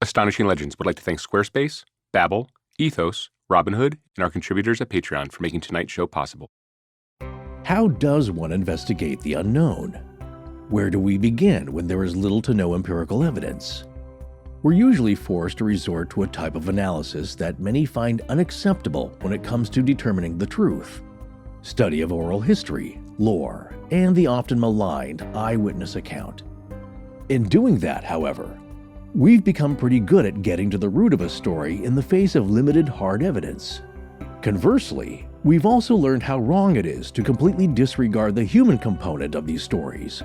Astonishing Legends would like to thank Squarespace, Babbel, Ethos, Robinhood, and our contributors at Patreon for making tonight's show possible. How does one investigate the unknown? Where do we begin when there is little to no empirical evidence? We're usually forced to resort to a type of analysis that many find unacceptable when it comes to determining the truth. Study of oral history, lore, and the often maligned eyewitness account. In doing that, however, we've become pretty good at getting to the root of a story in the face of limited hard evidence. Conversely, we've also learned how wrong it is to completely disregard the human component of these stories.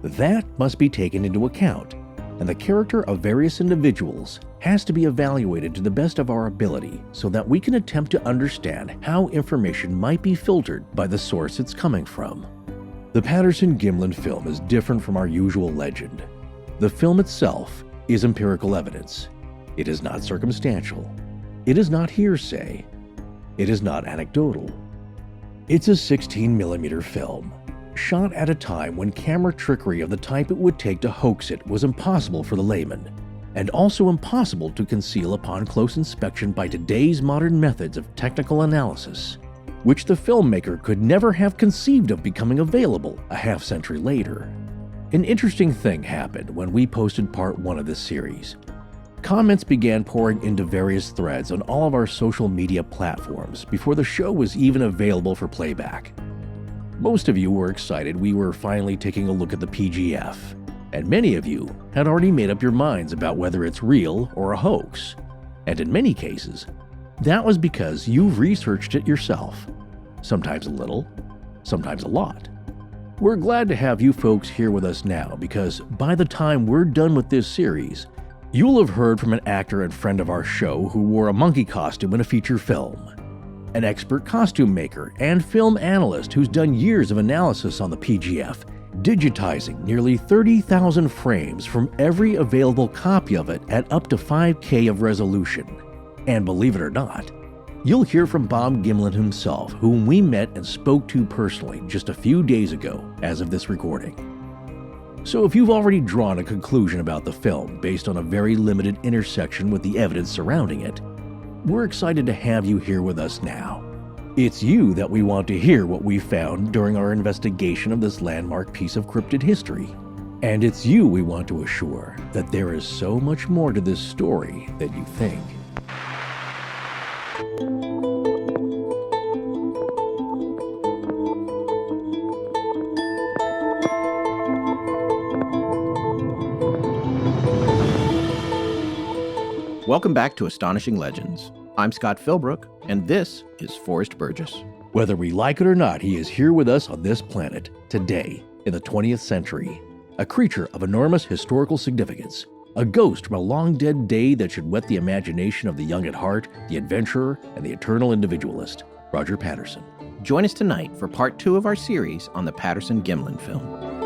That must be taken into account, and the character of various individuals has to be evaluated to the best of our ability so that we can attempt to understand how information might be filtered by the source it's coming from. The Patterson Gimlin film is different from our usual legend. The film itself is empirical evidence. It is not circumstantial. It is not hearsay. It is not anecdotal. It's a 16mm film, shot at a time when camera trickery of the type it would take to hoax it was impossible for the layman, and also impossible to conceal upon close inspection by today's modern methods of technical analysis, which the filmmaker could never have conceived of becoming available a half-century later. An interesting thing happened when we posted part 1 of this series. Comments began pouring into various threads on all of our social media platforms before the show was even available for playback. Most of you were excited we were finally taking a look at the PGF, and many of you had already made up your minds about whether it's real or a hoax. And in many cases, that was because you've researched it yourself. Sometimes a little, sometimes a lot. We're glad to have you folks here with us now because by the time we're done with this series, you'll have heard from an actor and friend of our show who wore a monkey costume in a feature film, an expert costume maker and film analyst who's done years of analysis on the PGF, digitizing nearly 30,000 frames from every available copy of it at up to 5K of resolution. And believe it or not, you'll hear from Bob Gimlin himself, whom we met and spoke to personally just a few days ago as of this recording. So if you've already drawn a conclusion about the film based on a very limited intersection with the evidence surrounding it, we're excited to have you here with us now. It's you that we want to hear what we found during our investigation of this landmark piece of cryptid history. And it's you we want to assure that there is so much more to this story than you think. Welcome back to Astonishing Legends. I'm Scott Philbrook, and this is Forrest Burgess. Whether we like it or not, he is here with us on this planet, today, in the 20th century. A creature of enormous historical significance. A ghost from a long-dead day that should whet the imagination of the young at heart, the adventurer, and the eternal individualist. Roger Patterson. Join us tonight for part 2 of our series on the Patterson-Gimlin film.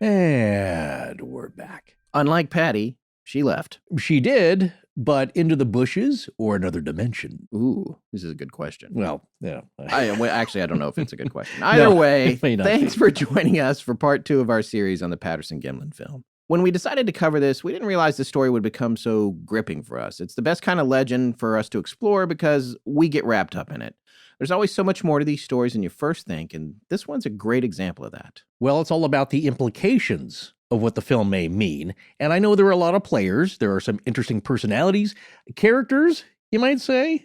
And we're back. Unlike Patty, she left. She did, but into the bushes or another dimension? Ooh, this is a good question. Well, yeah. Actually, I don't know if it's a good question. Either way, thanks for joining us for part 2 of our series on the Patterson-Gimlin film. When we decided to cover this, we didn't realize the story would become so gripping for us. It's the best kind of legend for us to explore because we get wrapped up in it. There's always so much more to these stories than you first think, and this one's a great example of that. Well, it's all about the implications of what the film may mean, and I know there are a lot of players. There are some interesting personalities, characters, you might say,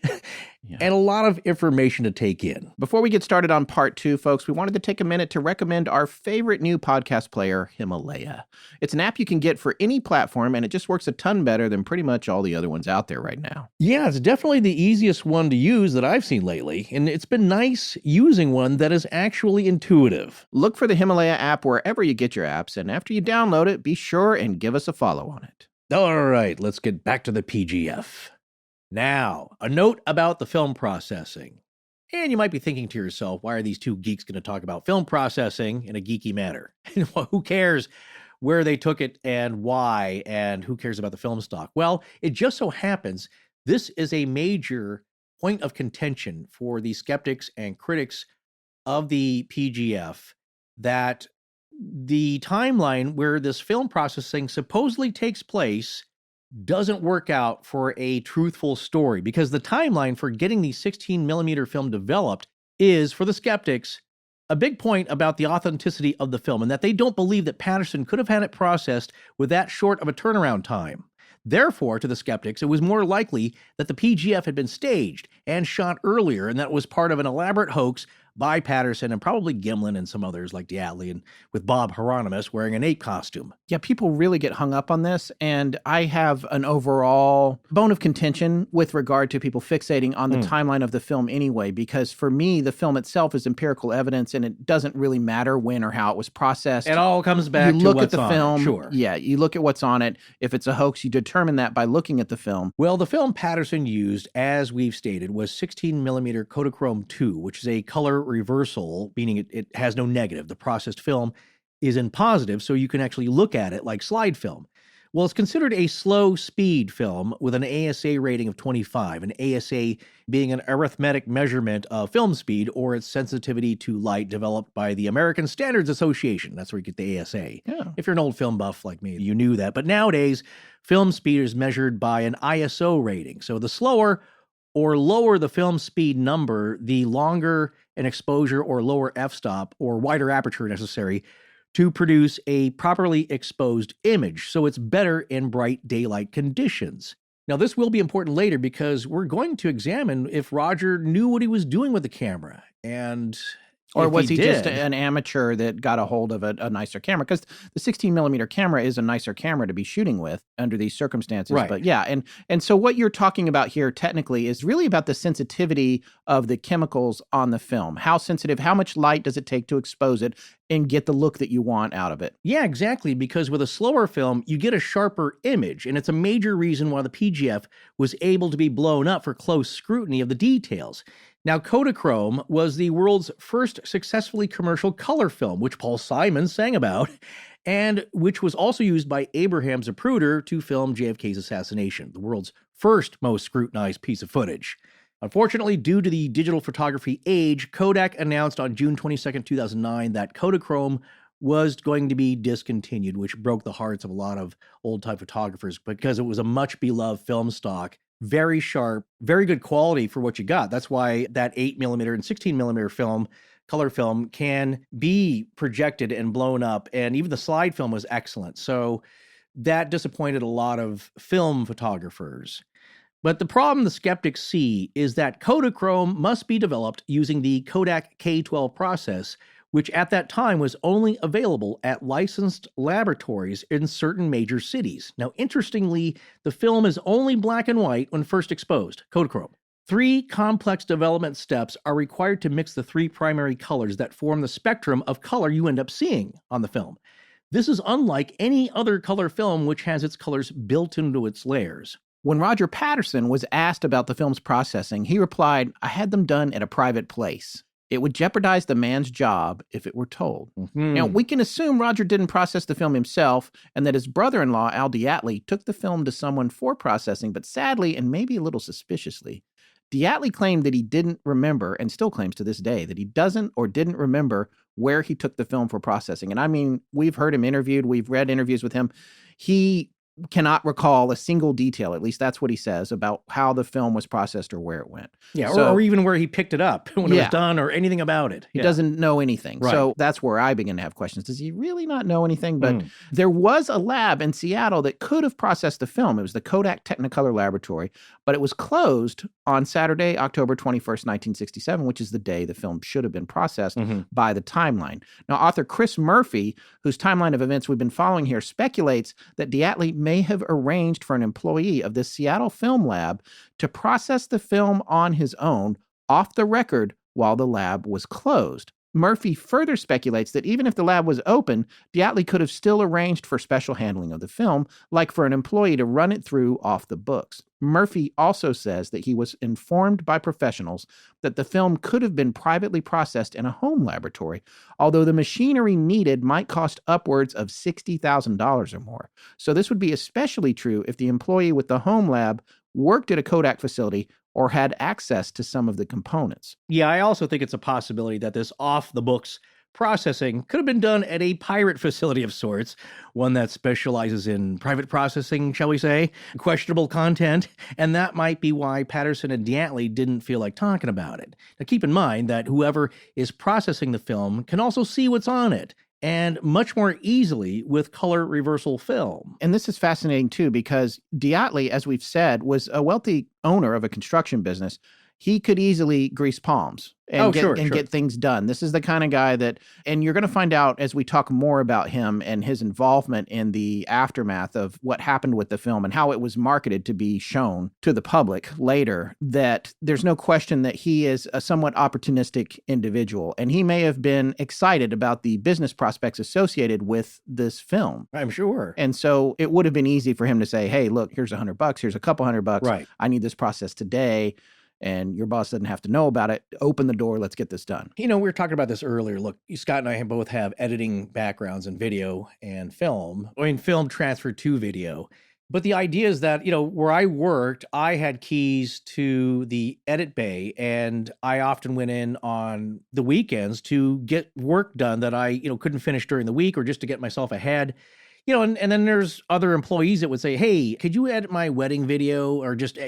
and a lot of information to take in. Before we get started on part 2, folks, we wanted to take a minute to recommend our favorite new podcast player, Himalaya. It's an app you can get for any platform, and it just works a ton better than pretty much all the other ones out there right now. Yeah, it's definitely the easiest one to use that I've seen lately, and it's been nice using one that is actually intuitive. Look for the Himalaya app wherever you get your apps, and after you download it, be sure and give us a follow on it. All right, let's get back to the PGF. Now, a note about the film processing. And you might be thinking to yourself, why are these two geeks going to talk about film processing in a geeky manner? Well, who cares where they took it and why, and who cares about the film stock? Well, it just so happens this is a major point of contention for the skeptics and critics of the PGF that the timeline where this film processing supposedly takes place doesn't work out for a truthful story, because the timeline for getting the 16 millimeter film developed is, for the skeptics, a big point about the authenticity of the film, and that they don't believe that Patterson could have had it processed with that short of a turnaround time. Therefore, to the skeptics, it was more likely that the PGF had been staged and shot earlier, and that was part of an elaborate hoax by Patterson and probably Gimlin and some others like DeAtley, and with Bob Hieronymus wearing an ape costume. Yeah, people really get hung up on this, and I have an overall bone of contention with regard to people fixating on the timeline of the film anyway, because for me, the film itself is empirical evidence, and it doesn't really matter when or how it was processed. It all comes back to look what's at the on film. it. Sure. Yeah, you look at what's on it. If it's a hoax, you determine that by looking at the film. Well, the film Patterson used, as we've stated, was 16 millimeter Kodachrome 2, which is a color reversal, meaning it has no negative. The processed film is in positive, so you can actually look at it like slide film. Well, it's considered a slow speed film with an ASA rating of 25, an ASA being an arithmetic measurement of film speed or its sensitivity to light developed by the American Standards Association. That's where you get the ASA. Yeah. If you're an old film buff like me, you knew that. But nowadays, film speed is measured by an ISO rating. So the slower or lower the film speed number, the longer an exposure or lower f-stop or wider aperture necessary to produce a properly exposed image. So it's better in bright daylight conditions. Now, this will be important later because we're going to examine if Roger knew what he was doing with the camera. And or was he just an amateur that got a hold of a nicer camera? Because the 16 millimeter camera is a nicer camera to be shooting with under these circumstances. Right. But yeah, and so what you're talking about here technically is really about the sensitivity of the chemicals on the film. How sensitive, how much light does it take to expose it and get the look that you want out of it? Yeah, exactly. Because with a slower film, you get a sharper image. And it's a major reason why the PGF was able to be blown up for close scrutiny of the details. Now, Kodachrome was the world's first successfully commercial color film, which Paul Simon sang about, and which was also used by Abraham Zapruder to film JFK's assassination, the world's first most scrutinized piece of footage. Unfortunately, due to the digital photography age, Kodak announced on June 22, 2009, that Kodachrome was going to be discontinued, which broke the hearts of a lot of old-time photographers because it was a much-beloved film stock. Very sharp, very good quality for what you got. That's why that 8 millimeter and 16 millimeter film, color film, can be projected and blown up. And even the slide film was excellent. So that disappointed a lot of film photographers. But the problem the skeptics see is that Kodachrome must be developed using the Kodak K12 process, which at that time was only available at licensed laboratories in certain major cities. Now, interestingly, the film is only black and white when first exposed, Kodachrome. 3 complex development steps are required to mix the 3 primary colors that form the spectrum of color you end up seeing on the film. This is unlike any other color film which has its colors built into its layers. When Roger Patterson was asked about the film's processing, he replied, "I had them done at a private place. It would jeopardize the man's job if it were told." Now, we can assume Roger didn't process the film himself and that his brother-in-law, Al DeAtley, took the film to someone for processing, but sadly, and maybe a little suspiciously, DeAtley claimed that he didn't remember, and still claims to this day, that he doesn't or didn't remember where he took the film for processing. And I mean, we've heard him interviewed, we've read interviews with him. He cannot recall a single detail, at least that's what he says, about how the film was processed or where it went. Yeah, or even where he picked it up when it was done or anything about it. He doesn't know anything. Right. So that's where I begin to have questions. Does he really not know anything? But there was a lab in Seattle that could have processed the film. It was the Kodak Technicolor Laboratory, but it was closed on Saturday, October 21st, 1967, which is the day the film should have been processed by the timeline. Now, author Chris Murphy, whose timeline of events we've been following here, speculates that DeAtley may have arranged for an employee of the Seattle Film Lab to process the film on his own off the record while the lab was closed. Murphy further speculates that even if the lab was open, DeAtley could have still arranged for special handling of the film, like for an employee to run it through off the books. Murphy also says that he was informed by professionals that the film could have been privately processed in a home laboratory, although the machinery needed might cost upwards of $60,000 or more. So this would be especially true if the employee with the home lab worked at a Kodak facility or had access to some of the components. Yeah, I also think it's a possibility that this off-the-books processing could have been done at a pirate facility of sorts, one that specializes in private processing, shall we say, questionable content, and that might be why Patterson and DeAtley didn't feel like talking about it. Now, keep in mind that whoever is processing the film can also see what's on it, and much more easily with color reversal film. And this is fascinating, too, because DeAtley, as we've said, was a wealthy owner of a construction business. He could easily grease palms and get things done. This is the kind of guy that, and you're going to find out as we talk more about him and his involvement in the aftermath of what happened with the film and how it was marketed to be shown to the public later, that there's no question that he is a somewhat opportunistic individual. And he may have been excited about the business prospects associated with this film. I'm sure. And so it would have been easy for him to say, hey, look, here's $100, here's a couple $100. Right. I need this process today. And your boss doesn't have to know about it. Open the door. Let's get this done. You know, we were talking about this earlier. Look, Scott and I both have editing backgrounds in video and film. I mean, film transferred to video. But the idea is that, you know, where I worked, I had keys to the edit bay, and I often went in on the weekends to get work done that I, couldn't finish during the week, or just to get myself ahead. And then there's other employees that would say, hey, could you edit my wedding video, or just,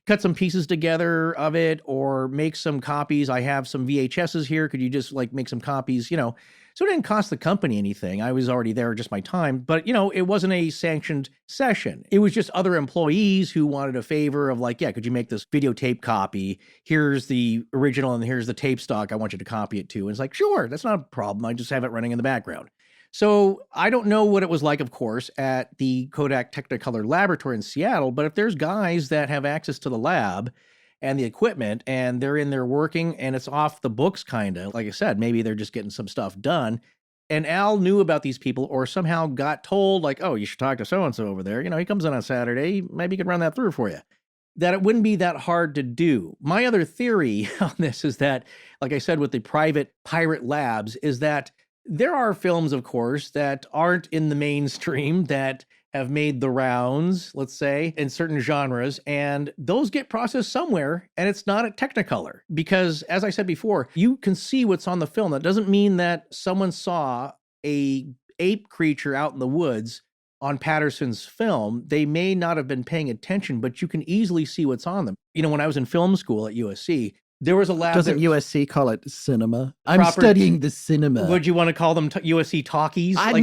cut some pieces together of it, or make some copies? I have some VHSs here. Could you just make some copies, So it didn't cost the company anything. I was already there, just my time. But, it wasn't a sanctioned session. It was just other employees who wanted a favor of could you make this videotape copy? Here's the original and here's the tape stock. I want you to copy it to. And it's sure, that's not a problem. I just have it running in the background. So I don't know what it was like, of course, at the Kodak Technicolor laboratory in Seattle, but if there's guys that have access to the lab and the equipment and they're in there working and it's off the books kind of, like I said, maybe they're just getting some stuff done. And Al knew about these people or somehow got told oh, you should talk to so-and-so over there. He comes in on Saturday, maybe he could run that through for you. That it wouldn't be that hard to do. My other theory on this is that, like I said, with the private pirate labs, is that there are films, of course, that aren't in the mainstream that have made the rounds, let's say, in certain genres, and those get processed somewhere, and it's not at Technicolor. Because, as I said before, you can see what's on the film. That doesn't mean that someone saw a ape creature out in the woods on Patterson's film. They may not have been paying attention, but you can easily see what's on them. When I was in film school at USC, there was a lab. Doesn't USC call it cinema? I'm studying the cinema. Would you want to call them USC talkies? I don't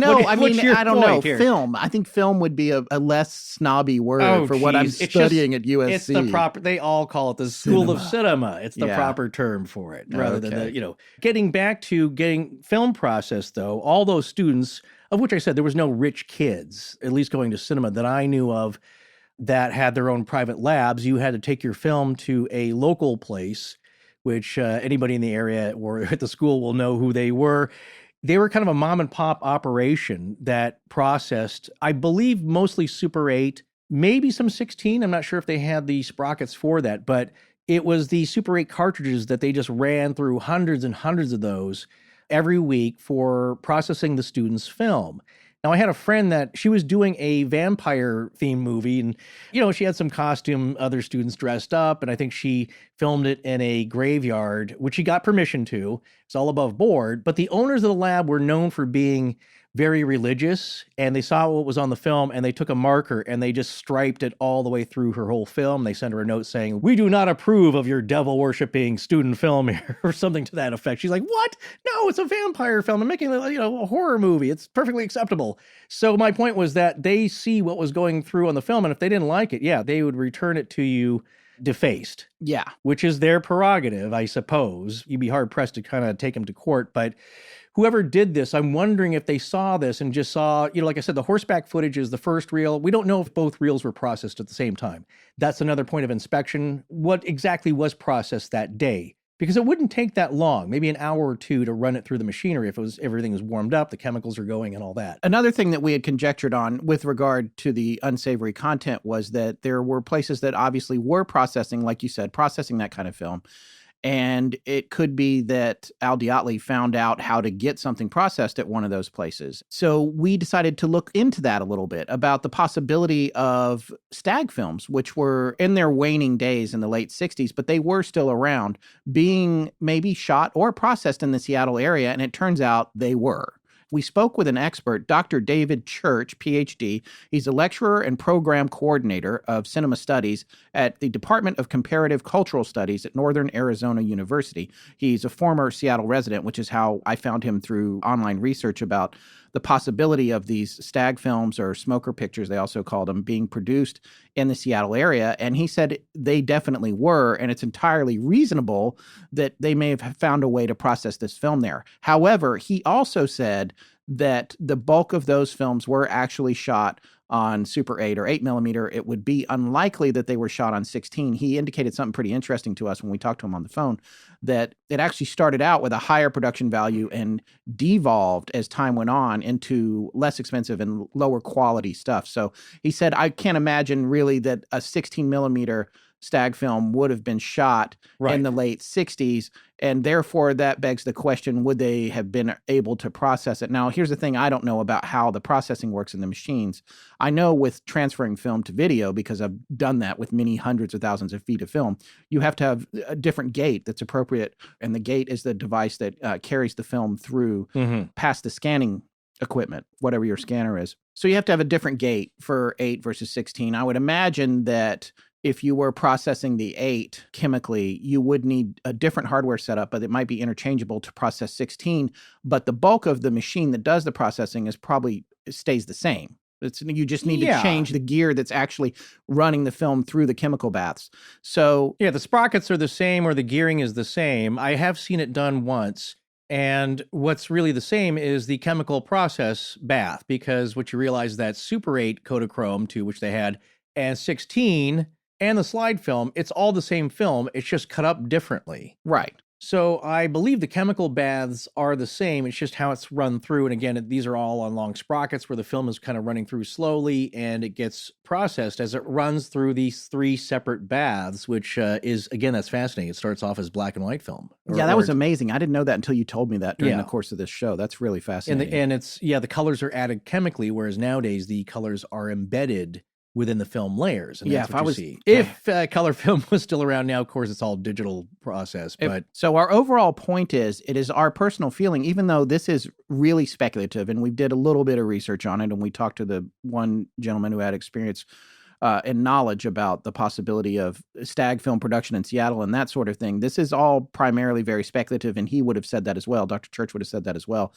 know. Here? Film. I think film would be a less snobby word for what I'm studying at USC. It's the proper. They all call it the School of Cinema. It's the proper term for it, rather than the. Getting back to getting film processed, though, all those students, of which I said there was no rich kids, at least going to cinema that I knew of, that had their own private labs. You had to take your film to a local place, which anybody in the area or at the school will know who they were. They were kind of a mom and pop operation that processed, I believe, mostly Super 8, maybe some 16. I'm not sure if they had the sprockets for that, but it was the Super 8 cartridges that they just ran through hundreds and hundreds of those every week for processing the students' film. Now, I had a friend that she was doing a vampire theme movie, and, she had some costume, other students dressed up, and I think she filmed it in a graveyard, which she got permission to. It's all above board. But the owners of the lab were known for being very religious, and they saw what was on the film, and they took a marker and they just striped it all the way through her whole film. They sent her a note saying, "We do not approve of your devil-worshipping student film here," or something to that effect. She's like, "What? No, it's a vampire film. I'm making a horror movie. It's perfectly acceptable." So my point was that they see what was going through on the film, and if they didn't like it, they would return it to you defaced. Yeah. Which is their prerogative, I suppose. You'd be hard-pressed to kind of take them to court, but whoever did this, I'm wondering if they saw this and just saw, like I said, the horseback footage is the first reel. We don't know if both reels were processed at the same time. That's another point of inspection. What exactly was processed that day? Because it wouldn't take that long, maybe an hour or two to run it through the machinery if everything was warmed up, the chemicals are going and all that. Another thing that we had conjectured on with regard to the unsavory content was that there were places that obviously were processing, like you said, processing that kind of film. And it could be that Al DeAtley found out how to get something processed at one of those places. So we decided to look into that a little bit about the possibility of Stag films, which were in their waning days in the late 60s, but they were still around, being maybe shot or processed in the Seattle area. And it turns out they were. We spoke with an expert, Dr. David Church, PhD. He's a lecturer and program coordinator of cinema studies at the Department of Comparative Cultural Studies at Northern Arizona University. He's a former Seattle resident, which is how I found him through online research about the possibility of these Stag films, or smoker pictures, they also called them, being produced in the Seattle area. And he said they definitely were, and it's entirely reasonable that they may have found a way to process this film there. However, he also said that the bulk of those films were actually shot on Super 8 or 8 millimeter. It would be unlikely that they were shot on 16. He indicated something pretty interesting to us when we talked to him on the phone, that it actually started out with a higher production value and devolved as time went on into less expensive and lower quality stuff. So he said, I can't imagine really that a 16 millimeter Stag film would have been shot in the late 60s. And therefore, that begs the question, would they have been able to process it? Now, here's the thing. I don't know about how the processing works in the machines. I know with transferring film to video, because I've done that with many hundreds of thousands of feet of film, you have to have a different gate that's appropriate. And the gate is the device that carries the film through past the scanning equipment, whatever your scanner is. So you have to have a different gate for 8 versus 16. I would imagine that if you were processing the 8 chemically, you would need a different hardware setup, but it might be interchangeable to process 16. But the bulk of the machine that does the processing stays the same. You just need to change the gear that's actually running the film through the chemical baths. So yeah, the sprockets are the same, or the gearing is the same. I have seen it done once. And what's really the same is the chemical process bath, because what you realize is that Super 8 Kodachrome 2, which they had, and 16 and the slide film, it's all the same film. It's just cut up differently. Right. So I believe the chemical baths are the same. It's just how it's run through. And again, these are all on long sprockets where the film is kind of running through slowly, and it gets processed as it runs through these 3 separate baths, which is, again, that's fascinating. It starts off as black and white film. That was amazing. I didn't know that until you told me that during the course of this show. That's really fascinating. And it's, the colors are added chemically, whereas nowadays the colors are embedded within the film layers. And that's what you see. If color film was still around now, of course, it's all digital process. But so our overall point is, it is our personal feeling, even though this is really speculative, and we did a little bit of research on it, and we talked to the one gentleman who had experience and knowledge about the possibility of Stag film production in Seattle and that sort of thing. This is all primarily very speculative, and he would have said that as well. Dr. Church would have said that as well.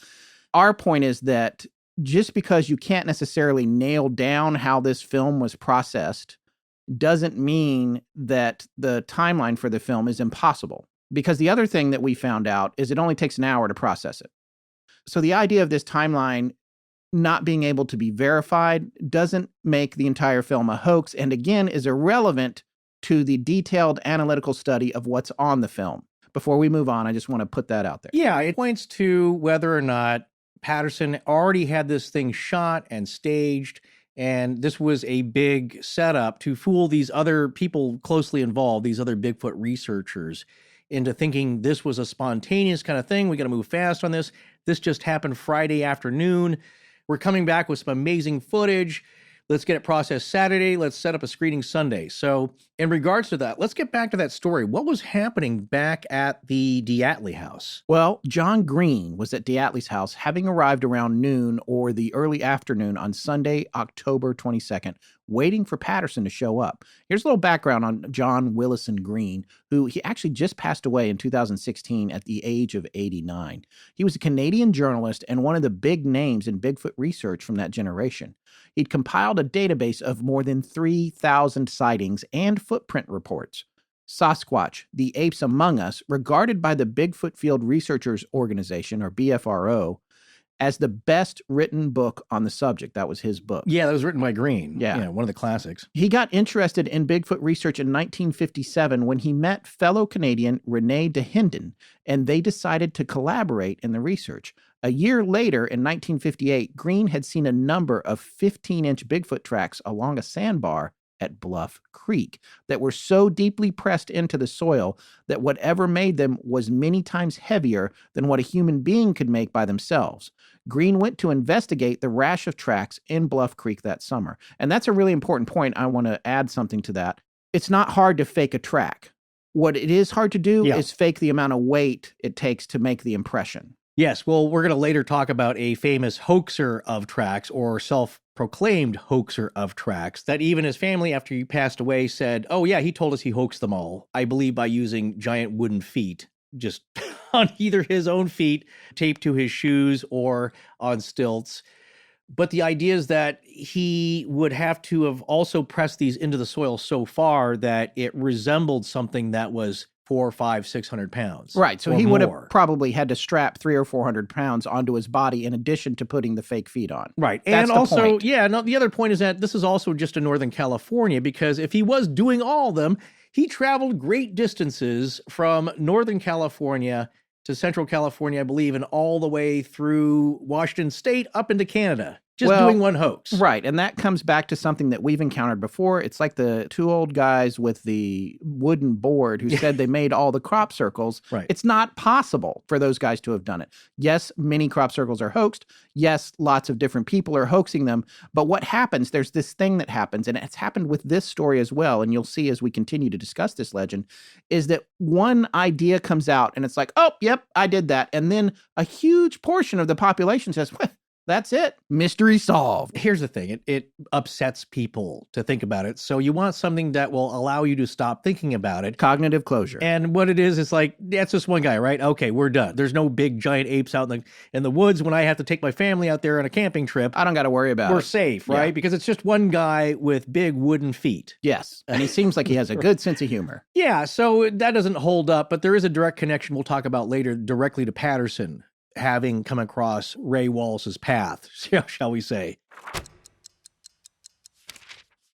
Our point is that just because you can't necessarily nail down how this film was processed doesn't mean that the timeline for the film is impossible. Because the other thing that we found out is it only takes an hour to process it. So the idea of this timeline not being able to be verified doesn't make the entire film a hoax, and again is irrelevant to the detailed analytical study of what's on the film. Before we move on, I just want to put that out there. Yeah, it points to whether or not Patterson already had this thing shot and staged, and this was a big setup to fool these other people closely involved, these other Bigfoot researchers, into thinking this was a spontaneous kind of thing. We got to move fast on this. This just happened Friday afternoon. We're coming back with some amazing footage. Let's get it processed Saturday. Let's set up a screening Sunday. So in regards to that, let's get back to that story. What was happening back at the DeAtley house? Well, John Green was at DeAtley's house, having arrived around noon or the early afternoon on Sunday, October 22nd, waiting for Patterson to show up. Here's a little background on John Willison Green, who he actually just passed away in 2016 at the age of 89. He was a Canadian journalist and one of the big names in Bigfoot research from that generation. He'd compiled a database of more than 3,000 sightings and footprint reports. Sasquatch, The Apes Among Us, regarded by the Bigfoot Field Researchers Organization, or BFRO, as the best written book on the subject. That was his book. Yeah, that was written by Green. Yeah, one of the classics. He got interested in Bigfoot research in 1957 when he met fellow Canadian Rene DeHinden, and they decided to collaborate in the research. A year later, in 1958, Green had seen a number of 15-inch Bigfoot tracks along a sandbar at Bluff Creek that were so deeply pressed into the soil that whatever made them was many times heavier than what a human being could make by themselves. Green went to investigate the rash of tracks in Bluff Creek that summer. And that's a really important point. I want to add something to that. It's not hard to fake a track. What it is hard to do is fake the amount of weight it takes to make the impression. Yes, well, we're going to later talk about a famous hoaxer of tracks, or self-proclaimed hoaxer of tracks, that even his family, after he passed away, said, oh yeah, he told us he hoaxed them all, I believe by using giant wooden feet, just on either his own feet, taped to his shoes, or on stilts. But the idea is that he would have to have also pressed these into the soil so far that it resembled something that was 400, 500, 600 pounds. Right. So he would have probably had to strap 300 or 400 pounds onto his body in addition to putting the fake feet on. Right. That's and also, point. The other point is that this is also just in Northern California, because if he was doing all of them, he traveled great distances from Northern California to Central California, I believe, and all the way through Washington State up into Canada, just doing one hoax. Right. And that comes back to something that we've encountered before. It's like the two old guys with the wooden board who said they made all the crop circles. Right. It's not possible for those guys to have done it. Yes, many crop circles are hoaxed. Yes, lots of different people are hoaxing them. But what happens, there's this thing that happens, and it's happened with this story as well, and you'll see as we continue to discuss this legend, is that one idea comes out and it's like, oh, yep, I did that. And then a huge portion of the population says, well, that's it. Mystery solved. Here's the thing. It upsets people to think about it. So you want something that will allow you to stop thinking about it. Cognitive closure. And what it is like, that's just one guy, right? Okay, we're done. There's no big giant apes out in the woods when I have to take my family out there on a camping trip. I don't got to worry about it. We're safe, right? Yeah. Because it's just one guy with big wooden feet. Yes. And he seems like he has a good sense of humor. Yeah, so that doesn't hold up, but there is a direct connection we'll talk about later directly to Patterson, having come across Ray Wallace's path, shall we say.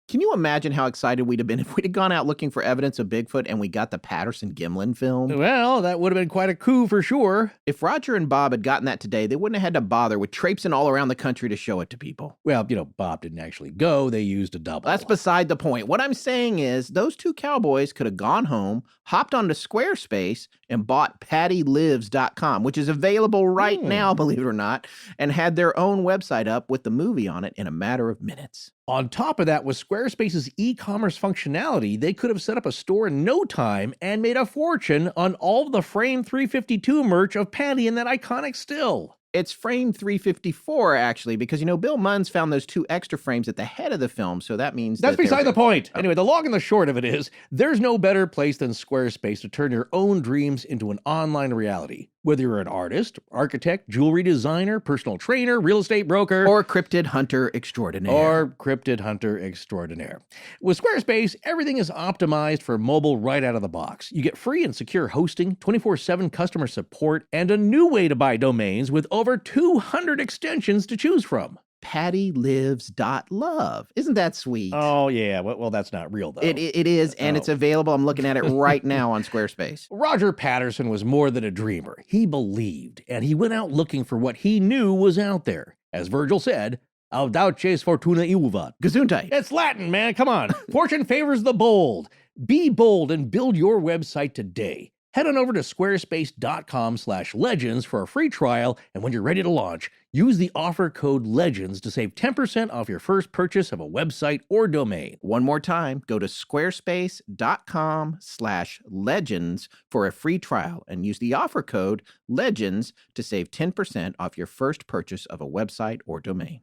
Can you imagine how excited we'd have been if we'd have gone out looking for evidence of Bigfoot and we got the Patterson Gimlin film? Well, that would have been quite a coup for sure. If Roger and Bob had gotten that today, they wouldn't have had to bother with traipsing all around the country to show it to people. Well, Bob didn't actually go. They used a double. That's beside the point. What I'm saying is those two cowboys could have gone home, hopped onto Squarespace, and bought pattylives.com, which is available right now, believe it or not, and had their own website up with the movie on it in a matter of minutes. On top of that, with Squarespace's e-commerce functionality, they could have set up a store in no time and made a fortune on all the Frame 352 merch of Patty and that iconic still. It's frame 354, actually, because, Bill Munns found those two extra frames at the head of the film, so that means that's beside the point. Anyway, the long and the short of it is, there's no better place than Squarespace to turn your own dreams into an online reality. Whether you're an artist, architect, jewelry designer, personal trainer, real estate broker, or cryptid hunter extraordinaire. With Squarespace, everything is optimized for mobile right out of the box. You get free and secure hosting, 24/7 customer support, and a new way to buy domains with over 200 extensions to choose from. pattylives.love. Isn't that sweet? Oh, yeah. Well, that's not real, though. It is, and it's available. I'm looking at it right now on Squarespace. Roger Patterson was more than a dreamer. He believed, and he went out looking for what he knew was out there. As Virgil said, audaces fortuna iuvat. Gesundheit. It's Latin, man. Come on. Fortune favors the bold. Be bold and build your website today. Head on over to squarespace.com/legends for a free trial, and when you're ready to launch, use the offer code LEGENDS to save 10% off your first purchase of a website or domain. One more time, go to squarespace.com/legends for a free trial and use the offer code LEGENDS to save 10% off your first purchase of a website or domain.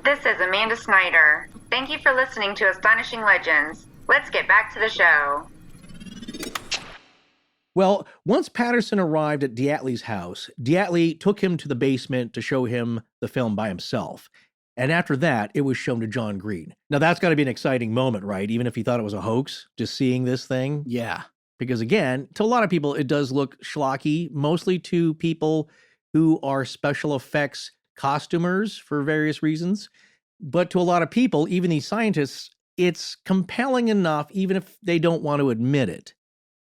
This is Amanda Snyder. Thank you for listening to Astonishing Legends. Let's get back to the show. Well, once Patterson arrived at DeAtley's house, DeAtley took him to the basement to show him the film by himself. And after that, it was shown to John Green. Now, that's got to be an exciting moment, right? Even if he thought it was a hoax, just seeing this thing. Yeah. Because again, to a lot of people, it does look schlocky, mostly to people who are special effects costumers for various reasons. But to a lot of people, even these scientists, it's compelling enough, even if they don't want to admit it.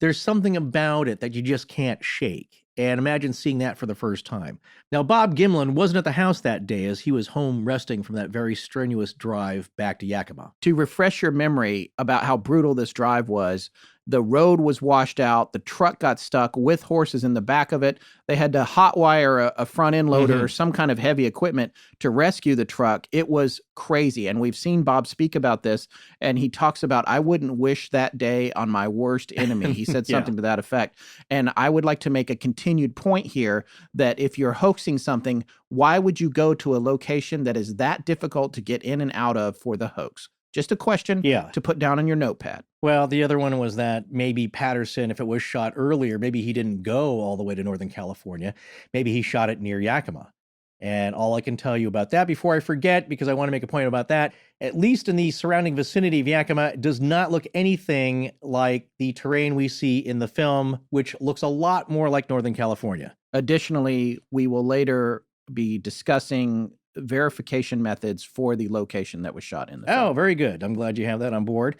There's something about it that you just can't shake. And imagine seeing that for the first time. Now, Bob Gimlin wasn't at the house that day as he was home resting from that very strenuous drive back to Yakima. To refresh your memory about how brutal this drive was, the road was washed out. The truck got stuck with horses in the back of it. They had to hotwire a front end loader or some kind of heavy equipment to rescue the truck. It was crazy. And we've seen Bob speak about this. And he talks about, I wouldn't wish that day on my worst enemy. He said something to that effect. And I would like to make a continued point here that if you're hoaxing something, why would you go to a location that is that difficult to get in and out of for the hoax? Just a question to put down on your notepad. Well, the other one was that maybe Patterson, if it was shot earlier, maybe he didn't go all the way to Northern California. Maybe he shot it near Yakima. And all I can tell you about that before I forget, because I want to make a point about that, at least in the surrounding vicinity of Yakima, it does not look anything like the terrain we see in the film, which looks a lot more like Northern California. Additionally, we will later be discussing verification methods for the location that was shot in the film. Oh, very good. I'm glad you have that on board.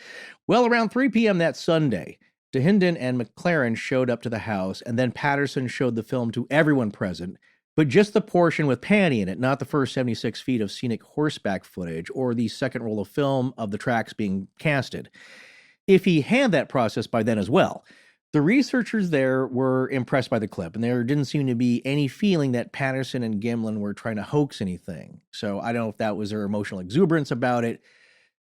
Well, around 3 p.m. that Sunday, DeHinden and McLaren showed up to the house, and then Patterson showed the film to everyone present, but just the portion with Patty in it, not the first 76 feet of scenic horseback footage or the second roll of film of the tracks being casted. If he had that process by then as well. The researchers there were impressed by the clip, and there didn't seem to be any feeling that Patterson and Gimlin were trying to hoax anything. So I don't know if that was their emotional exuberance about it,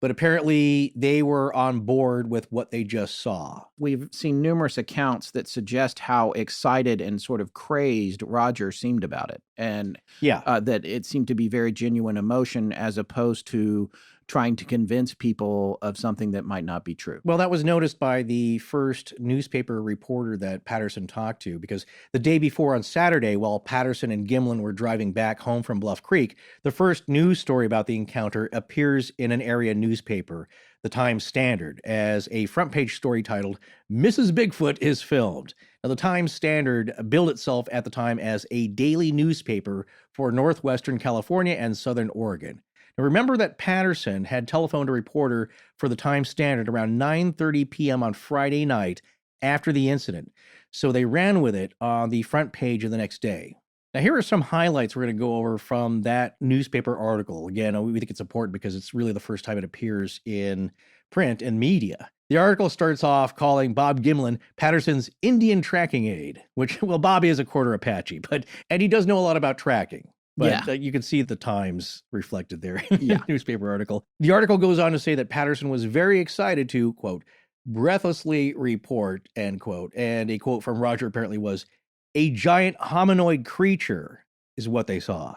but apparently they were on board with what they just saw. We've seen numerous accounts that suggest how excited and sort of crazed Roger seemed about it, and that it seemed to be very genuine emotion as opposed to trying to convince people of something that might not be true. Well, that was noticed by the first newspaper reporter that Patterson talked to, because the day before on Saturday, while Patterson and Gimlin were driving back home from Bluff Creek, the first news story about the encounter appears in an area newspaper, the Times-Standard, as a front page story titled, "Mrs. Bigfoot is filmed." Now, the Times-Standard billed itself at the time as a daily newspaper for Northwestern California and Southern Oregon. Now, remember that Patterson had telephoned a reporter for the Times-Standard around 9:30 p.m. on Friday night after the incident, so they ran with it on the front page of the next day. Now, here are some highlights we're going to go over from that newspaper article. Again, we think it's important because it's really the first time it appears in print and media. The article starts off calling Bob Gimlin Patterson's Indian tracking aid, which, well, Bob is a quarter Apache, and he does know a lot about tracking. But you can see the Times reflected there in the newspaper article. The article goes on to say that Patterson was very excited to, quote, breathlessly report, end quote. And a quote from Roger apparently was, "A giant hominoid creature is what they saw."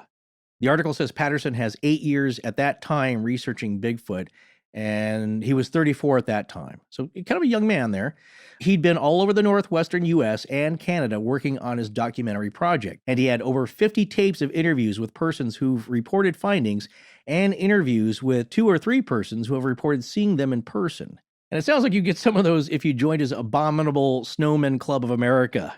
The article says Patterson has 8 years at that time researching Bigfoot, and he was 34 at that time. So kind of a young man there. He'd been all over the northwestern U.S. and Canada working on his documentary project, and he had over 50 tapes of interviews with persons who've reported findings and interviews with 2 or 3 persons who have reported seeing them in person. And it sounds like you get some of those if you joined his Abominable Snowman Club of America,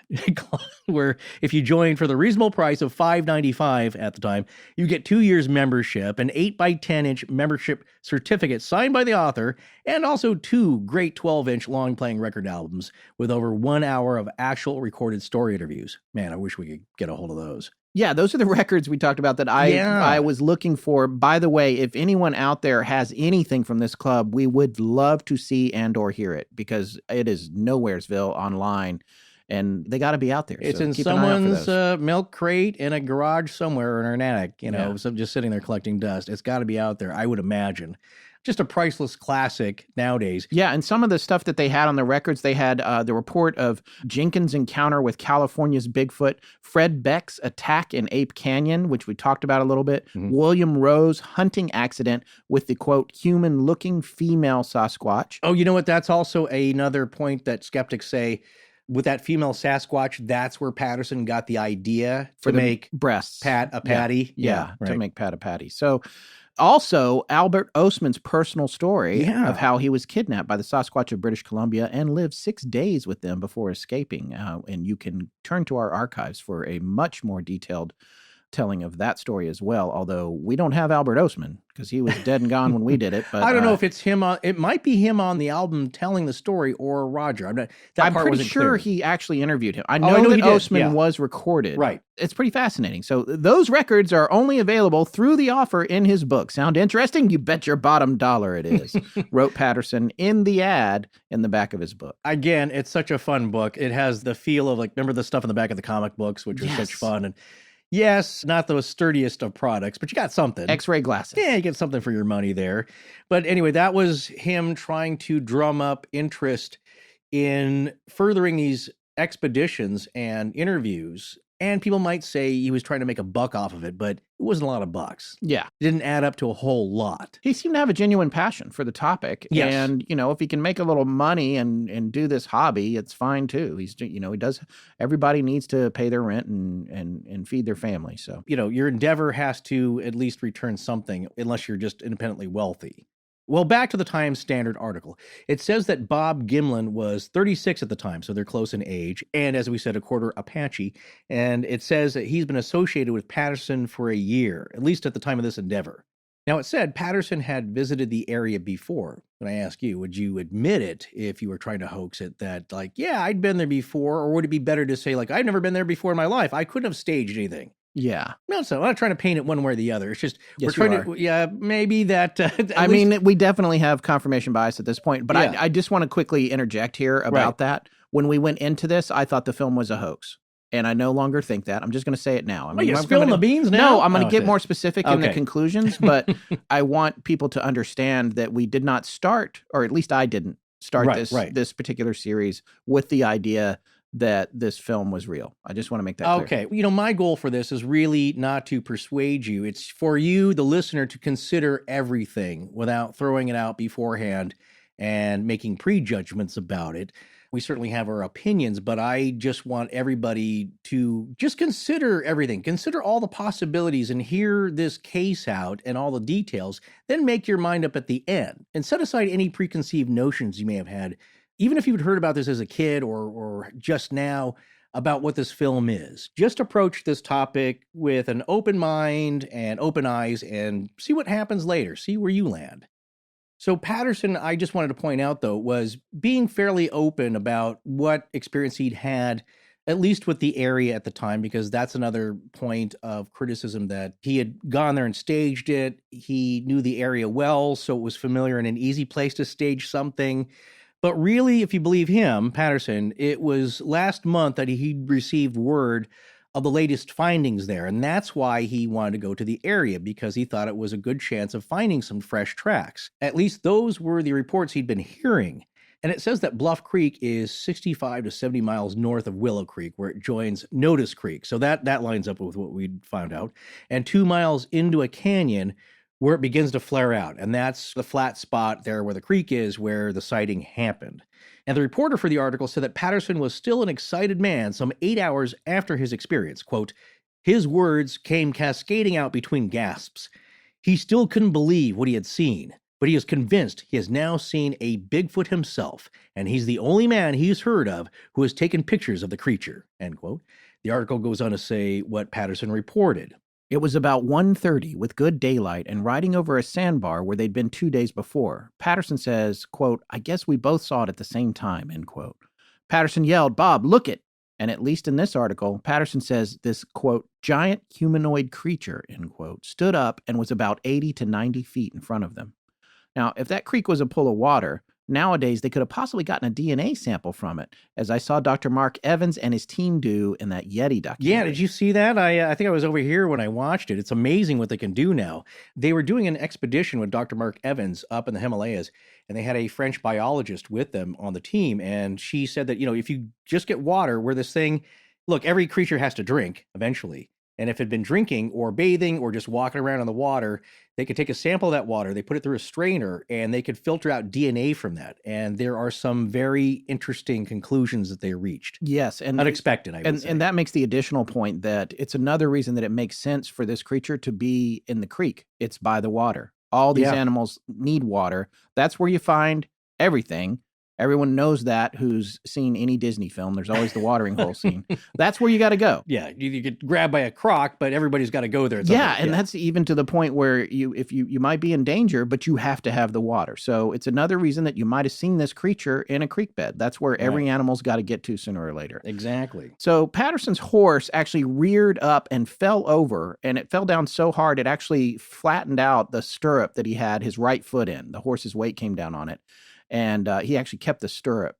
where if you join for the reasonable price of $5.95 at the time, you get 2 years membership, an 8x10-inch membership certificate signed by the author, and also 2 great 12-inch long-playing record albums with over 1 hour of actual recorded story interviews. Man, I wish we could get a hold of those. Yeah, those are the records we talked about that I was looking for. By the way, if anyone out there has anything from this club, we would love to see and or hear it, because it is nowheresville online, and they got to be out there. It's so in someone's milk crate in a garage somewhere in an attic, so just sitting there collecting dust. It's got to be out there, I would imagine. Just a priceless classic nowadays. Yeah, and some of the stuff that they had on the records, they had the report of Jenkins' encounter with California's Bigfoot, Fred Beck's attack in Ape Canyon, which we talked about a little bit, William Rowe's hunting accident with the, quote, human-looking female Sasquatch. Oh, you know what? That's also another point that skeptics say. With that female Sasquatch, that's where Patterson got the idea to make breasts. Pat a patty. Yeah, right. To make Pat a patty. So also, Albert Ostman's personal story of how he was kidnapped by the Sasquatch of British Columbia and lived 6 days with them before escaping. And you can turn to our archives for a much more detailed telling of that story as well, although we don't have Albert Ostman because he was dead and gone when we did it. But I don't know if it's him on, it might be him on the album telling the story or Roger. I'm pretty sure clear. he actually interviewed him. I Oh, know that he did. Ostman Yeah. was recorded. Right. It's pretty fascinating. So those records are only available through the offer in his book. Sound interesting? You bet your bottom dollar it is, wrote Patterson in the ad in the back of his book. Again, it's such a fun book. It has the feel of, like, remember the stuff in the back of the comic books, which was such fun. And yes, not the sturdiest of products, but you got something. X-ray glasses. Yeah, you get something for your money there. But anyway, that was him trying to drum up interest in furthering these expeditions and interviews. And people might say he was trying to make a buck off of it, but it wasn't a lot of bucks. Yeah. It didn't add up to a whole lot. He seemed to have a genuine passion for the topic. Yes. And, if he can make a little money and do this hobby, it's fine too. He's, he does, everybody needs to pay their rent and feed their family. So, Your endeavor has to at least return something unless you're just independently wealthy. Well, back to the Times Standard article. It says that Bob Gimlin was 36 at the time, so they're close in age, and as we said, a quarter Apache. And it says that he's been associated with Patterson for a year, at least at the time of this endeavor. Now, it said Patterson had visited the area before. And I ask you, would you admit it if you were trying to hoax it that, like, yeah, I'd been there before, or would it be better to say, like, I've never been there before in my life. I couldn't have staged anything. yeah. No, so I'm not trying to paint it one way or the other. It's just Yes, we're you trying to, maybe that. I mean, we definitely have confirmation bias at this point, but Yeah. I just want to quickly interject here about that. When we went into this, I thought the film was a hoax, and I no longer think that. I'm just going to say it now. I mean, you're I'm spilling gonna- the beans now? No, I'm going to Oh, get okay. more specific in the Okay. conclusions, but I want people to understand that we did not start, or at least I didn't start Right. this particular series with the idea that this film was real. I just want to make that clear. Okay. My goal for this is really not to persuade you. It's for you, the listener, to consider everything without throwing it out beforehand and making prejudgments about it. We certainly have our opinions, but I just want everybody to just consider everything. Consider all the possibilities and hear this case out and all the details. Then make your mind up at the end and set aside any preconceived notions you may have had, even if you'd heard about this as a kid or just now, about what this film is. Just approach this topic with an open mind and open eyes and see what happens later. See where you land. So Patterson, I just wanted to point out, though, was being fairly open about what experience he'd had, at least with the area at the time, because that's another point of criticism, that he had gone there and staged it. He knew the area well, so it was familiar and an easy place to stage something. But really, if you believe him, Patterson, it was last month that he received word of the latest findings there. And that's why he wanted to go to the area, because he thought it was a good chance of finding some fresh tracks. At least those were the reports he'd been hearing. And it says that Bluff Creek is 65 to 70 miles north of Willow Creek, where it joins Notice Creek. So that lines up with what we'd found out. And 2 miles into a canyon where it begins to flare out. And that's the flat spot there where the creek is, where the sighting happened. And the reporter for the article said that Patterson was still an excited man some 8 hours after his experience. Quote, his words came cascading out between gasps. He still couldn't believe what he had seen, but he is convinced he has now seen a Bigfoot himself, and he's the only man he's heard of who has taken pictures of the creature, end quote. The article goes on to say what Patterson reported. It was about 1:30 with good daylight and riding over a sandbar where they'd been 2 days before. Patterson says, quote, I guess we both saw it at the same time, end quote. Patterson yelled, Bob, look it. And at least in this article, Patterson says this, quote, giant humanoid creature, end quote, stood up and was about 80 to 90 feet in front of them. Now, if that creek was a pool of water, nowadays they could have possibly gotten a DNA sample from it, as I saw Dr. Mark Evans and his team do in that Yeti documentary. Yeah, did you see that? I think I was over here when I watched it. It's amazing what they can do now. They were doing an expedition with Dr. Mark Evans up in the Himalayas, and they had a French biologist with them on the team, and she said that, if you just get water where this thing, look, every creature has to drink eventually. And if it had been drinking or bathing or just walking around in the water, they could take a sample of that water, they put it through a strainer, and they could filter out DNA from that. And there are some very interesting conclusions that they reached. Yes. And unexpected, I would say. And that makes the additional point that it's another reason that it makes sense for this creature to be in the creek. It's by the water. All these animals need water. That's where you find everything. Everyone knows that who's seen any Disney film. There's always the watering hole scene. That's where you got to go. Yeah, you get grabbed by a croc, but everybody's got to go there. And that's even to the point where if you might be in danger, but you have to have the water. So it's another reason that you might have seen this creature in a creek bed. That's where every animal's got to get to sooner or later. Exactly. So Patterson's horse actually reared up and fell over, and it fell down so hard it actually flattened out the stirrup that he had his right foot in. The horse's weight came down on it. And he actually kept the stirrup.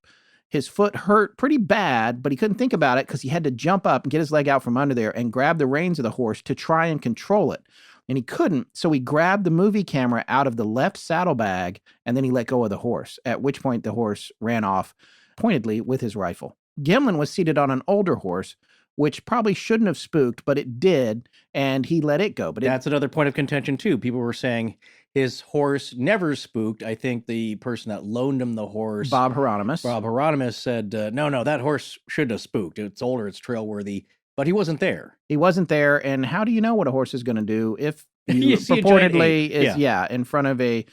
His foot hurt pretty bad, but he couldn't think about it because he had to jump up and get his leg out from under there and grab the reins of the horse to try and control it. And he couldn't, so he grabbed the movie camera out of the left saddlebag, and then he let go of the horse, at which point the horse ran off pointedly with his rifle. Gimlin was seated on an older horse, which probably shouldn't have spooked, but it did, and he let it go. But that's another point of contention, too. People were saying his horse never spooked. I think the person that loaned him the horse, Bob Hieronymus, said, no, that horse shouldn't have spooked. It's older, it's trail-worthy, but he wasn't there. He wasn't there, and how do you know what a horse is going to do if you purportedly is in front of a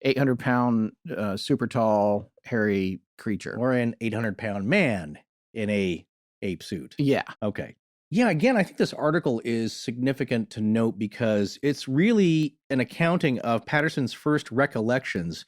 800-pound, super tall, hairy creature? Or an 800-pound man in a ape suit. Yeah. Okay. Yeah, again, I think this article is significant to note because it's really an accounting of Patterson's first recollections.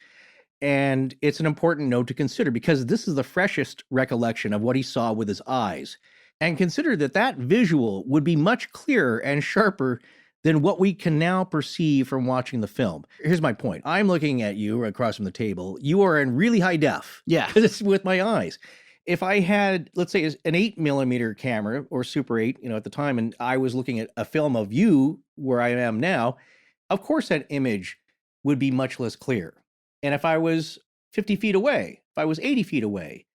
And it's an important note to consider because this is the freshest recollection of what he saw with his eyes. And consider that visual would be much clearer and sharper than what we can now perceive from watching the film. Here's my point. I'm looking at you across from the table. You are in really high def. Yeah. Because it's with my eyes. If I had, let's say, an 8mm camera or Super 8, at the time, and I was looking at a film of you where I am now, of course that image would be much less clear. And if I was 50 feet away, if I was 80 feet away,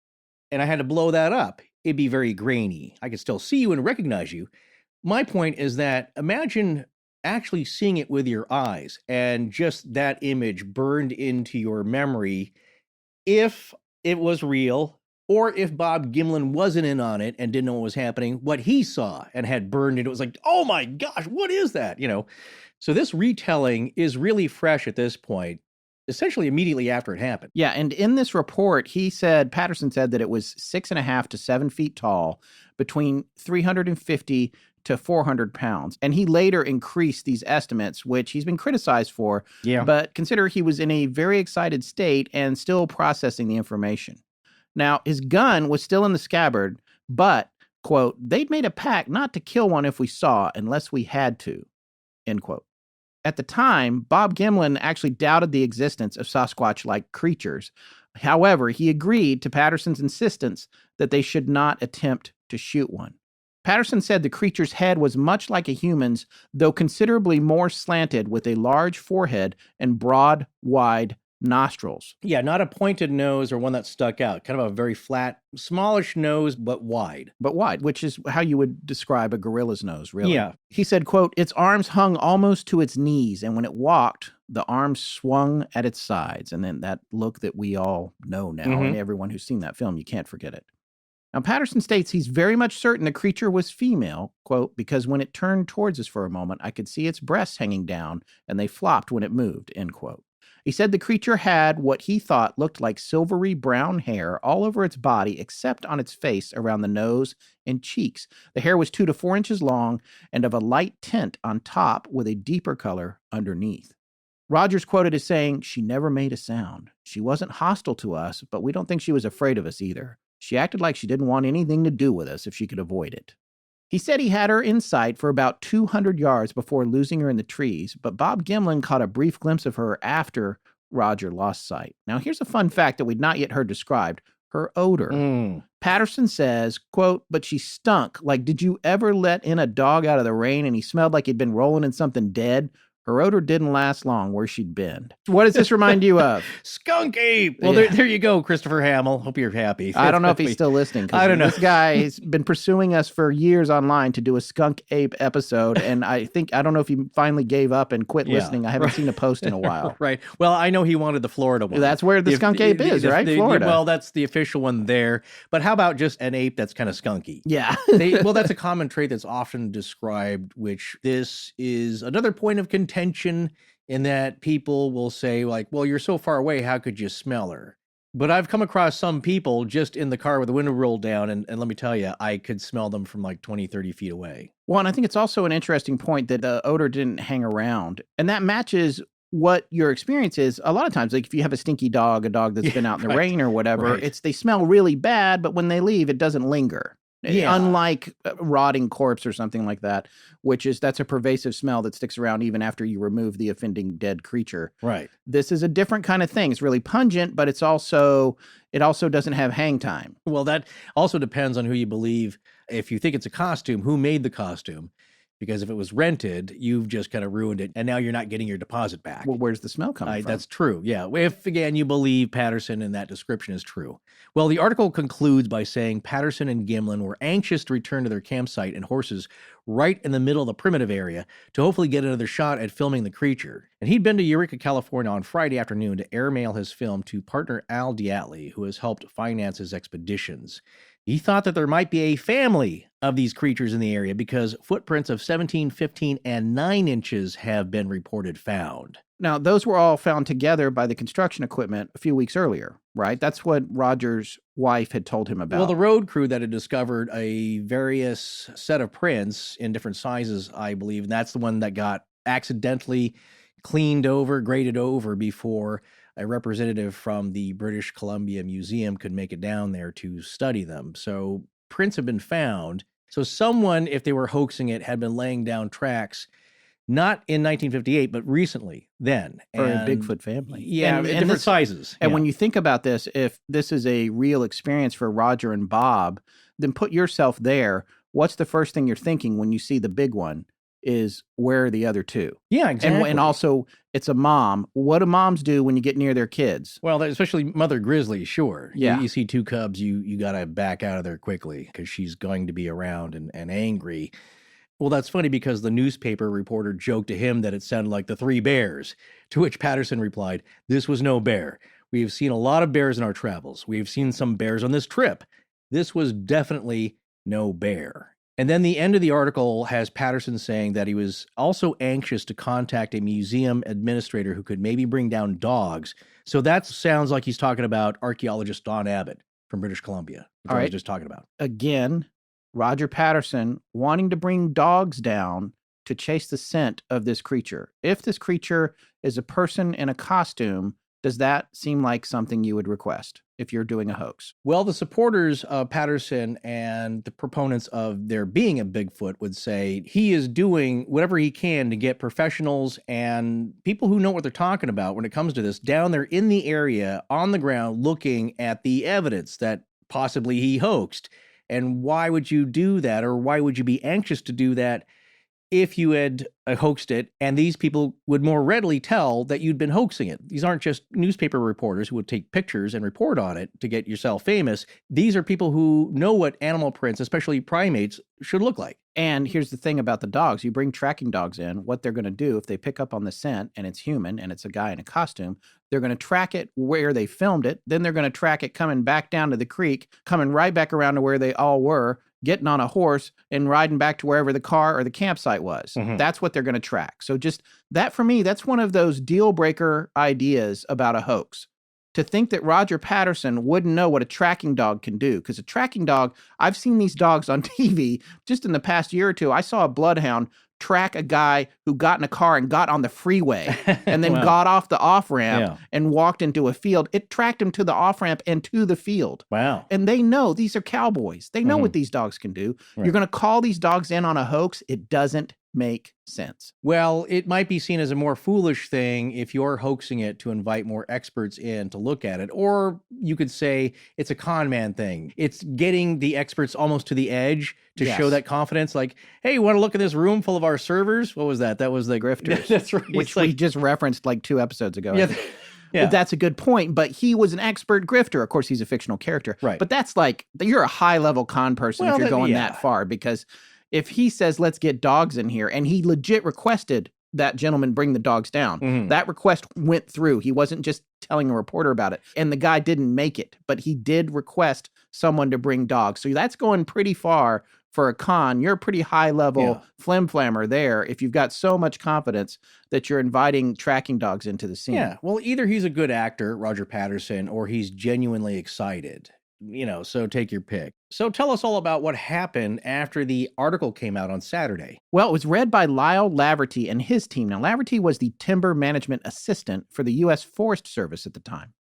and I had to blow that up, it'd be very grainy. I could still see you and recognize you. My point is that imagine actually seeing it with your eyes and just that image burned into your memory if it was real. Or if Bob Gimlin wasn't in on it and didn't know what was happening, what he saw and had burned it was like, oh my gosh, what is that? So this retelling is really fresh at this point, essentially immediately after it happened. Yeah, and in this report, Patterson said that it was 6.5 to 7 feet tall, between 350 to 400 pounds. And he later increased these estimates, which he's been criticized for. Yeah. But consider he was in a very excited state and still processing the information. Now, his gun was still in the scabbard, but, quote, they'd made a pact not to kill one if we saw, unless we had to, end quote. At the time, Bob Gimlin actually doubted the existence of Sasquatch-like creatures. However, he agreed to Patterson's insistence that they should not attempt to shoot one. Patterson said the creature's head was much like a human's, though considerably more slanted, with a large forehead and broad, wide nostrils. Yeah, not a pointed nose or one that stuck out. Kind of a very flat, smallish nose, but wide. Which is how you would describe a gorilla's nose, really. Yeah. He said, quote, its arms hung almost to its knees, and when it walked, the arms swung at its sides. And then that look that we all know now, and everyone who's seen that film, you can't forget it. Now, Patterson states he's very much certain the creature was female, quote, because when it turned towards us for a moment, I could see its breasts hanging down, and they flopped when it moved, end quote. He said the creature had what he thought looked like silvery brown hair all over its body except on its face around the nose and cheeks. The hair was 2 to 4 inches long and of a light tint on top with a deeper color underneath. Rogers quoted as saying, she never made a sound. She wasn't hostile to us, but we don't think she was afraid of us either. She acted like she didn't want anything to do with us if she could avoid it. He said he had her in sight for about 200 yards before losing her in the trees, but Bob Gimlin caught a brief glimpse of her after Roger lost sight. Now, here's a fun fact that we'd not yet heard described. Her odor. Patterson says, quote, but she stunk. Like, did you ever let in a dog out of the rain and he smelled like he'd been rolling in something dead? Her odor didn't last long where she'd been. What does this remind you of? Skunk ape. Well, there you go, Christopher Hamill. Hope you're happy. I don't know if he's still listening. I don't know. This guy has been pursuing us for years online to do a skunk ape episode. And I don't know if he finally gave up and quit listening. I haven't seen a post in a while. Right. Well, I know he wanted the Florida one. That's where the skunk ape is, right? Florida. Well, that's the official one there. But how about just an ape that's kind of skunky? Yeah. That's a common trait that's often described, which this is another point of contention in that people will say, like, well, you're so far away, how could you smell her? But I've come across some people just in the car with the window rolled down, and let me tell you, I could smell them from like 20, 30 feet away. Well, and I think it's also an interesting point that the odor didn't hang around. And that matches what your experience is. A lot of times, like if you have a stinky dog, a dog that's been out in the rain or whatever, they smell really bad, but when they leave, it doesn't linger. Yeah. Unlike a rotting corpse or something like that, that's a pervasive smell that sticks around even after you remove the offending dead creature. Right. This is a different kind of thing. It's really pungent, but it also doesn't have hang time. Well, that also depends on who you believe. If you think it's a costume, who made the costume? Because if it was rented, you've just kind of ruined it, and now you're not getting your deposit back. Well, where's the smell coming from? That's true, yeah. If, again, you believe Patterson and that description is true. Well, the article concludes by saying Patterson and Gimlin were anxious to return to their campsite and horses right in the middle of the primitive area to hopefully get another shot at filming the creature. And he'd been to Eureka, California on Friday afternoon to airmail his film to partner Al DeAtley, who has helped finance his expeditions. He thought that there might be a family of these creatures in the area because footprints of 17, 15, and 9 inches have been reported found. Now, those were all found together by the construction equipment a few weeks earlier, right? That's what Roger's wife had told him about. Well, the road crew that had discovered a various set of prints in different sizes, I believe, and that's the one that got accidentally cleaned over, graded over before a representative from the British Columbia Museum could make it down there to study them. So prints have been found. So someone, if they were hoaxing it, had been laying down tracks, not in 1958, but recently then. For a Bigfoot family. Yeah, and different sizes. And when you think about this, if this is a real experience for Roger and Bob, then put yourself there. What's the first thing you're thinking when you see the big one? Is where are the other two? Yeah, exactly. And also, it's a mom. What do moms do when you get near their kids? Well, especially Mother Grizzly, sure. Yeah. You see 2 cubs, you got to back out of there quickly because she's going to be around and angry. Well, that's funny because the newspaper reporter joked to him that it sounded like the 3 bears, to which Patterson replied, "This was no bear. We have seen a lot of bears in our travels. We have seen some bears on this trip. This was definitely no bear." And then the end of the article has Patterson saying that he was also anxious to contact a museum administrator who could maybe bring down dogs. So that sounds like he's talking about archaeologist Don Abbott from British Columbia, which I was just talking about. Again, Roger Patterson wanting to bring dogs down to chase the scent of this creature. If this creature is a person in a costume, does that seem like something you would request if you're doing a hoax? Well, the supporters of Patterson and the proponents of there being a Bigfoot would say he is doing whatever he can to get professionals and people who know what they're talking about when it comes to this down there in the area on the ground looking at the evidence that possibly he hoaxed. And why would you do that, or why would you be anxious to do that if you had hoaxed it, and these people would more readily tell that you'd been hoaxing it? These aren't just newspaper reporters who would take pictures and report on it to get yourself famous. These are people who know what animal prints, especially primates, should look like. And here's the thing about the dogs. You bring tracking dogs in, what they're going to do, if they pick up on the scent and it's human and it's a guy in a costume, they're going to track it where they filmed it. Then they're going to track it coming back down to the creek, coming right back around to where they all were, getting on a horse and riding back to wherever the car or the campsite was. Mm-hmm. That's what they're going to track. So just that, for me, that's one of those deal breaker ideas about a hoax. To think that Roger Patterson wouldn't know what a tracking dog can do. Because a tracking dog, I've seen these dogs on TV just in the past year or two. I saw a bloodhound track a guy who got in a car and got on the freeway and then got off the off-ramp and walked into a field. It tracked him to the off-ramp and to the field. Wow. And they know these are cowboys. They know what these dogs can do. Right. You're going to call these dogs in on a hoax. It doesn't make sense. Well, it might be seen as a more foolish thing if you're hoaxing it to invite more experts in to look at it. Or you could say it's a con man thing. It's getting the experts almost to the edge to show that confidence. Like, hey, you want to look at this room full of our servers? What was that? That was the grifters. That's right. Which we just referenced like 2 episodes ago. Yeah. Yeah. That's a good point, but he was an expert grifter. Of course, he's a fictional character. Right. But that's like, you're a high-level con person if you're going that far, because if he says, let's get dogs in here, and he legit requested that gentleman bring the dogs down, that request went through. He wasn't just telling a reporter about it, and the guy didn't make it, but he did request someone to bring dogs. So that's going pretty far for a con, you're a pretty high level flim-flammer there if you've got so much confidence that you're inviting tracking dogs into the scene. Yeah, well, either he's a good actor, Roger Patterson, or he's genuinely excited. So take your pick. So tell us all about what happened after the article came out on Saturday. Well, it was read by Lyle Laverty and his team. Now, Laverty was the timber management assistant for the U.S. Forest Service at the time.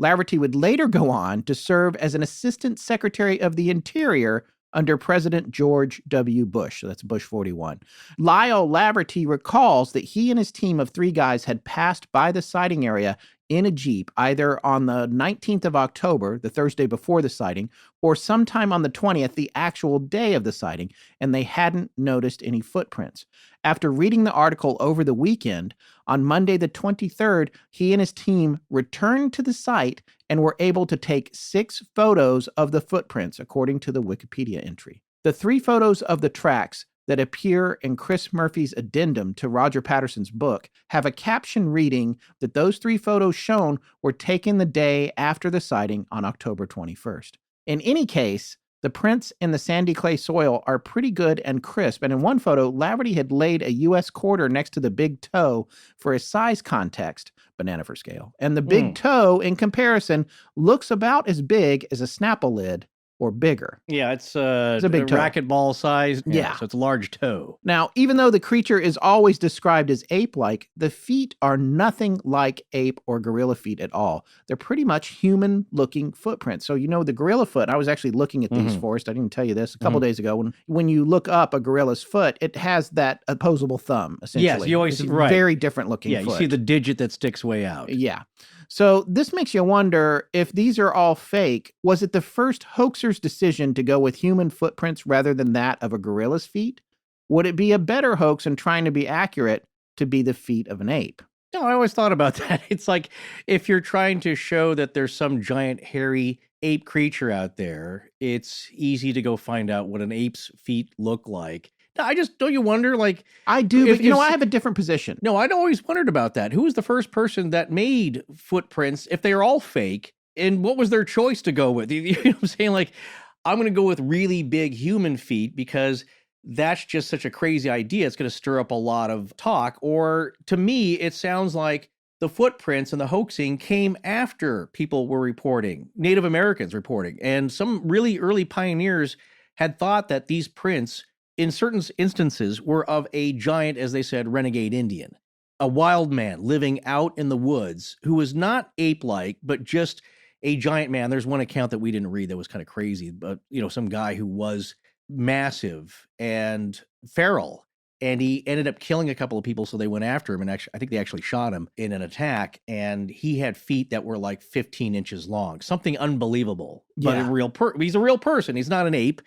Laverty would later go on to serve as an assistant secretary of the Interior under President George W. Bush. So that's Bush 41. Lyle Laverty recalls that he and his team of 3 guys had passed by the sighting area in a Jeep either on the 19th of October, the Thursday before the sighting, or sometime on the 20th, the actual day of the sighting, and they hadn't noticed any footprints. After reading the article over the weekend, on Monday the 23rd, he and his team returned to the site and were able to take 6 photos of the footprints, according to the Wikipedia entry. The 3 photos of the tracks that appear in Chris Murphy's addendum to Roger Patterson's book have a caption reading that those 3 photos shown were taken the day after the sighting on October 21st. In any case, the prints in the sandy clay soil are pretty good and crisp, and in one photo, Laverty had laid a U.S. quarter next to the big toe for a size context, banana for scale, and the big toe, in comparison, looks about as big as a Snapple lid or bigger. Yeah, it's a big toe. Racquetball size. Yeah. So it's a large toe. Now, even though the creature is always described as ape-like, the feet are nothing like ape or gorilla feet at all. They're pretty much human-looking footprints. So, the gorilla foot, I was actually looking at these, Forrest, I didn't tell you this, a couple days ago. When you look up a gorilla's foot, it has that opposable thumb, essentially. Yes, you always, it's right. Very different-looking foot. Yeah, you see the digit that sticks way out. Yeah. So this makes you wonder if these are all fake. Was it the first hoaxer's decision to go with human footprints rather than that of a gorilla's feet? Would it be a better hoax in trying to be accurate to be the feet of an ape? No, I always thought about that. It's like if you're trying to show that there's some giant hairy ape creature out there, it's easy to go find out what an ape's feet look like. Don't you wonder, like... I do, but I have a different position. No, I'd always wondered about that. Who was the first person that made footprints, if they are all fake, and what was their choice to go with? You know what I'm saying? Like, I'm going to go with really big human feet because that's just such a crazy idea. It's going to stir up a lot of talk. Or, to me, it sounds like the footprints and the hoaxing came after people were reporting, Native Americans reporting, and some really early pioneers had thought that these prints in certain instances were of a giant, as they said, renegade Indian, a wild man living out in the woods who was not ape-like, but just a giant man. There's one account that we didn't read that was kind of crazy, but, some guy who was massive and feral, and he ended up killing a couple of people, so they went after him, and I think they actually shot him in an attack, and he had feet that were like 15 inches long, something unbelievable. But he's a real person. He's not an ape.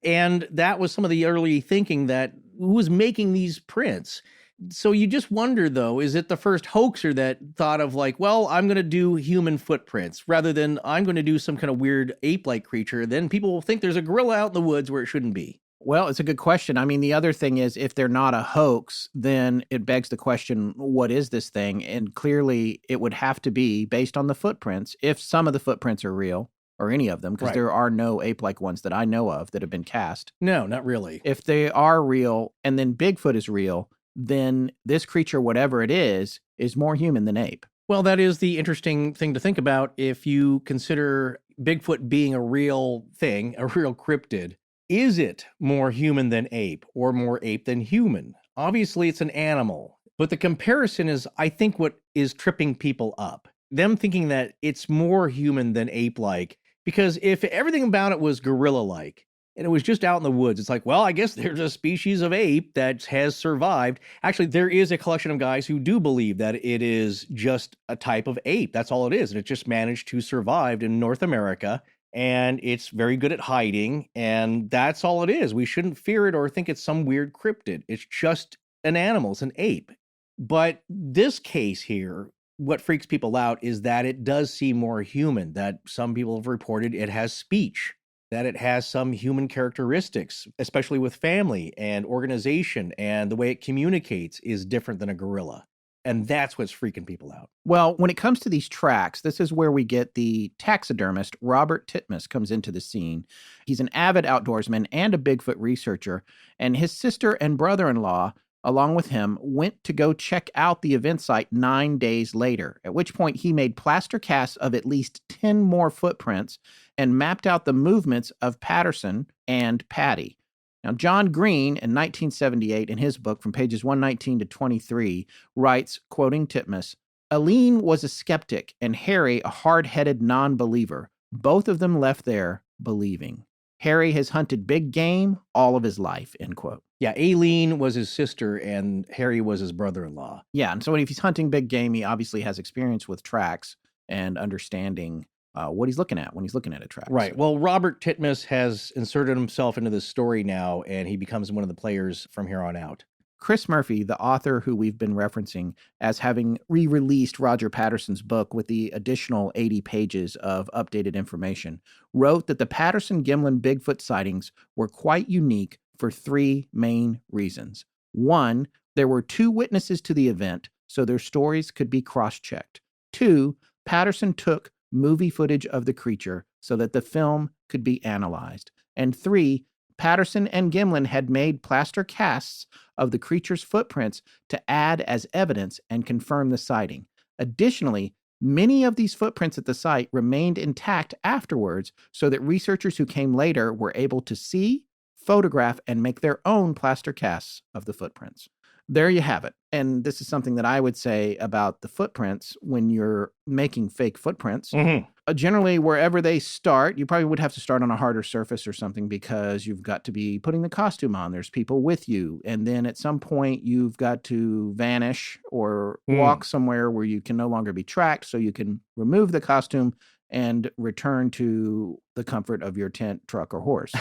And that was some of the early thinking that who was making these prints. So you just wonder, though, is it the first hoaxer that thought of like, well, I'm going to do human footprints rather than I'm going to do some kind of weird ape-like creature? Then people will think there's a gorilla out in the woods where it shouldn't be. Well, it's a good question. I mean, the other thing is if they're not a hoax, then it begs the question, what is this thing? And clearly it would have to be based on the footprints, if some of the footprints are real. Or any of them, because there are no ape-like ones that I know of that have been cast. No, not really. If they are real, and then Bigfoot is real, then this creature, whatever it is more human than ape. Well, that is the interesting thing to think about if you consider Bigfoot being a real thing, a real cryptid. Is it more human than ape, or more ape than human? Obviously, it's an animal, but the comparison is, I think, what is tripping people up. Them thinking that it's more human than ape-like. Because if everything about it was gorilla-like, and it was just out in the woods, it's like, well, I guess there's a species of ape that has survived. Actually, there is a collection of guys who do believe that it is just a type of ape. That's all it is. And it just managed to survive in North America, and it's very good at hiding, and that's all it is. We shouldn't fear it or think it's some weird cryptid. It's just an animal. It's an ape. But this case here, what freaks people out is that it does seem more human, that some people have reported it has speech, that it has some human characteristics, especially with family and organization, and the way it communicates is different than a gorilla. And that's what's freaking people out. Well, when it comes to these tracks, this is where we get the taxidermist Robert Titmus comes into the scene. He's an avid outdoorsman and a Bigfoot researcher, and his sister and brother-in-law, along with him, went to go check out the event site 9 days later, at which point he made plaster casts of at least 10 more footprints and mapped out the movements of Patterson and Patty. Now, John Green, in 1978, in his book from pages 119 to 23, writes, quoting Titmus, "Aline was a skeptic and Harry a hard-headed non-believer. Both of them left there believing. Harry has hunted big game all of his life," end quote. Yeah, Aileen was his sister and Harry was his brother-in-law. Yeah, and so if he's hunting big game, he obviously has experience with tracks and understanding what he's looking at when he's looking at a track. Right. So. Well, Robert Titmus has inserted himself into this story now, and he becomes one of the players from here on out. Chris Murphy, the author who we've been referencing as having re-released Roger Patterson's book with the additional 80 pages of updated information, wrote that the Patterson-Gimlin Bigfoot sightings were quite unique for 3 main reasons. 1, there were 2 witnesses to the event, so their stories could be cross-checked. 2, Patterson took movie footage of the creature so that the film could be analyzed. And 3, Patterson and Gimlin had made plaster casts of the creature's footprints to add as evidence and confirm the sighting. Additionally, many of these footprints at the site remained intact afterwards so that researchers who came later were able to see, photograph, and make their own plaster casts of the footprints. There you have it. And this is something that I would say about the footprints when you're making fake footprints. Mm-hmm. Generally, wherever they start, you probably would have to start on a harder surface or something because you've got to be putting the costume on. There's people with you. And then at some point, you've got to vanish or walk somewhere where you can no longer be tracked. So you can remove the costume and return to the comfort of your tent, truck, or horse.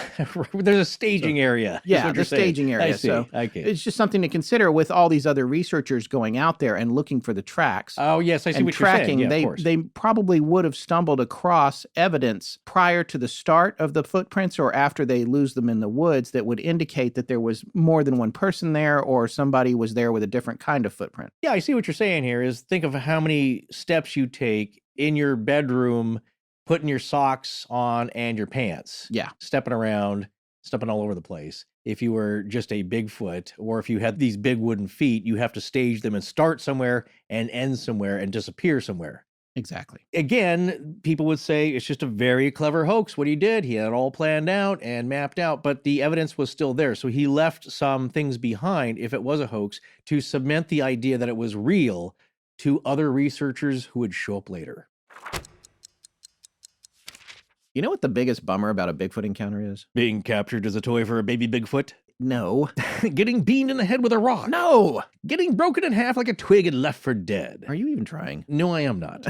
There's a staging area. Yeah, the staging area. I see. So Okay. it's just something to consider with all these other researchers going out there and looking for the tracks. Oh, yes, I see and what tracking, you're saying. Yeah, of course. they probably would have stumbled across evidence prior to the start of the footprints or after they lose them in the woods that would indicate that there was more than one person there or somebody was there with a different kind of footprint. Yeah, I see what you're saying here is think of how many steps you take in your bedroom, putting your socks on and your pants. Yeah. Stepping around, stepping all over the place. If you were just a Bigfoot or if you had these big wooden feet, you have to stage them and start somewhere and end somewhere and disappear somewhere. Exactly. Again, people would say it's just a very clever hoax. What he did, he had it all planned out and mapped out, but the evidence was still there. So he left some things behind, if it was a hoax, to cement the idea that it was real to other researchers who would show up later. You know what the biggest bummer about a Bigfoot encounter is? Being captured as a toy for a baby Bigfoot? No. Getting beamed in the head with a rock? No! Getting broken in half like a twig and left for dead? Are you even trying? No, I am not.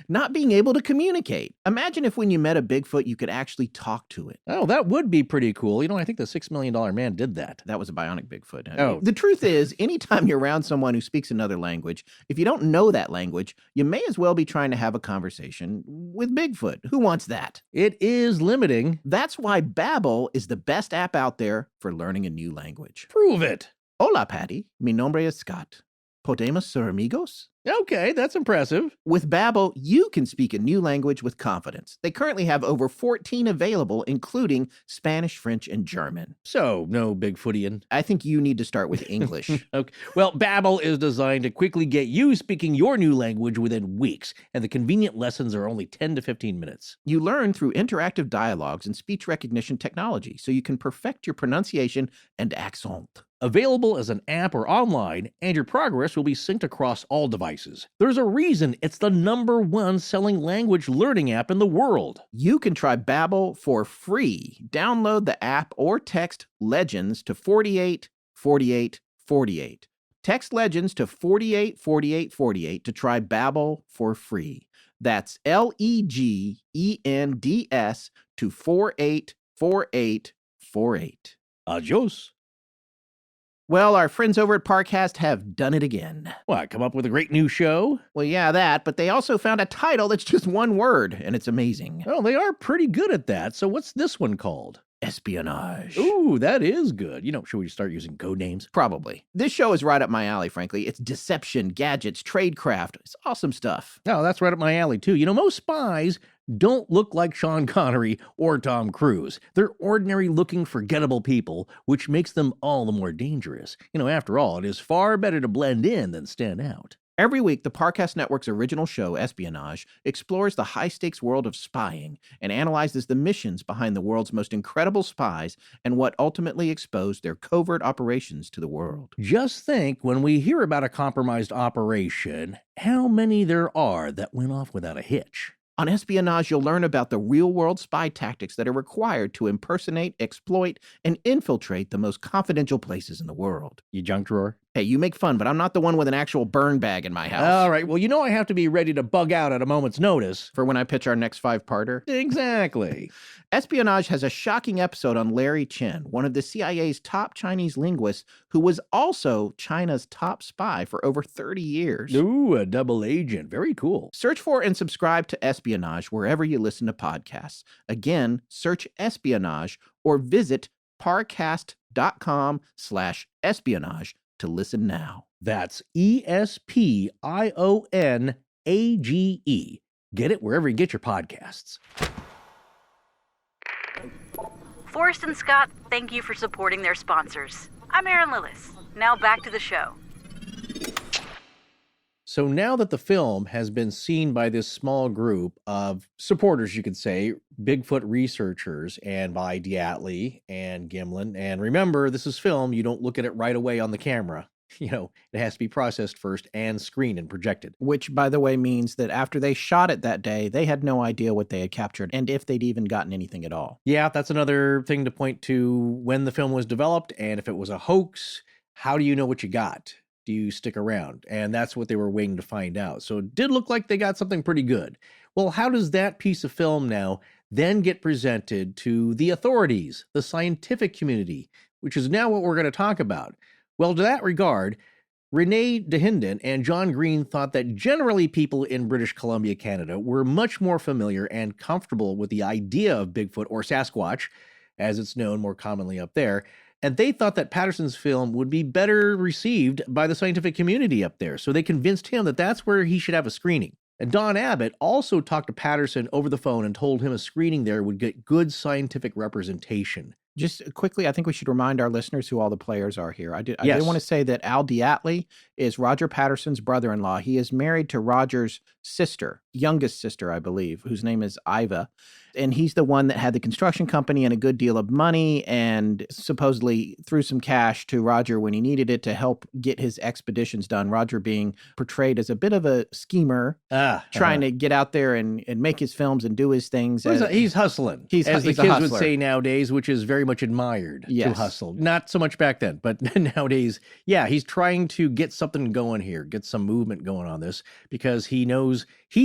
Not being able to communicate. Imagine if when you met a Bigfoot, you could actually talk to it. Oh, that would be pretty cool. You know, I think the $6 million man did that. That was a bionic Bigfoot. Oh. The truth is, anytime you're around someone who speaks another language, if you don't know that language, you may as well be trying to have a conversation with Bigfoot. Who wants that? It is limiting. That's why Babbel is the best app out there for learning a new language. Prove it. Hola, Patty. Mi nombre es Scott. Podemos ser amigos? Okay, that's impressive. With Babbel, you can speak a new language with confidence. They currently have over 14 available, including Spanish, French, and German. So, no Bigfootian. I think you need to start with English. Okay. Well, Babbel is designed to quickly get you speaking your new language within weeks, and the convenient lessons are only 10 to 15 minutes. You learn through interactive dialogues and speech recognition technology, so you can perfect your pronunciation and accent. Available as an app or online, and your progress will be synced across all devices. There's a reason it's the #1 selling language learning app in the world. You can try Babbel for free. Download the app or text LEGENDS to 484848. Text LEGENDS to 484848 to try Babbel for free. That's LEGENDS to 484848. Adios. Well, our friends over at Parcast have done it again. What, come up with a great new show? Well, yeah, that, but they also found a title that's just one word, and it's amazing. Well, they are pretty good at that. So what's this one called? Espionage. Ooh, that is good. Should we start using code names? Probably. This show is right up my alley, frankly. It's deception, gadgets, tradecraft. It's awesome stuff. Oh, that's right up my alley, too. Most spies don't look like Sean Connery or Tom Cruise. They're ordinary-looking, forgettable people, which makes them all the more dangerous. After all, it is far better to blend in than stand out. Every week, the Parcast Network's original show, Espionage, explores the high-stakes world of spying and analyzes the missions behind the world's most incredible spies and what ultimately exposed their covert operations to the world. Just think, when we hear about a compromised operation, how many there are that went off without a hitch. On Espionage, you'll learn about the real-world spy tactics that are required to impersonate, exploit, and infiltrate the most confidential places in the world. You junk drawer? Hey, you make fun, but I'm not the one with an actual burn bag in my house. All right, well, I have to be ready to bug out at a moment's notice. For when I pitch our next 5-parter. Exactly. Espionage has a shocking episode on Larry Chen, one of the CIA's top Chinese linguists who was also China's top spy for over 30 years. Ooh, a double agent. Very cool. Search for and subscribe to Espionage wherever you listen to podcasts. Again, search Espionage or visit parcast.com/espionage to listen now. That's ESPIONAGE. Get it wherever you get your podcasts. Forrest and Scott, thank you for supporting their sponsors. I'm Erin Lillis. Now back to the show. So now that the film has been seen by this small group of supporters, you could say, Bigfoot researchers, and by DeAtley and Gimlin, and remember, this is film, you don't look at it right away on the camera. It has to be processed first and screened and projected. Which, by the way, means that after they shot it that day, they had no idea what they had captured and if they'd even gotten anything at all. Yeah, that's another thing to point to when the film was developed, and if it was a hoax, how do you know what you got? Do you stick around? And that's what they were waiting to find out. So it did look like they got something pretty good. Well, how does that piece of film now then get presented to the authorities, the scientific community, which is now what we're going to talk about? Well, to that regard, Renee DeHinden and John Green thought that generally people in British Columbia, Canada, were much more familiar and comfortable with the idea of Bigfoot, or Sasquatch, as it's known more commonly up there, and they thought that Patterson's film would be better received by the scientific community up there, so they convinced him that that's where he should have a screening. And Don Abbott also talked to Patterson over the phone and told him a screening there would get good scientific representation. Just quickly, I think we should remind our listeners who all the players are here. I did Yes. want to say that Al DeAtley is Roger Patterson's brother-in-law. He is married to Roger's sister, youngest sister, I believe, whose name is Iva. And he's the one that had the construction company and a good deal of money and supposedly threw some cash to Roger when he needed it to help get his expeditions done. Roger being portrayed as a bit of a schemer, trying to get out there and make his films and do his things. He's hustling, He's as the a kids would hustler. say nowadays, which is very much admired, to Yes. hustle. Not so much back then, but nowadays, yeah, he's trying to get something going here, get some movement going on this, because he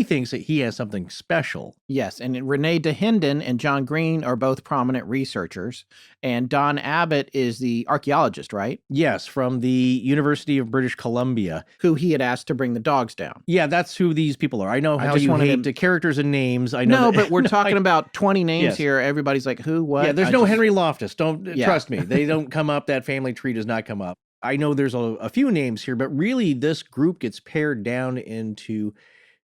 thinks that he has something special. Yes, and Renee DeHinden and John Green are both prominent researchers, and Don Abbott is the archaeologist, right? Yes, from the University of British Columbia. Who he had asked to bring the dogs down. Yeah, that's who these people are. I know I how just you wanted hate to- the characters and names. I know No, that- but we're talking about 20 names Yes. here. Everybody's like, who, what? Yeah, there's I no just- Henry Loftus. Don't Yeah. trust me. They don't come up. That family tree does not come up. I know there's a few names here, but really this group gets pared down into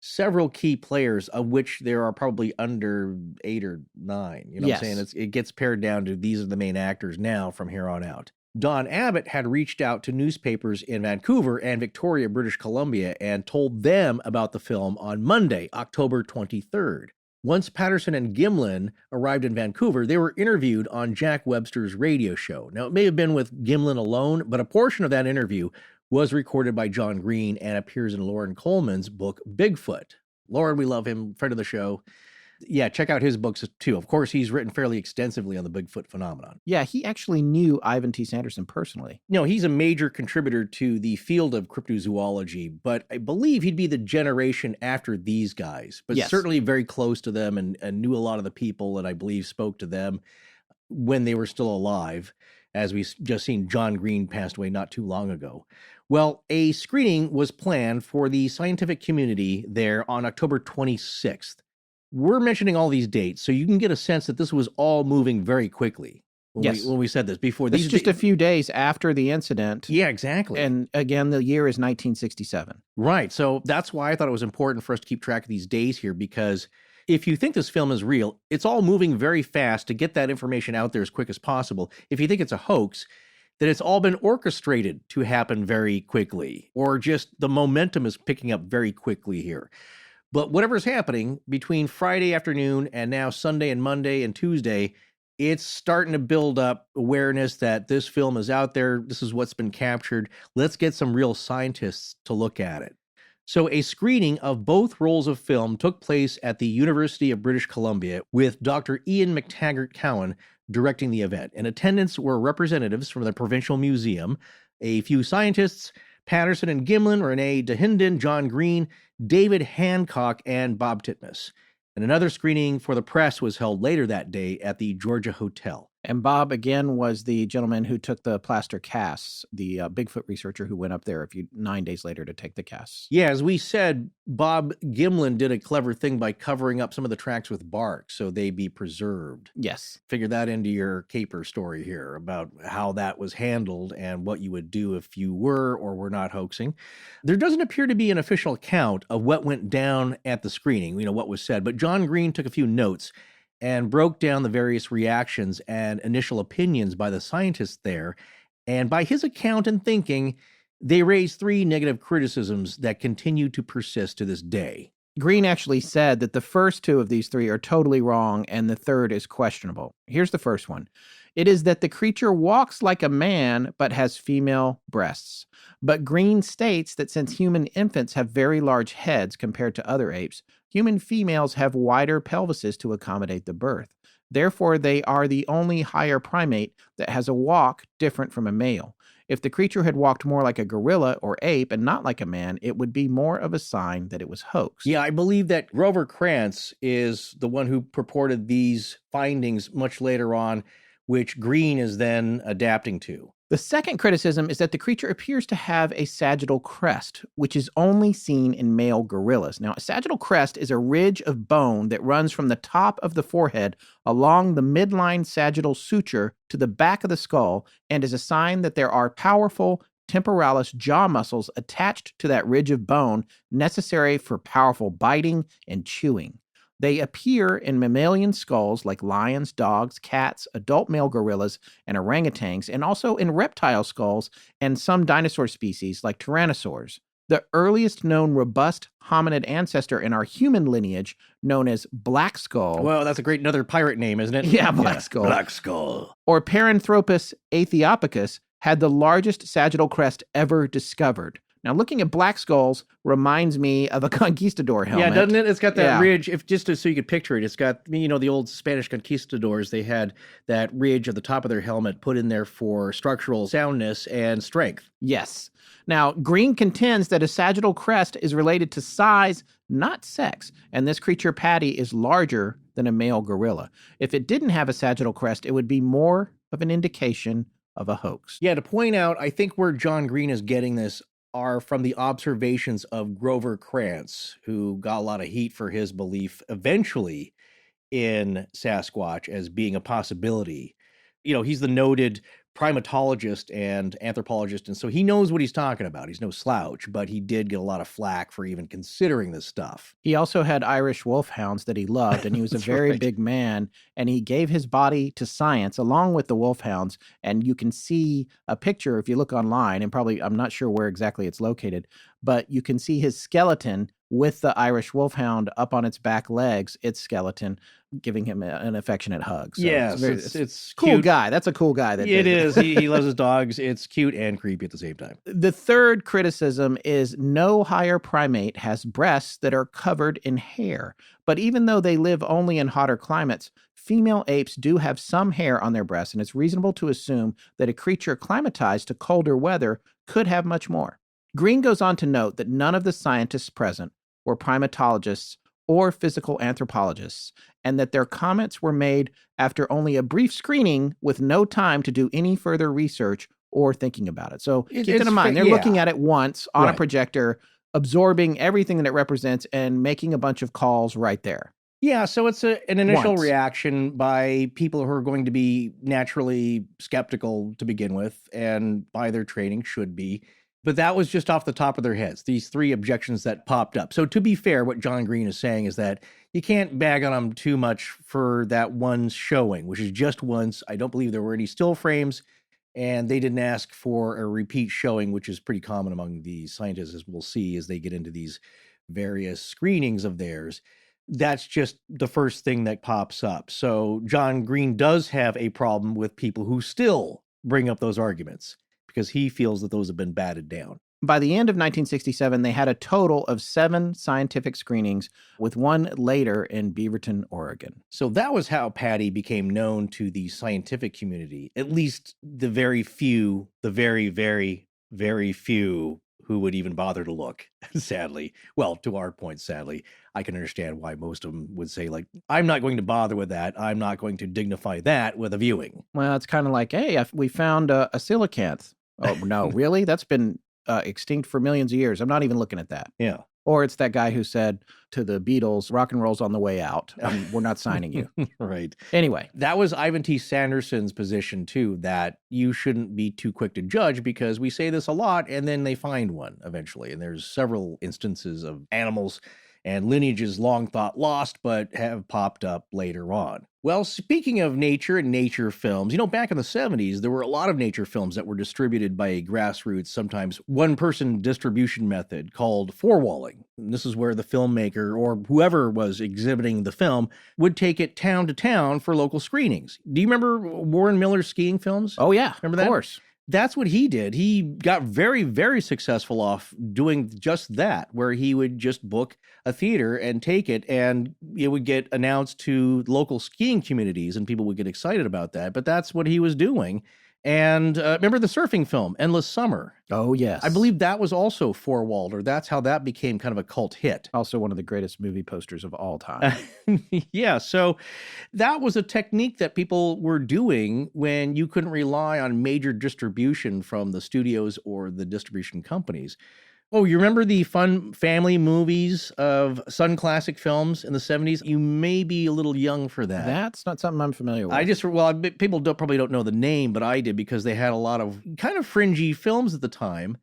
several key players, of which there are probably under 8 or 9. You know what I'm Yes. saying? It gets pared down to these are the main actors now from here on out. Don Abbott had reached out to newspapers in Vancouver and Victoria, British Columbia, and told them about the film on Monday, October 23rd. Once Patterson and Gimlin arrived in Vancouver, they were interviewed on Jack Webster's radio show. Now, it may have been with Gimlin alone, but a portion of that interview was recorded by John Green and appears in Lauren Coleman's book, Bigfoot. Lauren, we love him, friend of the show. Yeah, check out his books too. Of course, he's written fairly extensively on the Bigfoot phenomenon. Yeah, he actually knew Ivan T. Sanderson personally. No, he's a major contributor to the field of cryptozoology, but I believe he'd be the generation after these guys, but Yes. certainly very close to them and knew a lot of the people, and I believe spoke to them when they were still alive. as we just seen John Green passed away not too long ago. Well, a screening was planned for the scientific community there on October 26th. We're mentioning all these dates so you can get a sense that this was all moving very quickly. When we said this before. This is just a few days after the incident. Yeah, exactly. And again, the year is 1967. Right. So that's why I thought it was important for us to keep track of these days here, because if you think this film is real, it's all moving very fast to get that information out there as quick as possible. If you think it's a hoax, then it's all been orchestrated to happen very quickly, or just the momentum is picking up very quickly here. But whatever's happening between Friday afternoon and now Sunday and Monday and Tuesday, it's starting to build up awareness that this film is out there. This is what's been captured. Let's get some real scientists to look at it. So a screening of both rolls of film took place at the University of British Columbia with Dr. Ian McTaggart-Cowan directing the event. In attendance were representatives from the Provincial Museum, a few scientists, Patterson and Gimlin, Renee DeHinden, John Green, David Hancock, and Bob Titmus. And another screening for the press was held later that day at the Georgia Hotel. And Bob, again, was the gentleman who took the plaster casts, the Bigfoot researcher who went up there 9 days later to take the casts. Yeah, as we said, Bob Gimlin did a clever thing by covering up some of the tracks with bark so they be preserved. Yes. Figure that into your caper story here about how that was handled and what you would do if you were or were not hoaxing. There doesn't appear to be an official account of what went down at the screening, what was said, but John Green took a few notes and broke down the various reactions and initial opinions by the scientists there. And by his account and thinking, they raised 3 negative criticisms that continue to persist to this day. Green actually said that the first 2 of these 3 are totally wrong and the third is questionable. Here's the first one. It is that the creature walks like a man but has female breasts. But Green states that since human infants have very large heads compared to other apes, human females have wider pelvises to accommodate the birth. Therefore, they are the only higher primate that has a walk different from a male. If the creature had walked more like a gorilla or ape and not like a man, it would be more of a sign that it was hoax. Yeah, I believe that Grover Krantz is the one who purported these findings much later on, which Green is then adapting to. The second criticism is that the creature appears to have a sagittal crest, which is only seen in male gorillas. Now, a sagittal crest is a ridge of bone that runs from the top of the forehead along the midline sagittal suture to the back of the skull and is a sign that there are powerful temporalis jaw muscles attached to that ridge of bone necessary for powerful biting and chewing. They appear in mammalian skulls like lions, dogs, cats, adult male gorillas, and orangutans, and also in reptile skulls and some dinosaur species like tyrannosaurs. The earliest known robust hominid ancestor in our human lineage, known as Black Skull. Well, that's another pirate name, isn't it? Yeah, Black Skull. Black Skull. Or Paranthropus aethiopicus had the largest sagittal crest ever discovered. Now, looking at black skulls reminds me of a conquistador helmet. Yeah, doesn't it? It's got that ridge. Just so you could picture it, it's got, the old Spanish conquistadors, they had that ridge at the top of their helmet put in there for structural soundness and strength. Yes. Now, Green contends that a sagittal crest is related to size, not sex, and this creature patty is larger than a male gorilla. If it didn't have a sagittal crest, it would be more of an indication of a hoax. Yeah, to point out, I think where John Green is getting this are from the observations of Grover Krantz, who got a lot of heat for his belief eventually in Sasquatch as being a possibility. He's the noted primatologist and anthropologist, and so he knows what he's talking about. He's no slouch, but he did get a lot of flack for even considering this stuff. He also had Irish wolfhounds that he loved, and he was a very big man, and he gave his body to science along with the wolfhounds, and you can see a picture if you look online, and probably, I'm not sure where exactly it's located, but you can see his skeleton with the Irish wolfhound up on its back legs, its skeleton, giving him an affectionate hug. So yes, it's cool cute. Guy. That's a cool guy. It is. He loves his dogs. It's cute and creepy at the same time. The third criticism is no higher primate has breasts that are covered in hair. But even though they live only in hotter climates, female apes do have some hair on their breasts, and it's reasonable to assume that a creature climatized to colder weather could have much more. Green goes on to note that none of the scientists present were primatologists or physical anthropologists, and that their comments were made after only a brief screening with no time to do any further research or thinking about it. So keep that in mind. They're looking at it once on a projector, absorbing everything that it represents and making a bunch of calls right there. Yeah, so it's an initial reaction by people who are going to be naturally skeptical to begin with, and by their training should be. But that was just off the top of their heads, these three objections that popped up. So to be fair, what John Green is saying is that you can't bag on them too much for that one showing, which is just once. I don't believe there were any still frames, and they didn't ask for a repeat showing, which is pretty common among the scientists, as we'll see as they get into these various screenings of theirs. That's just the first thing that pops up. So John Green does have a problem with people who still bring up those arguments, because he feels that those have been batted down. By the end of 1967, they had a total of 7 scientific screenings, with one later in Beaverton, Oregon. So that was how Patty became known to the scientific community, at least the very few, the very, very, very few who would even bother to look, sadly. Well, to our point, sadly. I can understand why most of them would say, like, I'm not going to bother with that. I'm not going to dignify that with a viewing. Well, it's kind of like, hey, we found a coelacanth. Oh, no, really? That's been extinct for millions of years. I'm not even looking at that. Yeah. Or it's that guy who said to the Beatles, rock and roll's on the way out. We're not signing you. Right. Anyway. That was Ivan T. Sanderson's position, too, that you shouldn't be too quick to judge, because we say this a lot and then they find one eventually. And there's several instances of animals and lineages long thought lost, but have popped up later on. Well, speaking of nature and nature films, back in the 70s, there were a lot of nature films that were distributed by a grassroots, sometimes one-person distribution method called four-walling. And this is where the filmmaker or whoever was exhibiting the film would take it town to town for local screenings. Do you remember Warren Miller's skiing films? Oh, yeah. Remember that? Of course. That's what he did. He got very, very successful off doing just that, where he would just book a theater and take it, and it would get announced to local skiing communities, and people would get excited about that. But that's what he was doing. And remember the surfing film, Endless Summer? Oh, yes. I believe that was also four-walled, or that's how that became kind of a cult hit. Also one of the greatest movie posters of all time. Yeah, so that was a technique that people were doing when you couldn't rely on major distribution from the studios or the distribution companies. Oh, you remember the fun family movies of Sun Classic Films in the 70s? You may be a little young for that. That's not something I'm familiar with. People probably don't know the name, but I did, because they had a lot of kind of fringy films at the time,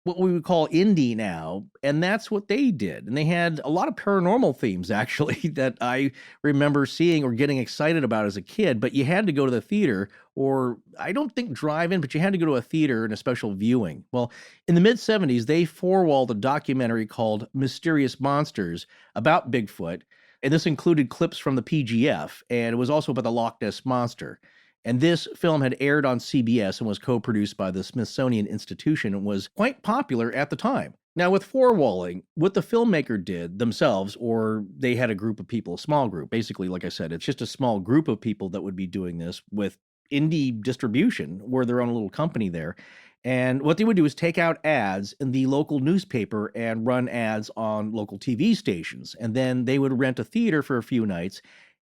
what we would call indie now, and that's what they did. And they had a lot of paranormal themes, actually, that I remember seeing or getting excited about as a kid, but you had to go to the theater, or I don't think drive-in, but you had to go to a theater and a special viewing. Well, in the mid-70s, they four-walled a documentary called Mysterious Monsters about Bigfoot, and this included clips from the PGF, and it was also about the Loch Ness Monster. And this film had aired on CBS and was co-produced by the Smithsonian Institution and was quite popular at the time. Now, with four-walling, what the filmmaker did themselves, or they had a group of people, a small group, basically, like I said, it's just a small group of people that would be doing this with indie distribution, where their own little company there. And what they would do is take out ads in the local newspaper and run ads on local TV stations. And then they would rent a theater for a few nights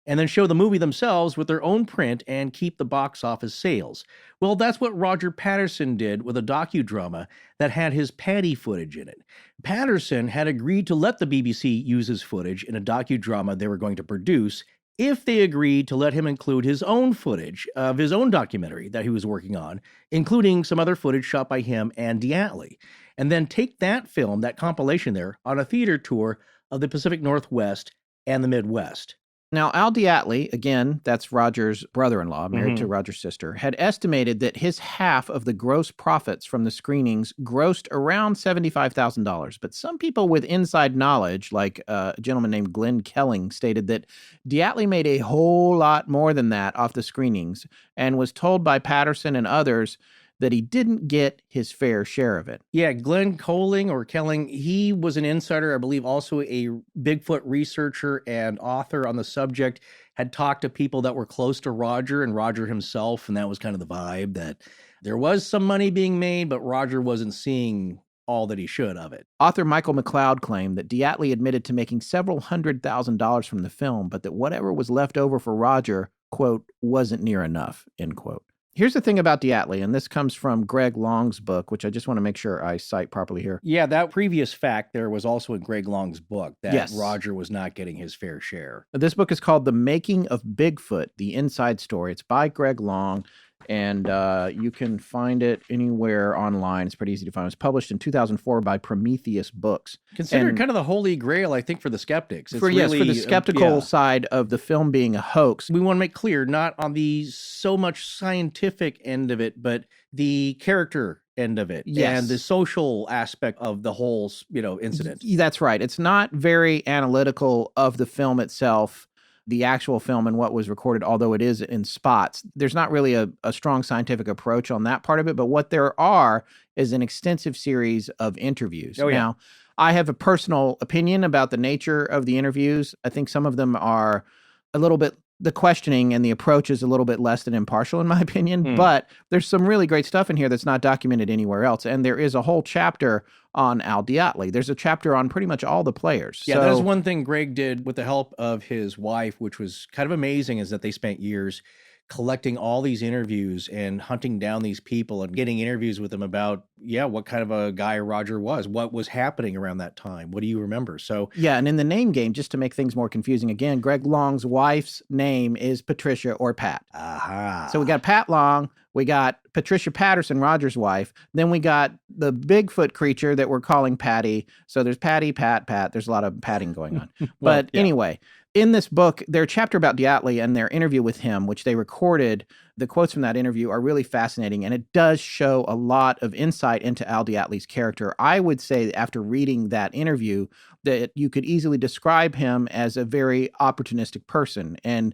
and then show the movie themselves with their own print and keep the box office sales. Well, that's what Roger Patterson did with a docudrama that had his Patty footage in it. Patterson had agreed to let the BBC use his footage in a docudrama they were going to produce if they agreed to let him include his own footage of his own documentary that he was working on, including some other footage shot by him and DeAtley, and then take that film, that compilation there, on a theater tour of the Pacific Northwest and the Midwest. Now, Al DeAtley, again, that's Roger's brother-in-law, married to Roger's sister, had estimated that his half of the gross profits from the screenings grossed around $75,000. But some people with inside knowledge, like a gentleman named Glenn Kelling, stated that DeAtley made a whole lot more than that off the screenings and was told by Patterson and others that he didn't get his fair share of it. Yeah, Glenn Kelling, he was an insider, I believe also a Bigfoot researcher and author on the subject, had talked to people that were close to Roger and Roger himself, and that was kind of the vibe, that there was some money being made, but Roger wasn't seeing all that he should of it. Author Michael McLeod claimed that DeAtley admitted to making several $100,000 from the film, but that whatever was left over for Roger, quote, wasn't near enough, end quote. Here's the thing about DeAtley, and this comes from Greg Long's book, which I just want to make sure I cite properly here. Yeah, that previous fact there was also in Greg Long's book, that Yes. Roger was not getting his fair share. This book is called The Making of Bigfoot, The Inside Story. It's by Greg Long, and you can find it anywhere online. It's pretty easy to find. It was published in 2004 by Prometheus Books. Considered kind of the holy grail, I think, for the skeptics. It's For the skeptical side of the film being a hoax. We want to make clear, not on the so much scientific end of it, but the character end of it, Yes. and the social aspect of the whole, incident. That's right. It's not very analytical of the film itself, the actual film and what was recorded, although it is in spots. There's not really a strong scientific approach on that part of it, but what there are is an extensive series of interviews. Oh, yeah. Now, I have a personal opinion about the nature of the interviews. I think some of them are a little bit, the questioning and the approach is a little bit less than impartial in my opinion, but there's some really great stuff in here that's not documented anywhere else. And there is a whole chapter on Al DeAtley. There's a chapter on pretty much all the players. Yeah, that's one thing Greg did with the help of his wife, which was kind of amazing, is that they spent years collecting all these interviews and hunting down these people and getting interviews with them about, what kind of a guy Roger was, what was happening around that time. What do you remember? So, yeah, and in the name game, just to make things more confusing again, Greg Long's wife's name is Patricia or Pat. Aha. So we got Pat Long, we got Patricia Patterson, Roger's wife, then we got the Bigfoot creature that we're calling Patty. So there's Patty, Pat. There's a lot of patting going on. But anyway, in this book, their chapter about DeAtley and their interview with him, which they recorded, the quotes from that interview are really fascinating, and it does show a lot of insight into Al DeAtley's character. I would say after reading that interview that you could easily describe him as a very opportunistic person. And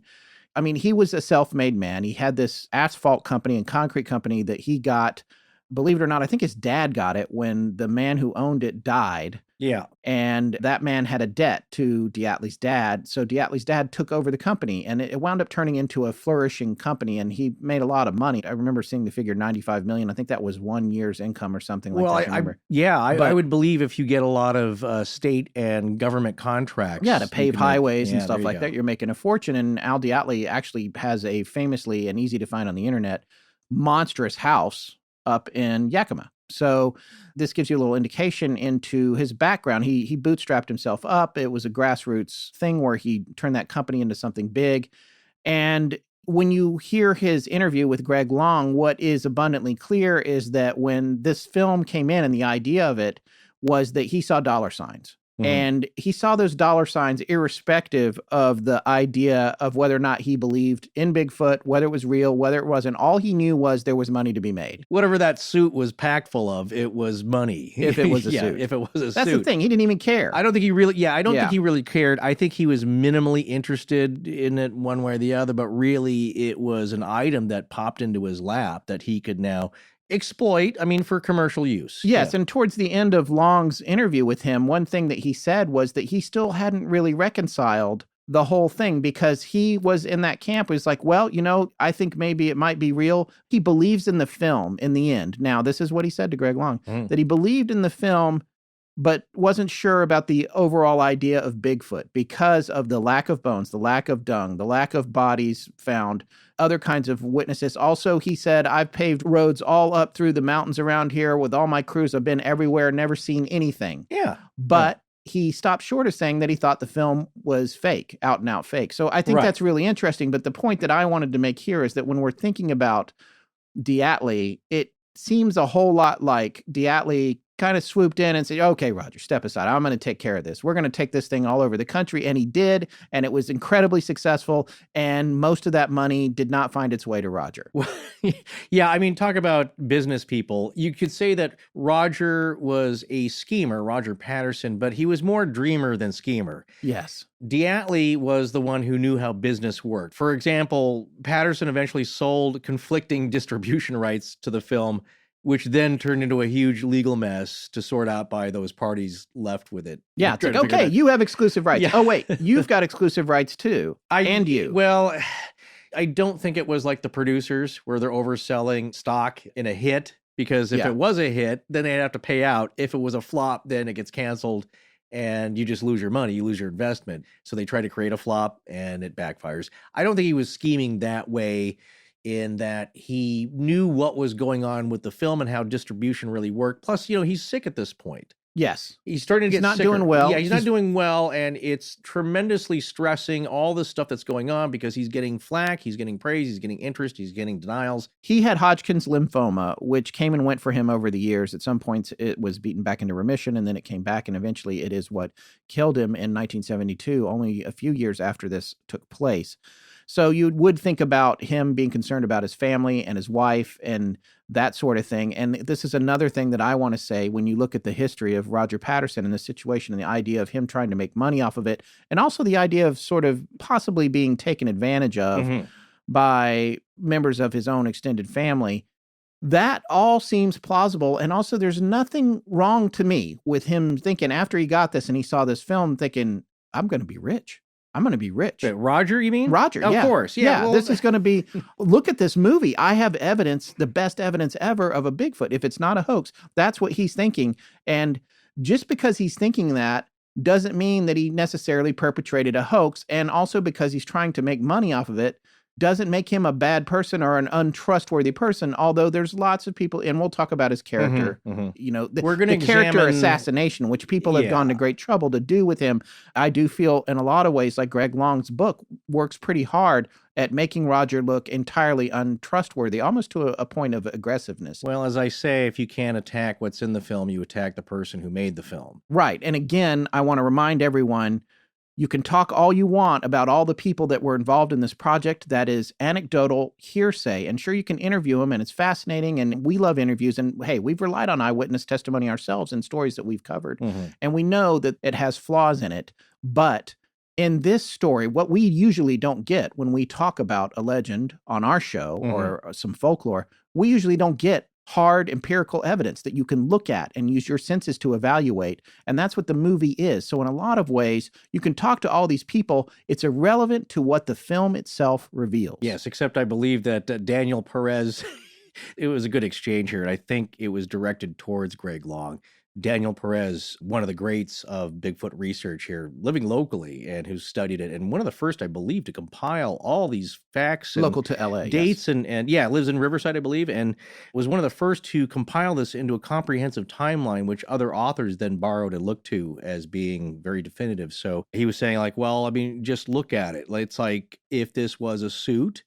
I mean, he was a self-made man. He had this asphalt company and concrete company that he got, believe it or not, I think his dad got it when the man who owned it died. Yeah. And that man had a debt to DeAtley's dad. So DeAtley's dad took over the company, and it wound up turning into a flourishing company, and he made a lot of money. I remember seeing the figure $95 million. I think that was 1 year's income or something like that. I would believe if you get a lot of state and government contracts. Yeah, to pave highways and stuff like that, you're making a fortune. And Al DeAtley actually has a famously and easy to find on the internet monstrous house up in Yakima. So this gives you a little indication into his background. He bootstrapped himself up. It was a grassroots thing where he turned that company into something big. And when you hear his interview with Greg Long, what is abundantly clear is that when this film came in and the idea of it was that he saw dollar signs. And he saw those dollar signs irrespective of the idea of whether or not he believed in Bigfoot, whether it was real, whether it wasn't. All he knew was there was money to be made. Whatever that suit was packed full of, it was money. If it was a suit. If it was a suit. That's the thing. He didn't even care. I don't think he really, think he really cared. I think he was minimally interested in it one way or the other, but really it was an item that popped into his lap that he could now exploit, for commercial use. Yes, and towards the end of Long's interview with him, one thing that he said was that he still hadn't really reconciled the whole thing because he was in that camp. He was like, well, I think maybe it might be real. He believes in the film in the end. Now, this is what he said to Greg Long, that he believed in the film, but wasn't sure about the overall idea of Bigfoot because of the lack of bones, the lack of dung, the lack of bodies found, other kinds of witnesses. Also, he said, I've paved roads all up through the mountains around here with all my crews. I've been everywhere, never seen anything. Yeah. But he stopped short of saying that he thought the film was fake, out and out fake. So I think that's really interesting. But the point that I wanted to make here is that when we're thinking about DeAtley, it seems a whole lot like DeAtley kind of swooped in and said, okay, Roger, step aside. I'm going to take care of this. We're going to take this thing all over the country. And he did. And it was incredibly successful. And most of that money did not find its way to Roger. Yeah, talk about business people. You could say that Roger was a schemer, Roger Patterson, but he was more dreamer than schemer. Yes. DeAtley was the one who knew how business worked. For example, Patterson eventually sold conflicting distribution rights to the film, which then turned into a huge legal mess to sort out by those parties left with it. Yeah, it's like, okay, you have exclusive rights. Yeah. Oh, wait, you've got exclusive rights too, and you. Well, I don't think it was like the producers where they're overselling stock in a hit. because if Yeah. it was a hit, then they'd have to pay out. If it was a flop, then it gets canceled and you just lose your money, you lose your investment. So they try to create a flop and it backfires. I don't think he was scheming that way, in that he knew what was going on with the film and how distribution really worked. Plus, he's sick at this point. Yes. He's starting to get not sicker. doing well. Yeah, he's not doing well, and it's tremendously stressing, all the stuff that's going on, because he's getting flack, he's getting praise, he's getting interest, he's getting denials. He had Hodgkin's lymphoma, which came and went for him over the years. At some points, it was beaten back into remission, and then it came back, and eventually it is what killed him in 1972, only a few years after this took place. So you would think about him being concerned about his family and his wife and that sort of thing. And this is another thing that I want to say when you look at the history of Roger Patterson and the situation and the idea of him trying to make money off of it, and also the idea of sort of possibly being taken advantage of by members of his own extended family. That all seems plausible. And also there's nothing wrong to me with him thinking, after he got this and he saw this film, thinking, I'm going to be rich. I'm going to be rich. Wait, Roger, you mean? Roger, Of course. Yeah. This is going to be, look at this movie. I have evidence, the best evidence ever of a Bigfoot. If it's not a hoax, that's what he's thinking. And just because he's thinking that doesn't mean that he necessarily perpetrated a hoax. And also because he's trying to make money off of it doesn't make him a bad person or an untrustworthy person, although there's lots of people, and we'll talk about his character, We're going to the character assassination, which people have gone to great trouble to do with him. I do feel in a lot of ways like Greg Long's book works pretty hard at making Roger look entirely untrustworthy, almost to a point of aggressiveness. Well, as I say, if you can't attack what's in the film, you attack the person who made the film. Right. And again, I want to remind everyone, you can talk all you want about all the people that were involved in this project. That is anecdotal hearsay. And sure, you can interview them, and it's fascinating, and we love interviews. And hey, we've relied on eyewitness testimony ourselves in stories that we've covered. And we know that it has flaws in it. But in this story, what we usually don't get when we talk about a legend on our show or some folklore, we usually don't get hard empirical evidence that you can look at and use your senses to evaluate. And that's what the movie is. So in a lot of ways, you can talk to all these people. It's irrelevant to what the film itself reveals. Yes, except I believe that Daniel Perez, it was a good exchange here. And I think it was directed towards Greg Long. Daniel Perez, one of the greats of Bigfoot research here, living locally and who studied it. And one of the first, I believe, to compile all these facts. And local to LA. Dates and lives in Riverside, I believe, and was one of the first to compile this into a comprehensive timeline, which other authors then borrowed and looked to as being very definitive. So he was saying like, well, I mean, just look at it. It's like, if this was a suit,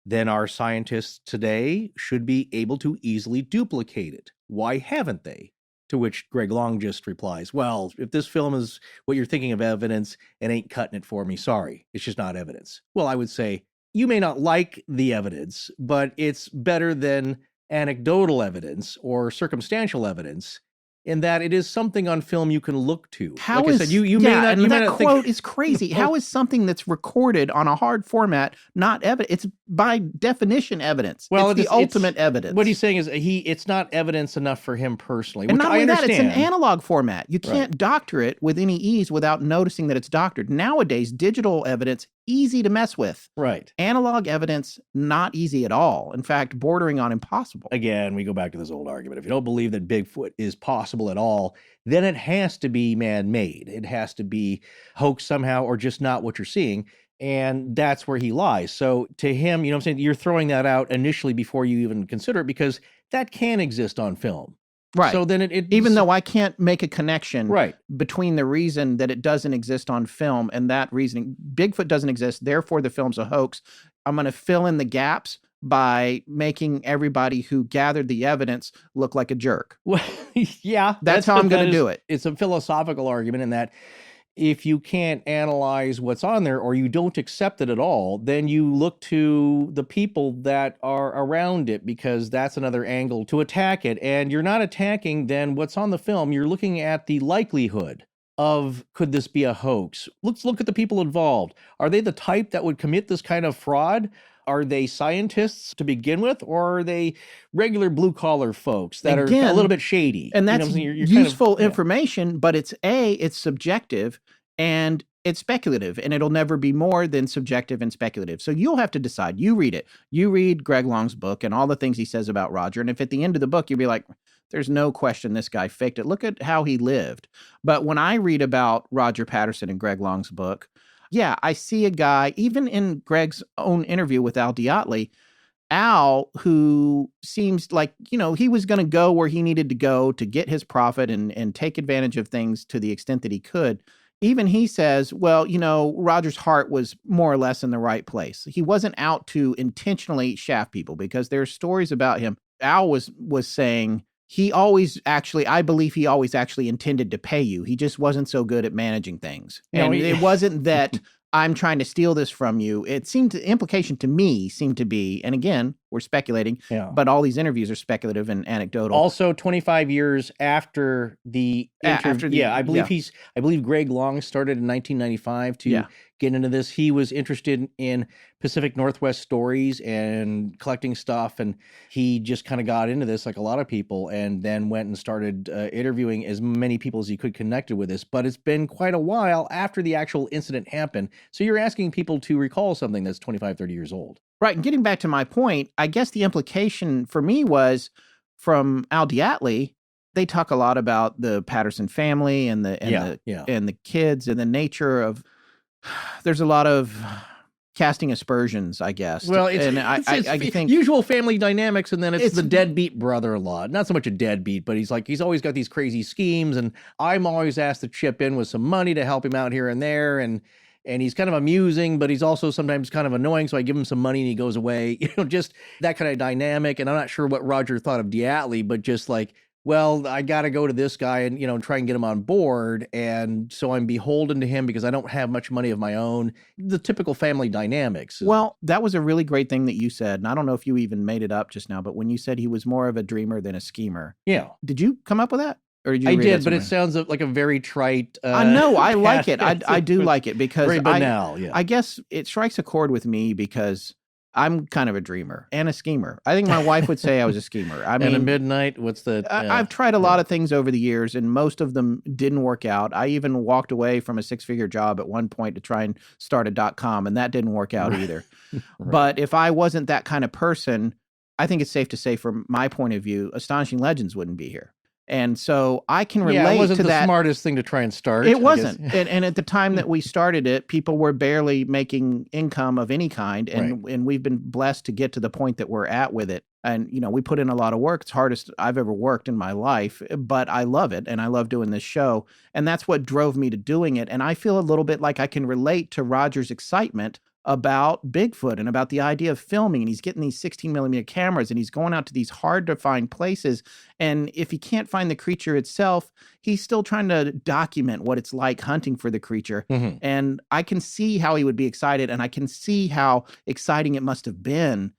then our scientists today should be able to easily duplicate it. Why haven't they? To which Greg Long just replies, well, if this film is what you're thinking of evidence, it ain't cutting it for me. Sorry, it's just not evidence. Well, I would say you may not like the evidence, but it's better than anecdotal evidence or circumstantial evidence, in that it is something on film you can look to. How like is, I said, you may not, you may that not quote think, is crazy. How is something that's recorded on a hard format not evidence? It's by definition evidence. Well, it's the ultimate evidence. What he's saying is it's not evidence enough for him personally. And which not I only that, understand. it's an analog format. You can't doctor it with any ease without noticing that it's doctored. Nowadays, digital evidence, easy to mess with. Right. Analog evidence, not easy at all. In fact, bordering on impossible. Again, we go back to this old argument. If you don't believe that Bigfoot is possible at all, then it has to be man-made. It has to be hoax somehow, or just not what you're seeing. And that's where he lies. So to him, you know what I'm saying? You're throwing that out initially before you even consider it, because that can exist on film. Right. So then even though I can't make a connection right. between the reason that it doesn't exist on film and that reasoning, Bigfoot doesn't exist, therefore the film's a hoax. I'm going to fill in the gaps by making everybody who gathered the evidence look like a jerk. Well, yeah. That's how I'm going to do it. It's a philosophical argument in that if you can't analyze what's on there, or you don't accept it at all, then you look to the people that are around it, because that's another angle to attack it. And you're not attacking then what's on the film. You're looking at the likelihood of, could this be a hoax? Let's look at the people involved. Are they the type that would commit this kind of fraud? Are they scientists to begin with, or are they regular blue-collar folks that are a little bit shady? And that's you're useful information, but it's subjective, and it's speculative, and it'll never be more than subjective and speculative. So you'll have to decide. You read it. You read Greg Long's book and all the things he says about Roger. And if at the end of the book, you'll be like, there's no question this guy faked it. Look at how he lived. But when I read about Roger Patterson in Greg Long's book, yeah, I see a guy, even in Greg's own interview with Al DeAtley, Al, who seems like, he was going to go where he needed to go to get his profit and take advantage of things to the extent that he could. Even he says, well, Roger's heart was more or less in the right place. He wasn't out to intentionally shaft people, because there's stories about him. Al was saying I believe he always actually intended to pay you. He just wasn't so good at managing things. And it wasn't that I'm trying to steal this from you. The implication to me seemed to be, and again, we're speculating, but all these interviews are speculative and anecdotal. Also, 25 years after the interview. I believe Greg Long started in 1995 to get into this. He was interested in Pacific Northwest stories and collecting stuff, and he just kind of got into this like a lot of people, and then went and started interviewing as many people as he could connected with this. But it's been quite a while after the actual incident happened. So you're asking people to recall something that's 25, 30 years old. Right. And getting back to my point, I guess the implication for me was from Al DeAtley, they talk a lot about the Patterson family and the kids and the nature of, there's a lot of casting aspersions, I guess. Well, I think usual family dynamics, and then it's the deadbeat brother-in-law. Not so much a deadbeat, but he's always got these crazy schemes, and I'm always asked to chip in with some money to help him out here and there, and he's kind of amusing, but he's also sometimes kind of annoying, so I give him some money and he goes away. Just that kind of dynamic. And I'm not sure what Roger thought of DeAtley, but just like, well, I got to go to this guy and, try and get him on board. And so I'm beholden to him because I don't have much money of my own. The typical family dynamics. Well, that was a really great thing that you said. And I don't know if you even made it up just now, but when you said he was more of a dreamer than a schemer. Yeah. Did you come up with that? I did, but it sounds like a very trite. I know. I like it. I do like it because very banal. I guess it strikes a chord with me because I'm kind of a dreamer and a schemer. I think my wife would say I was a schemer. I mean, and a midnight. What's the? I've tried a lot of things over the years, and most of them didn't work out. I even walked away from a 6-figure job at one point to try and start a .com, and that didn't work out either. Right. But if I wasn't that kind of person, I think it's safe to say, from my point of view, Astonishing Legends wouldn't be here. And so I can relate to that. It wasn't the smartest thing to try and start. It wasn't. And at the time that we started it, people were barely making income of any kind. And we've been blessed to get to the point that we're at with it. And, we put in a lot of work. It's the hardest I've ever worked in my life, but I love it. And I love doing this show. And that's what drove me to doing it. And I feel a little bit like I can relate to Roger's excitement about Bigfoot and about the idea of filming. And he's getting these 16mm cameras and he's going out to these hard to find places. And if he can't find the creature itself, he's still trying to document what it's like hunting for the creature. Mm-hmm. And I can see how he would be excited, and I can see how exciting it must have been,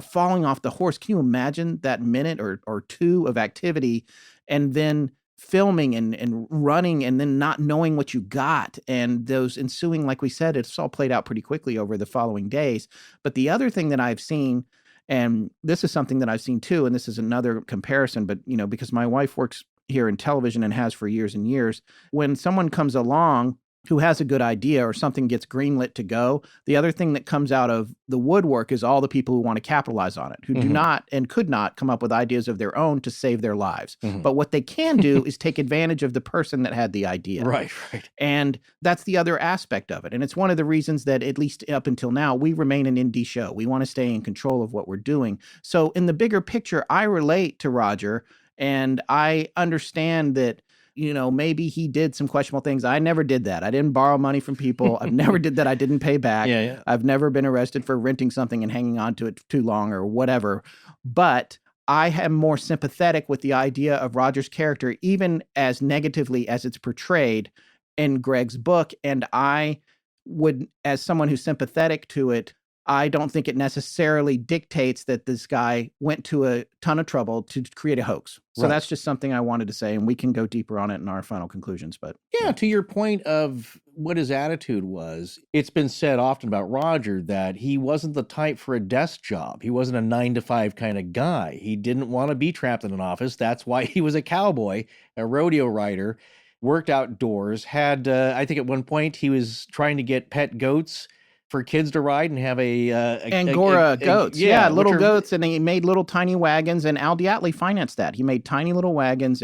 falling off the horse. Can you imagine that minute or two of activity and then filming and running and then not knowing what you got, and those ensuing, like we said, it's all played out pretty quickly over the following days. But the other thing that I've seen, and this is something that I've seen too, and this is another comparison, but because my wife works here in television and has for years and years, when someone comes along who has a good idea or something gets greenlit to go, the other thing that comes out of the woodwork is all the people who want to capapitalize on it, who do not and could not come up with ideas of their own to save their lives. But what they can do is take advantage of the person that had the idea. Right. And that's the other aspect of it. And it's one of the reasons that, at least up until now, we remain an indie show. We want to stay in control of what we're doing. So in the bigger picture, I relate to Roger, and I understand that maybe he did some questionable things. I never did that. I didn't borrow money from people. I've never did that. I didn't pay back. Yeah. I've never been arrested for renting something and hanging on to it too long or whatever. But I am more sympathetic with the idea of Roger's character, even as negatively as it's portrayed in Greg's book. And I would, as someone who's sympathetic to it, I don't think it necessarily dictates that this guy went to a ton of trouble to create a hoax. So that's just something I wanted to say, and we can go deeper on it in our final conclusions. But to your point of what his attitude was, it's been said often about Roger that he wasn't the type for a desk job. He wasn't a 9-to-5 kind of guy. He didn't want to be trapped in an office. That's why he was a cowboy, a rodeo rider. worked outdoors, had, I think at one point he was trying to get pet goats for kids to ride and have Angora goats. Yeah, little which are- goats. And he made little tiny wagons, and Al DeAtley financed that. He made tiny little wagons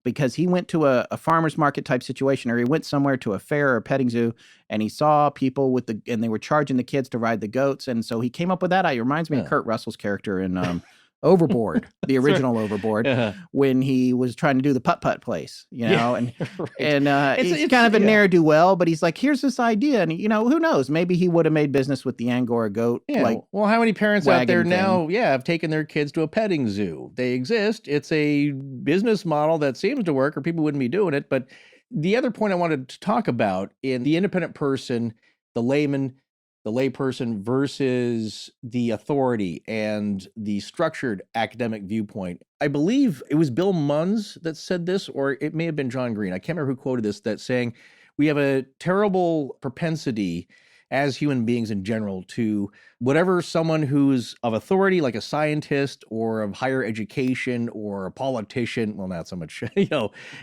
because he went to a farmer's market type situation, or he went somewhere to a fair or a petting zoo, and he saw people and they were charging the kids to ride the goats. And so he came up with that. It reminds me of Kurt Russell's character in Overboard, the original Overboard, when he was trying to do the putt-putt place, and right. and it's kind of a ne'er-do-well, but he's like, here's this idea, and who knows, maybe he would have made business with the Angora goat. Yeah. Well, how many parents out there now, have taken their kids to a petting zoo? They exist. It's a business model that seems to work, or people wouldn't be doing it. But the other point I wanted to talk about in the independent person, the layman, the layperson versus the authority and the structured academic viewpoint. I believe it was Bill Munns that said this, or it may have been John Green. I can't remember who quoted this, that saying we have a terrible propensity as human beings in general to whatever someone who's of authority, like a scientist or of higher education or a politician, well, not so much,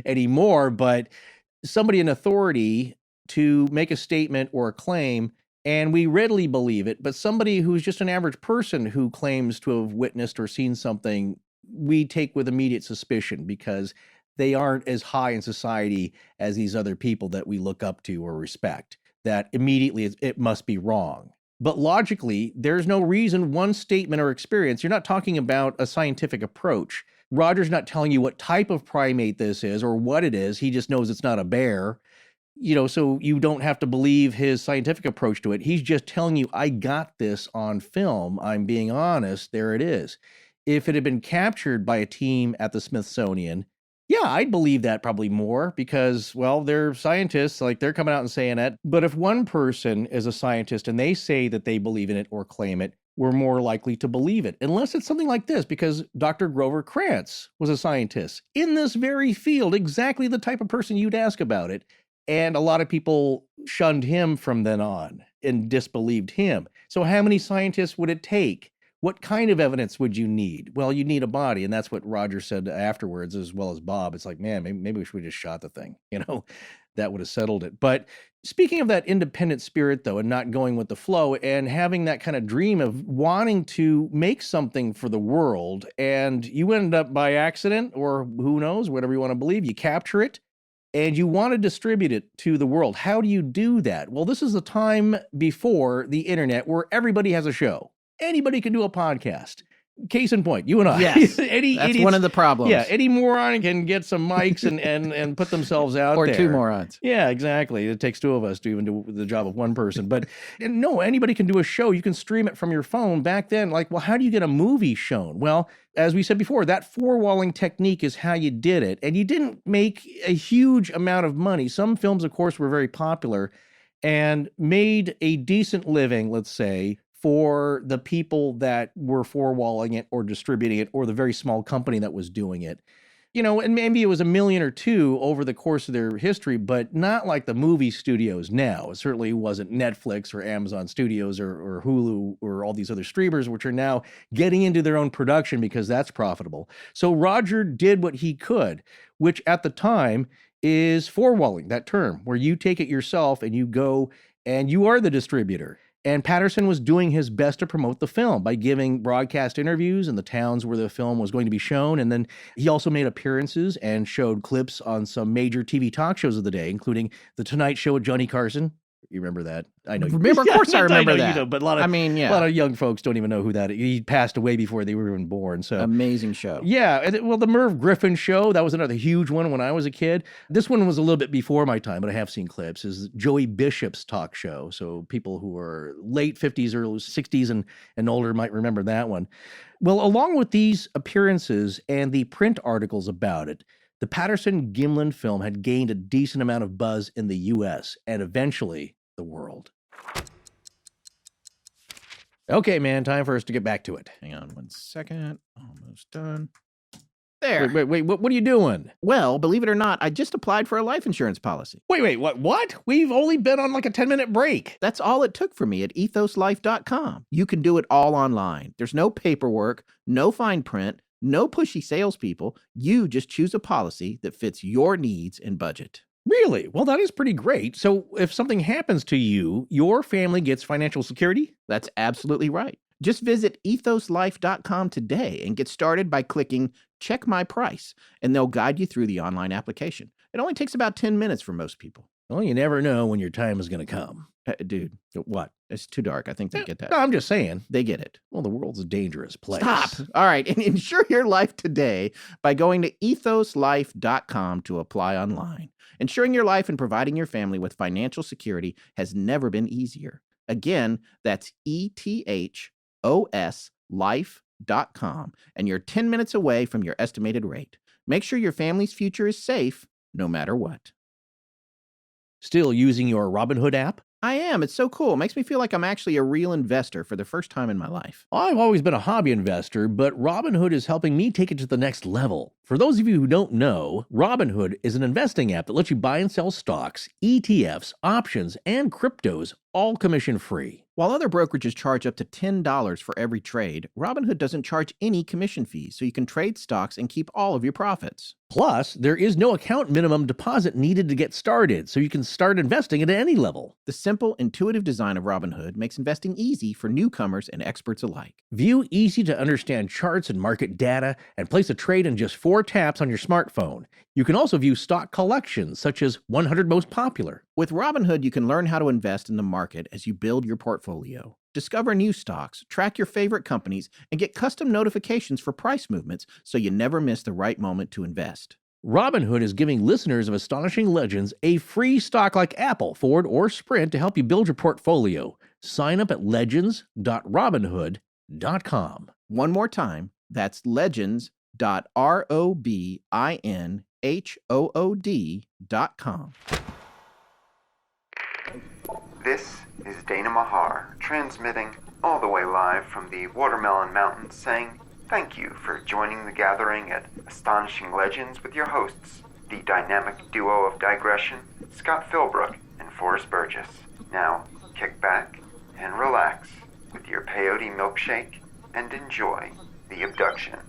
anymore, but somebody in authority to make a statement or a claim, and we readily believe it. But somebody who's just an average person who claims to have witnessed or seen something, we take with immediate suspicion because they aren't as high in society as these other people that we look up to or respect, that immediately it must be wrong. But logically, there's no reason one statement or experience, you're not talking about a scientific approach. Roger's not telling you what type of primate this is or what it is. He just knows it's not a bear. So you don't have to believe his scientific approach to it. He's just telling you, I got this on film. I'm being honest. There it is. If it had been captured by a team at the Smithsonian, yeah, I'd believe that probably more because, well, they're scientists, like they're coming out and saying that. But if one person is a scientist and they say that they believe in it or claim it, we're more likely to believe it, unless it's something like this, because Dr. Grover Krantz was a scientist in this very field, exactly the type of person you'd ask about it. And a lot of people shunned him from then on and disbelieved him. So how many scientists would it take? What kind of evidence would you need? Well, you need a body. And that's what Roger said afterwards, as well as Bob. It's like, man, maybe we should have just shot the thing. That would have settled it. But speaking of that independent spirit, though, and not going with the flow and having that kind of dream of wanting to make something for the world, and you end up by accident, or who knows, whatever you want to believe, you capture it, and you want to distribute it to the world. How do you do that? Well, this is the time before the internet where everybody has a show. Anybody can do a podcast. Case in point, you and I. Yes, that's one of the problems. Yeah, any moron can get some mics and put themselves out or there. Or two morons. Yeah, exactly. It takes two of us to even do the job of one person. But no, anybody can do a show. You can stream it from your phone. Back then, well, how do you get a movie shown? Well, as we said before, that four-walling technique is how you did it. And you didn't make a huge amount of money. Some films, of course, were very popular and made a decent living, let's say, for the people that were four-walling it or distributing it, or the very small company that was doing it. And maybe it was $1 million or $2 million over the course of their history, but not like the movie studios now. It certainly wasn't Netflix or Amazon Studios or Hulu or all these other streamers, which are now getting into their own production because that's profitable. So Roger did what he could, which at the time is four-walling, that term, where you take it yourself and you go and you are the distributor. And Patterson was doing his best to promote the film by giving broadcast interviews in the towns where the film was going to be shown. And then he also made appearances and showed clips on some major TV talk shows of the day, including The Tonight Show with Johnny Carson. You remember that? I know. Remember? Of course I remember that. But a lot of young folks don't even know who that is. He passed away before they were even born. So amazing show. Yeah. Well, the Merv Griffin show, that was another huge one when I was a kid. This one was a little bit before my time, but I have seen clips. Is Joey Bishop's talk show. So people who are late 50s, early 60s and older might remember that one. Well, along with these appearances and the print articles about it, the Patterson Gimlin film had gained a decent amount of buzz in the U.S. and eventually the world. Okay, man, time for us to get back to it. Hang on 1 second. Almost done. There. Wait, what are you doing? Well, believe it or not, I just applied for a life insurance policy. Wait, what? We've only been on like a 10-minute break. That's all it took for me at ethoslife.com. You can do it all online. There's no paperwork, no fine print, No pushy salespeople. You just choose a policy that fits your needs and budget. Really? Well, that is pretty great. So if something happens to you, your family gets financial security? That's absolutely right. Just visit ethoslife.com today and get started by clicking Check My Price, and they'll guide you through the online application. It only takes about 10 minutes for most people. Well, you never know when your time is going to come. Dude, What? it's too dark. I think they get that. No, I'm just saying. They get it. Well, the world's a dangerous place. Stop. All right. And insure your life today by going to ethoslife.com to apply online. Insuring your life and providing your family with financial security has never been easier. Again, that's ethoslife.com, and you're 10 minutes away from your estimated rate. Make sure your family's future is safe no matter what. Still using your Robinhood app? I am. It's so cool. It makes me feel like I'm actually a real investor for the first time in my life. I've always been a hobby investor, but Robinhood is helping me take it to the next level. For those of you who don't know, Robinhood is an investing app that lets you buy and sell stocks, ETFs, options, and cryptos, all commission-free. While other brokerages charge up to $10 for every trade, Robinhood doesn't charge any commission fees, so you can trade stocks and keep all of your profits. Plus, there is no account minimum deposit needed to get started, so you can start investing at any level. The simple, intuitive design of Robinhood makes investing easy for newcomers and experts alike. View easy-to-understand charts and market data, and place a trade in just 4 taps on your smartphone. You can also view stock collections, such as 100 Most Popular. With Robinhood, you can learn how to invest in the market as you build your portfolio. Discover new stocks, track your favorite companies, and get custom notifications for price movements so you never miss the right moment to invest. Robinhood is giving listeners of Astonishing Legends a free stock like Apple, Ford, or Sprint to help you build your portfolio. Sign up at legends.robinhood.com. One more time, that's legends.robinhood.com. This is Dana Mahar, transmitting all the way live from the Watermelon Mountains, saying thank you for joining the gathering at Astonishing Legends with your hosts, the dynamic duo of digression, Scott Philbrook and Forrest Burgess. Now, kick back and relax with your peyote milkshake and enjoy the abduction.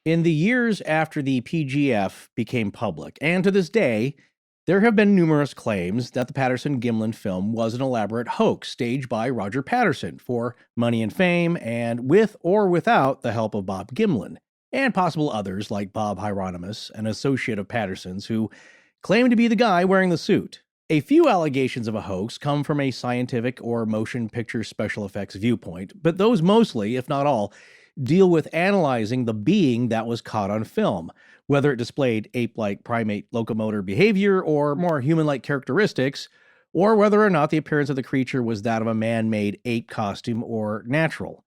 In the years after the PGF became public, and to this day, there have been numerous claims that the Patterson and Gimlin film was an elaborate hoax staged by Roger Patterson for money and fame, and with or without the help of Bob Gimlin, and possible others like Bob Hieronymus, an associate of Patterson's, who claimed to be the guy wearing the suit. A few allegations of a hoax come from a scientific or motion picture special effects viewpoint, but those mostly, if not all, deal with analyzing the being that was caught on film, whether it displayed ape-like primate locomotor behavior or more human-like characteristics, or whether or not the appearance of the creature was that of a man-made ape costume or natural.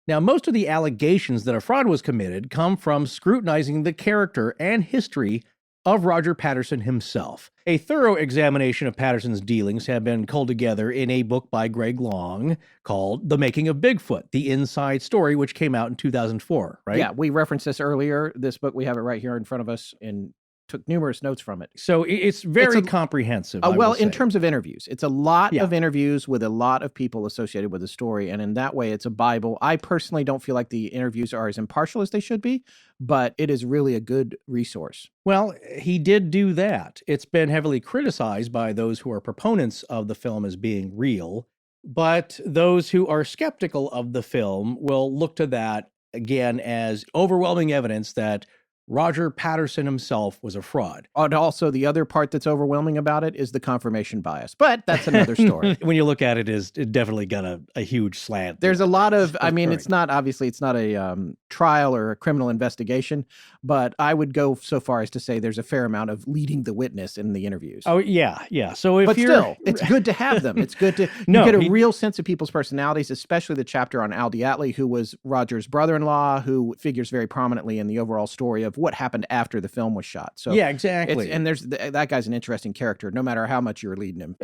Now, most of the allegations that a fraud was committed come from scrutinizing the character and history of Roger Patterson himself. A thorough examination of Patterson's dealings have been culled together in a book by Greg Long called The Making of Bigfoot, The Inside Story, which came out in 2004, right? Yeah, we referenced this earlier. This book, we have it right here in front of us and took numerous notes from it. So it's very comprehensive. Well, in terms of interviews, it's a lot of interviews with a lot of people associated with the story. And in that way, it's a Bible. I personally don't feel like the interviews are as impartial as they should be, but it is really a good resource. Well, he did do that. It's been heavily criticized by those who are proponents of the film as being real, but those who are skeptical of the film will look to that again as overwhelming evidence that Roger Patterson himself was a fraud. And also, the other part that's overwhelming about it is the confirmation bias. But that's another story. When you look at it, it definitely got a huge slant. There's a lot of, I mean, it's not a trial or a criminal investigation, but I would go so far as to say there's a fair amount of leading the witness in the interviews. Oh, yeah. So but still, it's good to have them. It's good to get a real sense of people's personalities, especially the chapter on Al DeAtley, who was Roger's brother-in-law, who figures very prominently in the overall story of what happened after the film was shot. So yeah, exactly. And there's that guy's an interesting character, no matter how much you're leading him.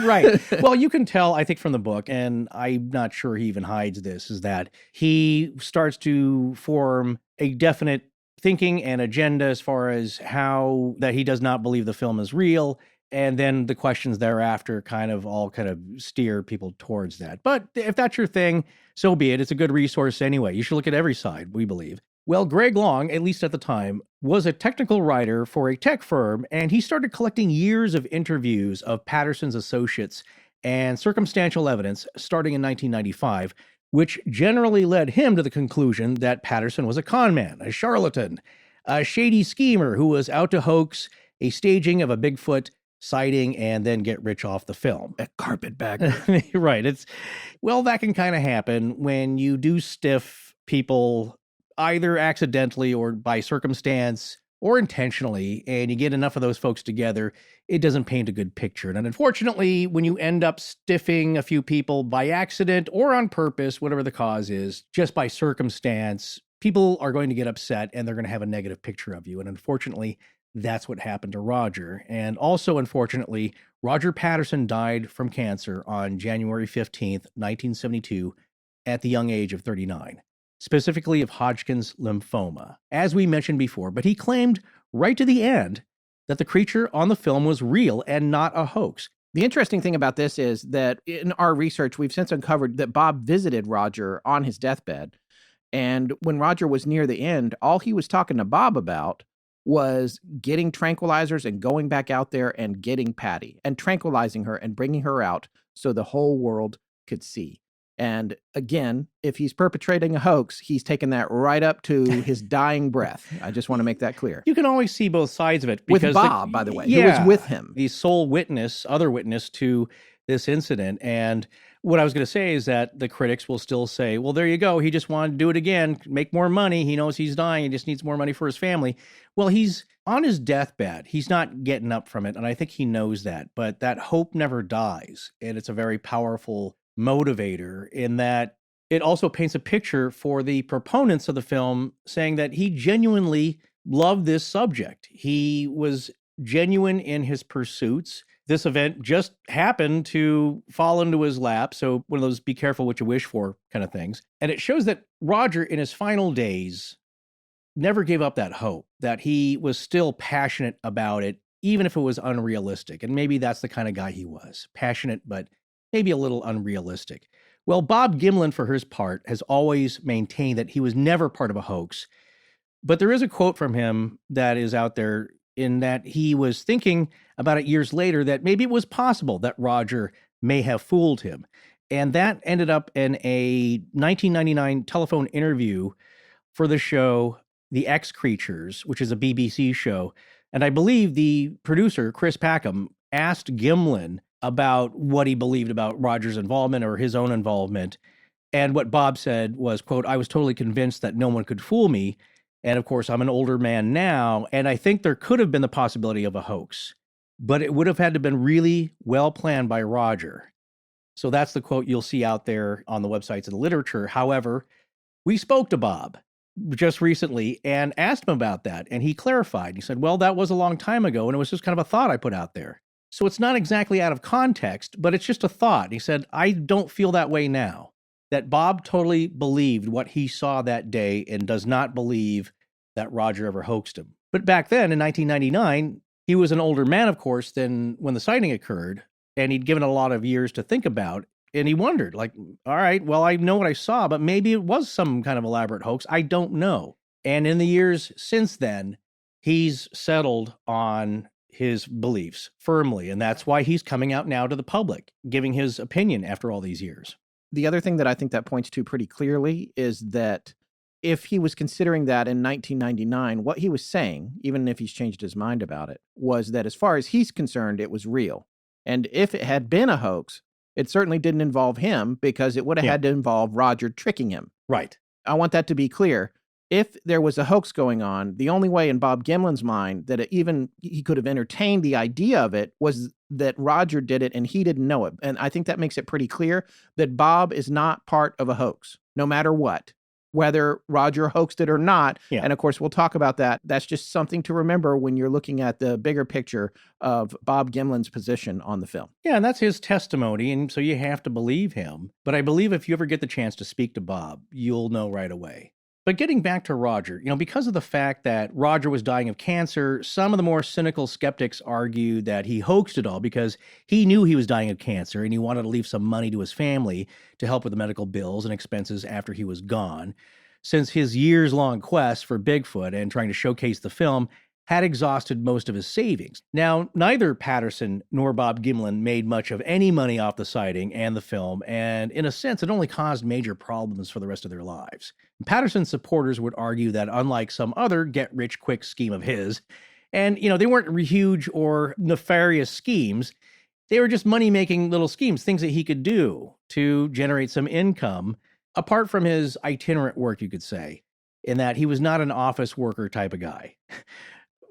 Right. Well, you can tell, I think, from the book, and I'm not sure he even hides this, is that he starts to form a definite thinking and agenda as far as how that he does not believe the film is real. And then the questions thereafter kind of steer people towards that. But if that's your thing, so be it. It's a good resource anyway. You should look at every side, we believe. Well, Greg Long, at least at the time, was a technical writer for a tech firm, and he started collecting years of interviews of Patterson's associates and circumstantial evidence starting in 1995, which generally led him to the conclusion that Patterson was a con man, a charlatan, a shady schemer who was out to hoax a staging of a Bigfoot sighting and then get rich off the film. A carpetbagger. Right. That can kind of happen when you do stiff people either accidentally or by circumstance or intentionally, and you get enough of those folks together, it doesn't paint a good picture. And unfortunately, when you end up stiffing a few people by accident or on purpose, whatever the cause is, just by circumstance, people are going to get upset and they're going to have a negative picture of you. And unfortunately, that's what happened to Roger. And also, unfortunately, Roger Patterson died from cancer on January 15th, 1972, at the young age of 39, specifically of Hodgkin's lymphoma, as we mentioned before. But he claimed right to the end that the creature on the film was real and not a hoax. The interesting thing about this is that in our research, we've since uncovered that Bob visited Roger on his deathbed. And when Roger was near the end, all he was talking to Bob about was getting tranquilizers and going back out there and getting Patty and tranquilizing her and bringing her out so the whole world could see. And again, if he's perpetrating a hoax, he's taken that right up to his dying breath. I just want to make that clear. You can always see both sides of it. With Bob, by the way, who was with him. The sole other witness to this incident. And what I was going to say is that the critics will still say, well, there you go. He just wanted to do it again, make more money. He knows he's dying. He just needs more money for his family. Well, he's on his deathbed. He's not getting up from it. And I think he knows that. But that hope never dies. And it's a very powerful motivator in that it also paints a picture for the proponents of the film, saying that he genuinely loved this subject. He was genuine in his pursuits. This event just happened to fall into his lap. So one of those be careful what you wish for kind of things. And it shows that Roger in his final days never gave up that hope, that he was still passionate about it, even if it was unrealistic. And maybe that's the kind of guy he was, passionate, but maybe a little unrealistic. Well, Bob Gimlin, for his part, has always maintained that he was never part of a hoax. But there is a quote from him that is out there in that he was thinking about it years later that maybe it was possible that Roger may have fooled him. And that ended up in a 1999 telephone interview for the show The X Creatures, which is a BBC show. And I believe the producer, Chris Packham, asked Gimlin about what he believed about Roger's involvement or his own involvement. And what Bob said was, quote, "I was totally convinced that no one could fool me. And of course, I'm an older man now, and I think there could have been the possibility of a hoax, but it would have had to have been really well planned by Roger." So that's the quote you'll see out there on the websites and the literature. However, we spoke to Bob just recently and asked him about that, and he clarified. He said, well, that was a long time ago, and it was just kind of a thought I put out there. So it's not exactly out of context, but it's just a thought. And he said, I don't feel that way now. That Bob totally believed what he saw that day and does not believe that Roger ever hoaxed him. But back then, in 1999, he was an older man, of course, than when the sighting occurred, and he'd given a lot of years to think about, and he wondered, like, all right, well, I know what I saw, but maybe it was some kind of elaborate hoax. I don't know. And in the years since then, he's settled on his beliefs firmly, and that's why he's coming out now to the public, giving his opinion after all these years. The other thing that I think that points to pretty clearly is that if he was considering that in 1999, what he was saying, even if he's changed his mind about it, was that as far as he's concerned, it was real. And if it had been a hoax, it certainly didn't involve him because it would have had to involve Roger tricking him. Right. I want that to be clear. If there was a hoax going on, the only way in Bob Gimlin's mind that he could have entertained the idea of it was that Roger did it and he didn't know it. And I think that makes it pretty clear that Bob is not part of a hoax, no matter what, whether Roger hoaxed it or not. Yeah. And of course, we'll talk about that. That's just something to remember when you're looking at the bigger picture of Bob Gimlin's position on the film. Yeah, and that's his testimony, and so you have to believe him. But I believe if you ever get the chance to speak to Bob, you'll know right away. But getting back to Roger, because of the fact that Roger was dying of cancer, some of the more cynical skeptics argued that he hoaxed it all because he knew he was dying of cancer and he wanted to leave some money to his family to help with the medical bills and expenses after he was gone, since his years-long quest for Bigfoot and trying to showcase the film had exhausted most of his savings. Now, neither Patterson nor Bob Gimlin made much of any money off the sighting and the film, and in a sense, it only caused major problems for the rest of their lives. Patterson's supporters would argue that unlike some other get-rich-quick scheme of his, and, they weren't huge or nefarious schemes, they were just money-making little schemes, things that he could do to generate some income, apart from his itinerant work, you could say, in that he was not an office worker type of guy.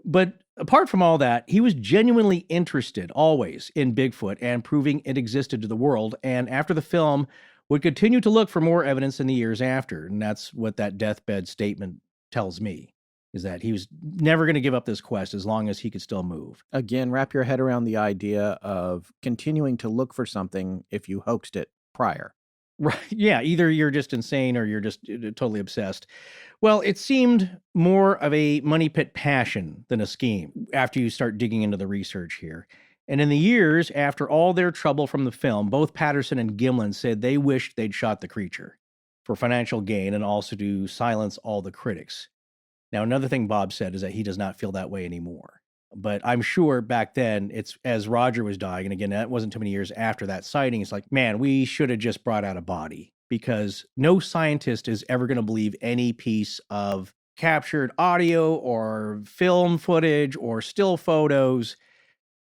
But apart from all that, he was genuinely interested always in Bigfoot and proving it existed to the world. And after the film, would continue to look for more evidence in the years after. And that's what that deathbed statement tells me, is that he was never going to give up this quest as long as he could still move. Again, wrap your head around the idea of continuing to look for something if you hoaxed it prior. Right. Yeah. Either you're just insane or you're just totally obsessed. Well, it seemed more of a money pit passion than a scheme after you start digging into the research here. And in the years after all their trouble from the film, both Patterson and Gimlin said they wished they'd shot the creature for financial gain and also to silence all the critics. Now, another thing Bob said is that he does not feel that way anymore. But I'm sure back then, it's as Roger was dying, and again, that wasn't too many years after that sighting, it's like, man, we should have just brought out a body, because no scientist is ever going to believe any piece of captured audio or film footage or still photos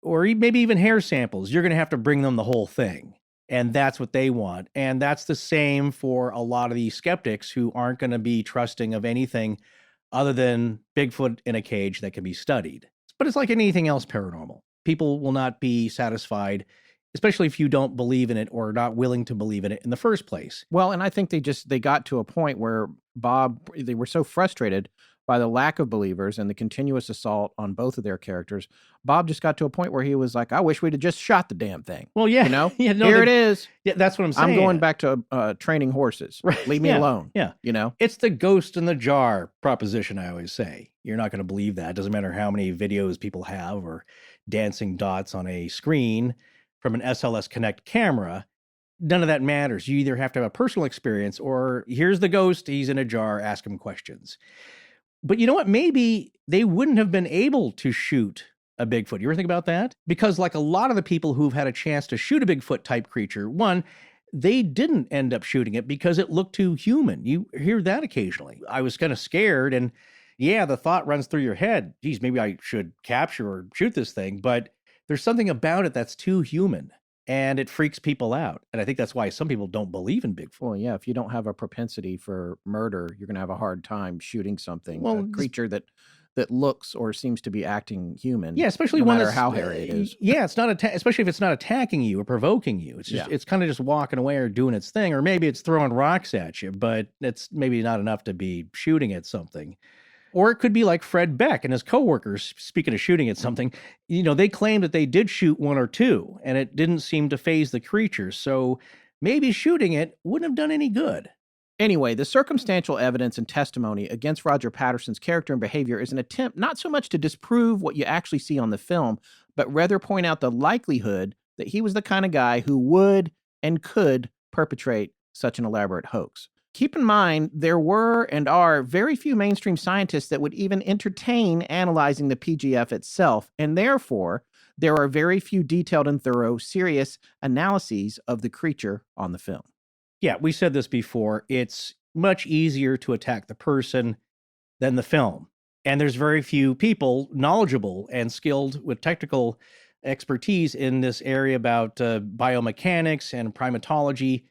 or maybe even hair samples. You're going to have to bring them the whole thing. And that's what they want. And that's the same for a lot of these skeptics who aren't going to be trusting of anything other than Bigfoot in a cage that can be studied. But it's like anything else paranormal. People will not be satisfied, especially if you don't believe in it or not willing to believe in it in the first place. Well, and I think they got to a point where they were so frustrated by the lack of believers and the continuous assault on both of their characters. Bob just got to a point where he was like, I wish we'd have just shot the damn thing. Well, yeah. Yeah, here it is. Yeah, that's what I'm saying. I'm going back to training horses. Right. Leave me alone. Yeah. It's the ghost in the jar proposition, I always say. You're not going to believe that. It doesn't matter how many videos people have or dancing dots on a screen from an SLS Connect camera. None of that matters. You either have to have a personal experience or here's the ghost, he's in a jar, ask him questions. But you know what? Maybe they wouldn't have been able to shoot a Bigfoot. You ever think about that? Because like a lot of the people who've had a chance to shoot a Bigfoot type creature, one, they didn't end up shooting it because it looked too human. You hear that occasionally. I was kind of scared, and yeah, the thought runs through your head, geez, maybe I should capture or shoot this thing, but there's something about it that's too human. And it freaks people out. And I think that's why some people don't believe in Bigfoot. Well, yeah, if you don't have a propensity for murder, you're going to have a hard time shooting something, a creature that looks or seems to be acting human. Yeah, especially no when matter how hairy it is. Yeah, it's not especially if it's not attacking you or provoking you. It's just it's kind of just walking away or doing its thing, or maybe it's throwing rocks at you, but it's maybe not enough to be shooting at something. Or it could be like Fred Beck and his coworkers, speaking of shooting at something, they claimed that they did shoot one or two, and it didn't seem to faze the creature. So maybe shooting it wouldn't have done any good. Anyway, the circumstantial evidence and testimony against Roger Patterson's character and behavior is an attempt not so much to disprove what you actually see on the film, but rather point out the likelihood that he was the kind of guy who would and could perpetrate such an elaborate hoax. Keep in mind, there were and are very few mainstream scientists that would even entertain analyzing the PGF itself, and therefore, there are very few detailed and thorough, serious analyses of the creature on the film. Yeah, we said this before. It's much easier to attack the person than the film. And there's very few people knowledgeable and skilled with technical expertise in this area about biomechanics and primatology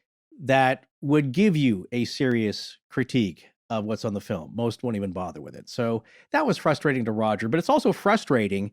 that would give you a serious critique of what's on the film. Most won't even bother with it. So that was frustrating to Roger, but it's also frustrating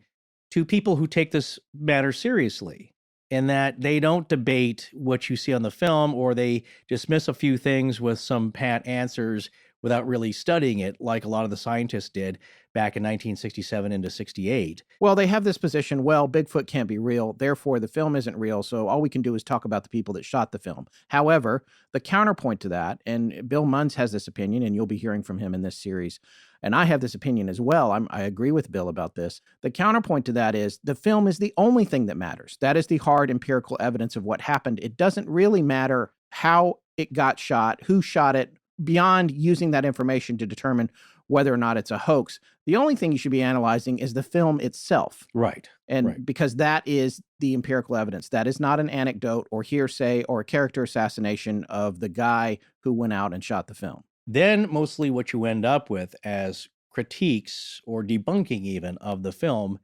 to people who take this matter seriously, in that they don't debate what you see on the film, or they dismiss a few things with some pat answers without really studying it like a lot of the scientists did back in 1967 into 68. Well, they have this position, well, Bigfoot can't be real, therefore the film isn't real, so all we can do is talk about the people that shot the film. However, the counterpoint to that, and Bill Munns has this opinion, and you'll be hearing from him in this series, and I have this opinion as well. I agree with Bill about this. The counterpoint to that is the film is the only thing that matters. That is the hard empirical evidence of what happened. It doesn't really matter how it got shot, who shot it, beyond using that information to determine whether or not it's a hoax. The only thing you should be analyzing is the film itself. Right. And because that is the empirical evidence. That is not an anecdote or hearsay or a character assassination of the guy who went out and shot the film. Then mostly what you end up with as critiques or debunking even of the film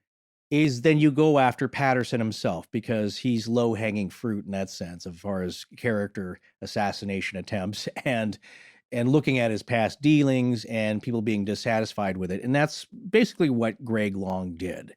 is then you go after Patterson himself because he's low-hanging fruit in that sense as far as character assassination attempts and looking at his past dealings and people being dissatisfied with it. And that's basically what Greg Long did.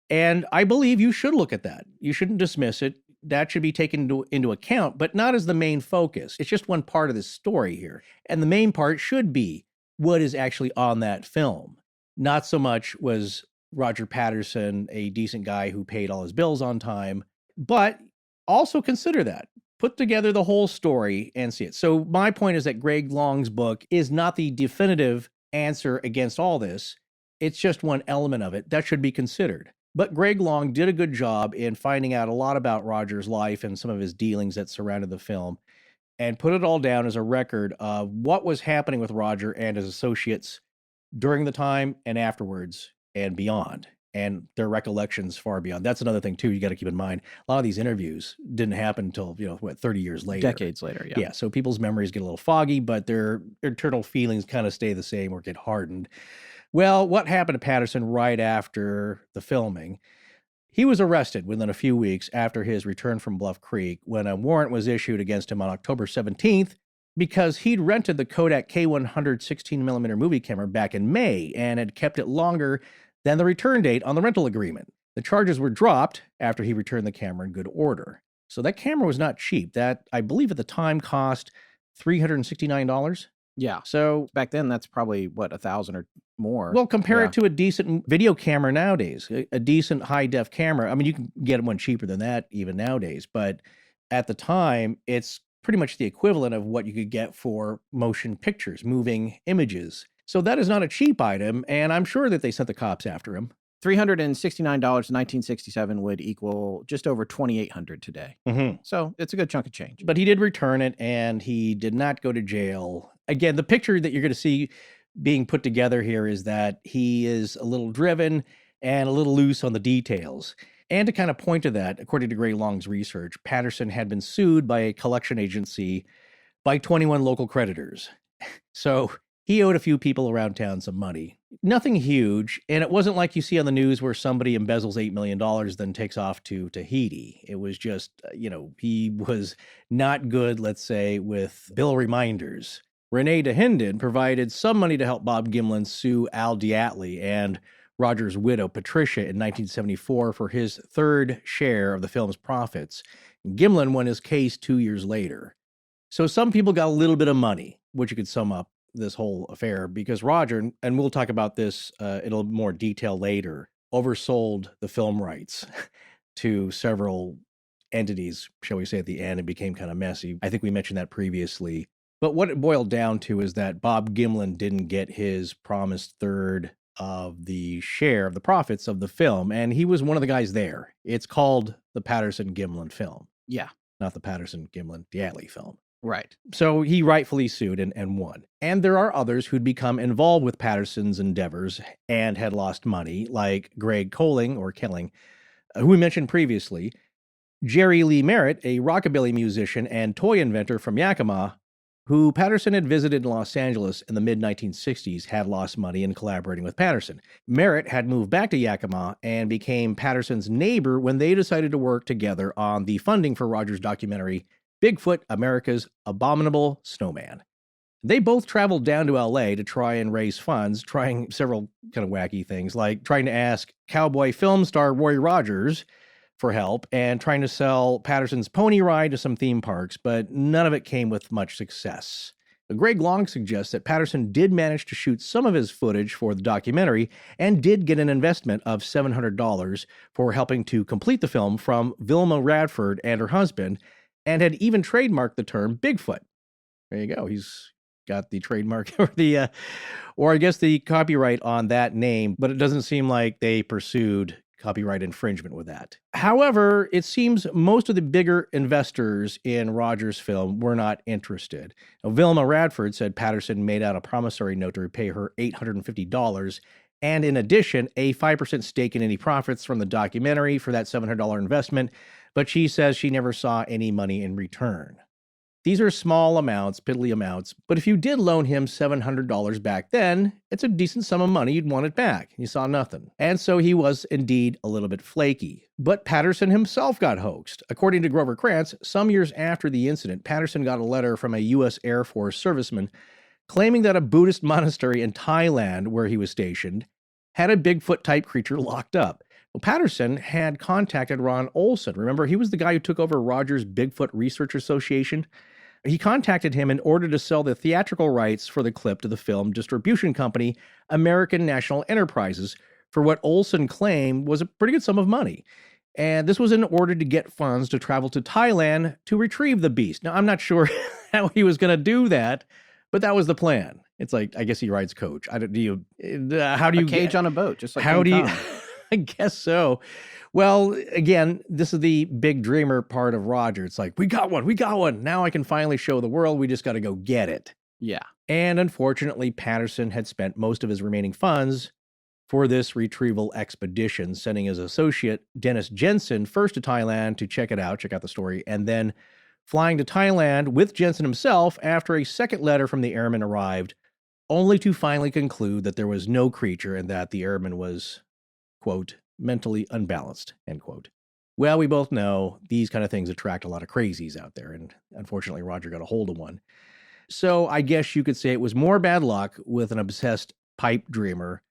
And I believe you should look at that. You shouldn't dismiss it. That should be taken into account, but not as the main focus. It's just one part of this story here. And the main part should be what is actually on that film. Not so much was Roger Patterson a decent guy who paid all his bills on time, but also consider that. Put together the whole story and see it. So my point is that Greg Long's book is not the definitive answer against all this. It's just one element of it that should be considered. But Greg Long did a good job in finding out a lot about Roger's life and some of his dealings that surrounded the film and put it all down as a record of what was happening with Roger and his associates during the time and afterwards and beyond, and their recollections far beyond. That's another thing, too, you got to keep in mind. A lot of these interviews didn't happen until, 30 years later. Decades later, yeah. Yeah, so people's memories get a little foggy, but their internal feelings kind of stay the same or get hardened. Well, what happened to Patterson right after the filming? He was arrested within a few weeks after his return from Bluff Creek when a warrant was issued against him on October 17th because he'd rented the Kodak K100 16mm movie camera back in May and had kept it longer than the return date on the rental agreement. The charges were dropped after he returned the camera in good order. So that camera was not cheap. That, I believe at the time, cost $369. Yeah. So back then, that's probably, $1,000 or more. Well, compare it to a decent video camera nowadays, a decent high-def camera. I mean, you can get one cheaper than that even nowadays, but at the time, it's pretty much the equivalent of what you could get for motion pictures, moving images. So that is not a cheap item, and I'm sure that they sent the cops after him. $369 in 1967 would equal just over $2,800 today. Mm-hmm. So it's a good chunk of change. But he did return it, and he did not go to jail. Again, the picture that you're going to see being put together here is that he is a little driven and a little loose on the details. And to kind of point to that, according to Greg Long's research, Patterson had been sued by a collection agency by 21 local creditors. So he owed a few people around town some money. Nothing huge, and it wasn't like you see on the news where somebody embezzles $8 million then takes off to Tahiti. It was just, he was not good, let's say, with bill reminders. Renee DeHinden provided some money to help Bob Gimlin sue Al DeAtley and Roger's widow, Patricia, in 1974 for his third share of the film's profits. Gimlin won his case 2 years later. So some people got a little bit of money, which you could sum up this whole affair, because Roger, and we'll talk about this in a little more detail later, oversold the film rights to several entities, shall we say, at the end. It became kind of messy. I think we mentioned that previously. But what it boiled down to is that Bob Gimlin didn't get his promised third of the share of the profits of the film, and he was one of the guys there. It's called the Patterson Gimlin film. Yeah. Not the Patterson Gimlin DeAtley film. Right. So he rightfully sued and won. And there are others who'd become involved with Patterson's endeavors and had lost money, like Greg Colling, who we mentioned previously, Jerry Lee Merritt, a rockabilly musician and toy inventor from Yakima, who Patterson had visited in Los Angeles in the mid-1960s, had lost money in collaborating with Patterson. Merritt had moved back to Yakima and became Patterson's neighbor when they decided to work together on the funding for Roger's documentary, Bigfoot, America's Abominable Snowman. They both traveled down to LA to try and raise funds, trying several kind of wacky things, like trying to ask cowboy film star Roy Rogers for help and trying to sell Patterson's pony ride to some theme parks, but none of it came with much success. Greg Long suggests that Patterson did manage to shoot some of his footage for the documentary and did get an investment of $700 for helping to complete the film from Vilma Radford and her husband, and had even trademarked the term Bigfoot. There you go. He's got the trademark or I guess the copyright on that name, but it doesn't seem like they pursued copyright infringement with that. However, it seems most of the bigger investors in Roger's film were not interested. Now, Vilma Radford said Patterson made out a promissory note to repay her $850, and in addition, a 5% stake in any profits from the documentary for that $700 investment, but she says she never saw any money in return. These are small amounts, piddly amounts, but if you did loan him $700 back then, it's a decent sum of money. You'd want it back. You saw nothing. And so he was indeed a little bit flaky. But Patterson himself got hoaxed. According to Grover Krantz, some years after the incident, Patterson got a letter from a U.S. Air Force serviceman claiming that a Buddhist monastery in Thailand, where he was stationed, had a Bigfoot-type creature locked up. Well, Patterson had contacted Ron Olson. Remember, he was the guy who took over Roger's Bigfoot Research Association. He contacted him in order to sell the theatrical rights for the clip to the film distribution company, American National Enterprises, for what Olson claimed was a pretty good sum of money. And this was in order to get funds to travel to Thailand to retrieve the beast. Now, I'm not sure how he was going to do that, but that was the plan. It's like, I guess he rides coach. How do you cage on a boat? Just like how do you? I guess so. Well, again, this is the big dreamer part of Roger. It's like, we got one. Now I can finally show the world. We just got to go get it. Yeah. And unfortunately, Patterson had spent most of his remaining funds for this retrieval expedition, sending his associate, Dennis Jensen, first to Thailand to check out the story, and then flying to Thailand with Jensen himself after a second letter from the airman arrived, only to finally conclude that there was no creature and that the airman was, quote, mentally unbalanced, end quote. Well, we both know these kind of things attract a lot of crazies out there, and unfortunately, Roger got a hold of one. So I guess you could say it was more bad luck with an obsessed pipe dreamer,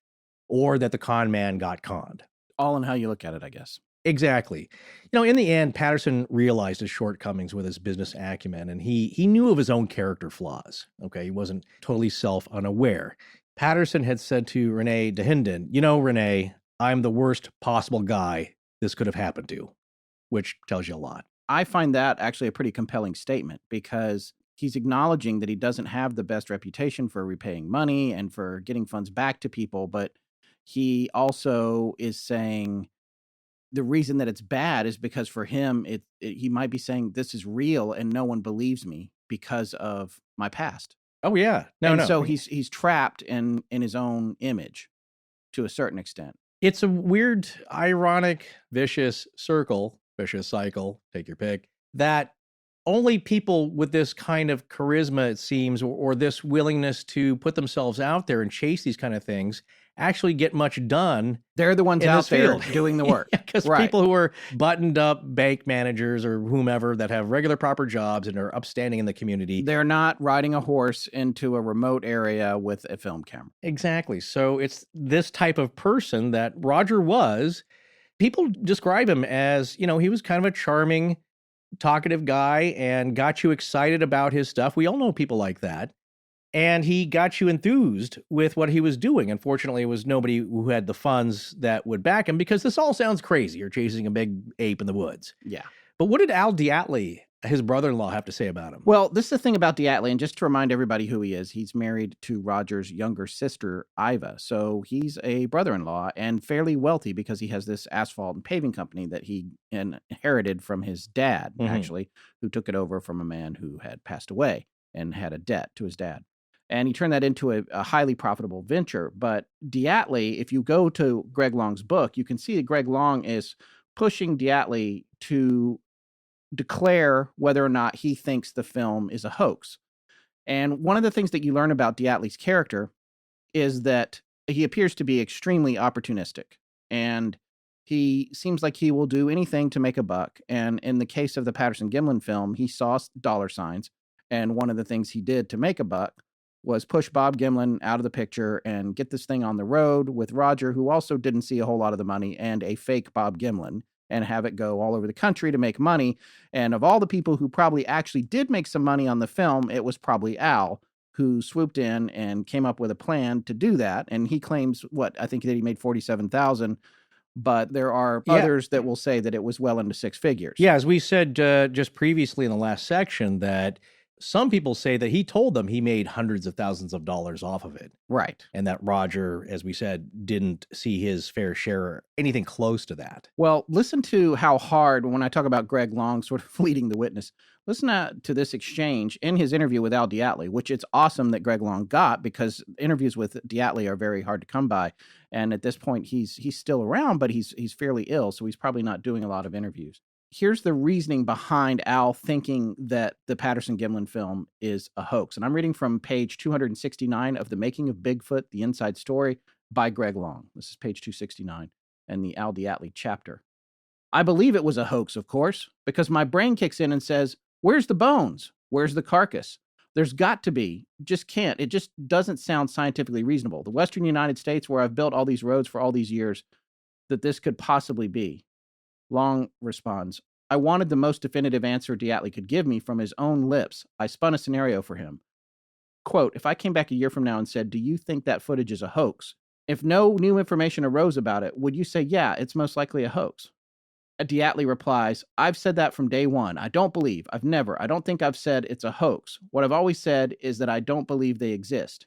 or that the con man got conned. All in how you look at it, I guess. Exactly. In the end, Patterson realized his shortcomings with his business acumen, and he knew of his own character flaws. Okay, he wasn't totally self-unaware. Patterson had said to Renee Dahinden, Renee, I'm the worst possible guy this could have happened to, which tells you a lot. I find that actually a pretty compelling statement because he's acknowledging that he doesn't have the best reputation for repaying money and for getting funds back to people, but he also is saying the reason that it's bad is because for him, he might be saying this is real and no one believes me because of my past. Oh, yeah. No. So he's trapped in his own image to a certain extent. It's a weird, ironic, vicious cycle, take your pick, that only people with this kind of charisma, it seems, or this willingness to put themselves out there and chase these kind of things actually get much done. They're the ones out there doing the work. Because people who are buttoned up bank managers or whomever that have regular proper jobs and are upstanding in the community. They're not riding a horse into a remote area with a film camera. Exactly. So it's this type of person that Roger was. People describe him as, he was kind of a charming, talkative guy and got you excited about his stuff. We all know people like that. And he got you enthused with what he was doing. Unfortunately, it was nobody who had the funds that would back him because this all sounds crazy. You're chasing a big ape in the woods. Yeah. But what did Al DeAtley, his brother-in-law, have to say about him? Well, this is the thing about DeAtley, and just to remind everybody who he is, he's married to Roger's younger sister, Iva. So he's a brother-in-law and fairly wealthy because he has this asphalt and paving company that he inherited from his dad, actually, who took it over from a man who had passed away and had a debt to his dad. And he turned that into a highly profitable venture. But DeAtley, if you go to Greg Long's book, you can see that Greg Long is pushing DeAtley to declare whether or not he thinks the film is a hoax. And one of the things that you learn about DeAtley's character is that he appears to be extremely opportunistic. And he seems like he will do anything to make a buck. And in the case of the Patterson Gimlin film, he saw dollar signs. And one of the things he did to make a buck was push Bob Gimlin out of the picture and get this thing on the road with Roger, who also didn't see a whole lot of the money, and a fake Bob Gimlin, and have it go all over the country to make money. And of all the people who probably actually did make some money on the film, it was probably Al, who swooped in and came up with a plan to do that. And he claims, I think that he made 47,000, but there are others that will say that it was well into six figures. Yeah, as we said just previously in the last section, that some people say that he told them he made hundreds of thousands of dollars off of it. Right. And that Roger, as we said, didn't see his fair share or anything close to that. Well, listen to how hard, when I talk about Greg Long sort of leading the witness, listen to this exchange in his interview with Al DeAtley, which it's awesome that Greg Long got, because interviews with DeAtley are very hard to come by. And at this point, he's still around, but he's fairly ill, so he's probably not doing a lot of interviews. Here's the reasoning behind Al thinking that the Patterson-Gimlin film is a hoax. And I'm reading from page 269 of The Making of Bigfoot, The Inside Story by Greg Long. This is page 269 and the Al DeAtley chapter. I believe it was a hoax, of course, because my brain kicks in and says, where's the bones? Where's the carcass? There's got to be. Just can't. It just doesn't sound scientifically reasonable. The Western United States, where I've built all these roads for all these years, that this could possibly be. Long responds, I wanted the most definitive answer DeAtley could give me from his own lips. I spun a scenario for him. Quote, if I came back a year from now and said, do you think that footage is a hoax? If no new information arose about it, would you say, yeah, it's most likely a hoax? DeAtley replies, I've said that from day one. I don't think I've said it's a hoax. What I've always said is that I don't believe they exist.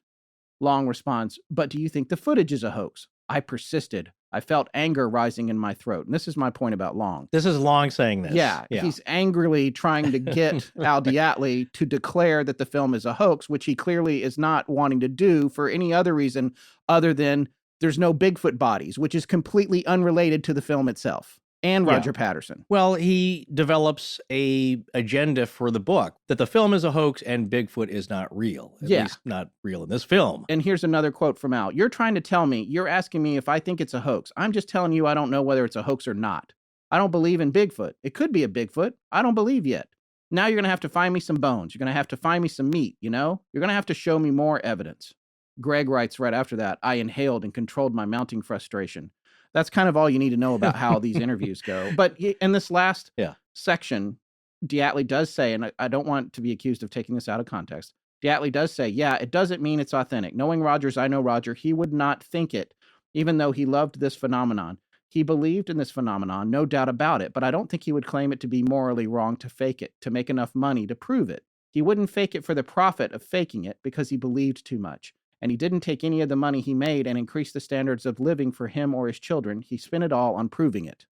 Long responds, but do you think the footage is a hoax? I persisted. I felt anger rising in my throat. And this is my point about Long. This is Long saying this. Yeah. He's angrily trying to get Al DeAtley to declare that the film is a hoax, which he clearly is not wanting to do for any other reason other than there's no Bigfoot bodies, which is completely unrelated to the film itself and Roger Patterson. Well, he develops a agenda for the book that the film is a hoax and Bigfoot is not real. At least not real in this film. And here's another quote from Al. You're trying to tell me, you're asking me if I think it's a hoax. I'm just telling you I don't know whether it's a hoax or not. I don't believe in Bigfoot. It could be a Bigfoot. I don't believe yet. Now you're going to have to find me some bones. You're going to have to find me some meat, you know? You're going to have to show me more evidence. Greg writes right after that, I inhaled and controlled my mounting frustration. That's kind of all you need to know about how these interviews go. But in this last section, DeAtley does say, and I don't want to be accused of taking this out of context, DeAtley does say, yeah, it doesn't mean it's authentic. Knowing Roger as I know Roger, he would not think it, even though he loved this phenomenon. He believed in this phenomenon, no doubt about it, but I don't think he would claim it to be morally wrong to fake it, to make enough money to prove it. He wouldn't fake it for the profit of faking it because he believed too much. And he didn't take any of the money he made and increase the standards of living for him or his children. He spent it all on proving it.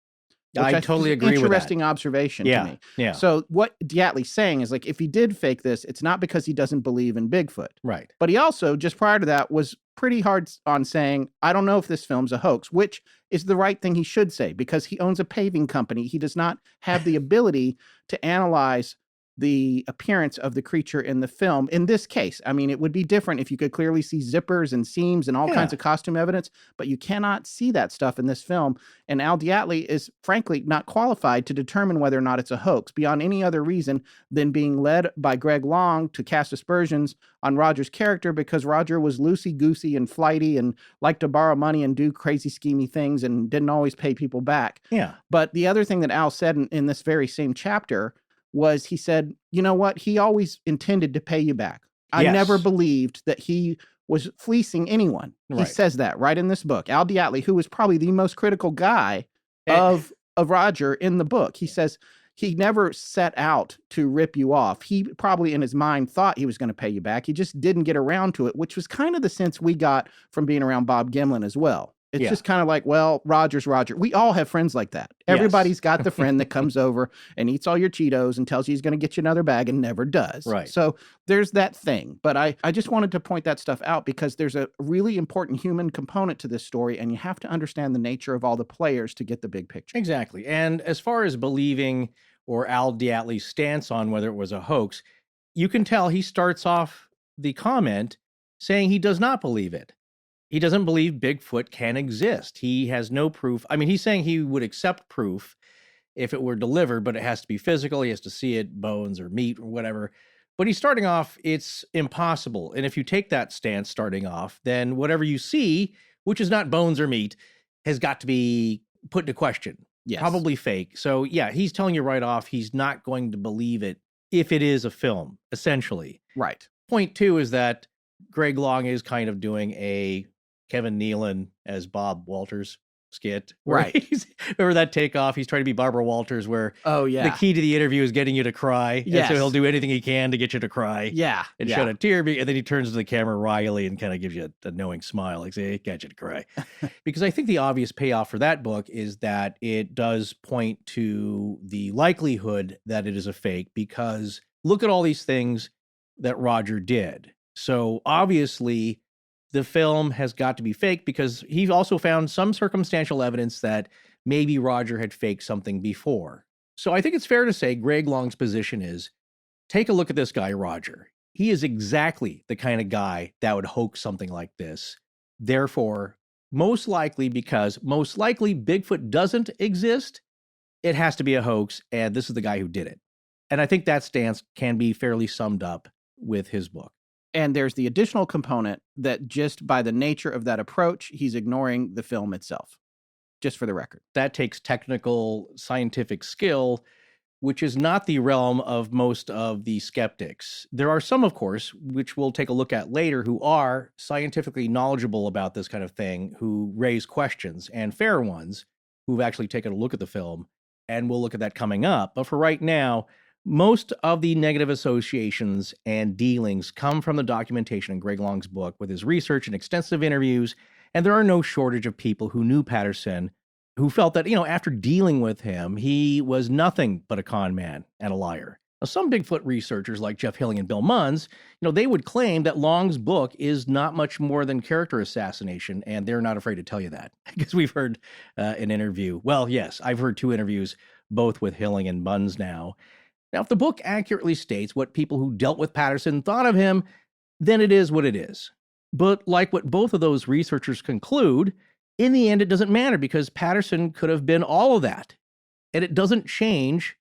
I totally agree with that. Interesting observation to me. Yeah. So what DeAtley's saying is, like, if he did fake this, it's not because he doesn't believe in Bigfoot. Right. But he also, just prior to that, was pretty hard on saying, I don't know if this film's a hoax, which is the right thing he should say, because he owns a paving company. He does not have the ability to analyze the appearance of the creature in the film. In this case, I mean, it would be different if you could clearly see zippers and seams and all kinds of costume evidence, but you cannot see that stuff in this film. And Al DeAtley is frankly not qualified to determine whether or not it's a hoax beyond any other reason than being led by Greg Long to cast aspersions on Roger's character because Roger was loosey-goosey and flighty and liked to borrow money and do crazy schemy things and didn't always pay people back. Yeah. But the other thing that Al said in this very same chapter was he said, you know what? He always intended to pay you back. I never believed that he was fleecing anyone. He says that right in this book. Al DeAtley, who was probably the most critical guy of Roger in the book, he says he never set out to rip you off. He probably in his mind thought he was going to pay you back. He just didn't get around to it, which was kind of the sense we got from being around Bob Gimlin as well. It's just kind of like, well, Roger's Roger. We all have friends like that. Everybody's got the friend that comes over and eats all your Cheetos and tells you he's going to get you another bag and never does. Right. So there's that thing. But I just wanted to point that stuff out because there's a really important human component to this story, and you have to understand the nature of all the players to get the big picture. Exactly. And as far as believing or Al DeAtley's stance on whether it was a hoax, you can tell he starts off the comment saying he does not believe it. He doesn't believe Bigfoot can exist. He has no proof. I mean, he's saying he would accept proof if it were delivered, but it has to be physical. He has to see it, bones or meat or whatever. But he's starting off, it's impossible. And if you take that stance starting off, then whatever you see, which is not bones or meat, has got to be put into question. Yes. Probably fake. So yeah, he's telling you right off, he's not going to believe it if it is a film, essentially. Right. Point two is that Greg Long is kind of doing a Kevin Nealon as Bob Walters skit. Right. Remember that takeoff? He's trying to be Barbara Walters, where the key to the interview is getting you to cry. Yes. And so he'll do anything he can to get you to cry. Yeah. And shed a tear. And then he turns to the camera wryly and kind of gives you a knowing smile, like, say, got you to cry. Because I think the obvious payoff for that book is that it does point to the likelihood that it is a fake, because look at all these things that Roger did. So obviously, the film has got to be fake, because he also found some circumstantial evidence that maybe Roger had faked something before. So I think it's fair to say Greg Long's position is, take a look at this guy, Roger. He is exactly the kind of guy that would hoax something like this. Therefore, most likely Bigfoot doesn't exist, it has to be a hoax, and this is the guy who did it. And I think that stance can be fairly summed up with his book. And there's the additional component that just by the nature of that approach, he's ignoring the film itself, just for the record. That takes technical scientific skill, which is not the realm of most of the skeptics. There are some, of course, which we'll take a look at later, who are scientifically knowledgeable about this kind of thing, who raise questions, and fair ones, who've actually taken a look at the film. And we'll look at that coming up. But for right now, most of the negative associations and dealings come from the documentation in Greg Long's book with his research and extensive interviews, and there are no shortage of people who knew Patterson who felt that, after dealing with him, he was nothing but a con man and a liar. Now, some Bigfoot researchers like Jeff Hilling and Bill Munns, they would claim that Long's book is not much more than character assassination, and they're not afraid to tell you that, because we've heard an interview. Well, yes, I've heard 2 interviews, both with Hilling and Munns now. Now, if the book accurately states what people who dealt with Patterson thought of him, then it is what it is. But like what both of those researchers conclude, in the end, it doesn't matter, because Patterson could have been all of that. And it doesn't change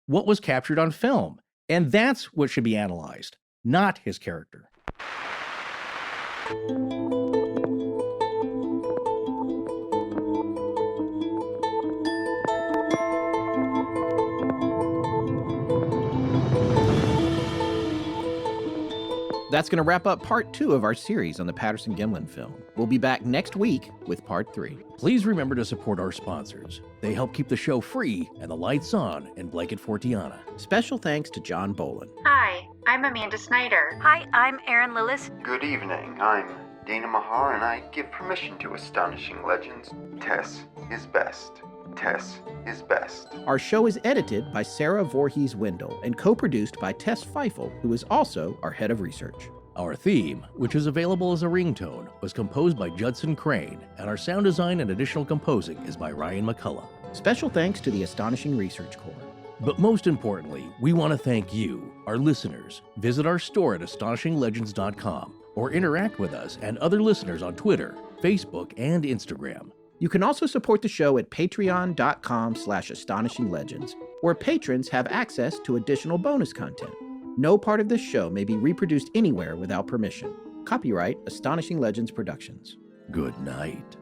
what was captured on film. And that's what should be analyzed, not his character. That's going to wrap up part 2 of our series on the Patterson Gimlin film. We'll be back next week with part 3. Please remember to support our sponsors. They help keep the show free and the lights on in Blanket Fortiana. Special thanks to John Bolin. Hi, I'm Amanda Snyder. Hi, I'm Erin Lillis. Good evening. I'm Dana Mahar, and I give permission to Astonishing Legends. Tess is best. Tess is best. Our show is edited by Sarah Voorhees Wendell and co-produced by Tess Feifel, who is also our head of research. Our theme, which is available as a ringtone, was composed by Judson Crane, and our sound design and additional composing is by Ryan McCullough. Special thanks to the Astonishing Research Corps. But most importantly, we want to thank you, our listeners. Visit our store at astonishinglegends.com or interact with us and other listeners on Twitter, Facebook, and Instagram. You can also support the show at patreon.com/astonishinglegends, where patrons have access to additional bonus content. No part of this show may be reproduced anywhere without permission. Copyright Astonishing Legends Productions. Good night.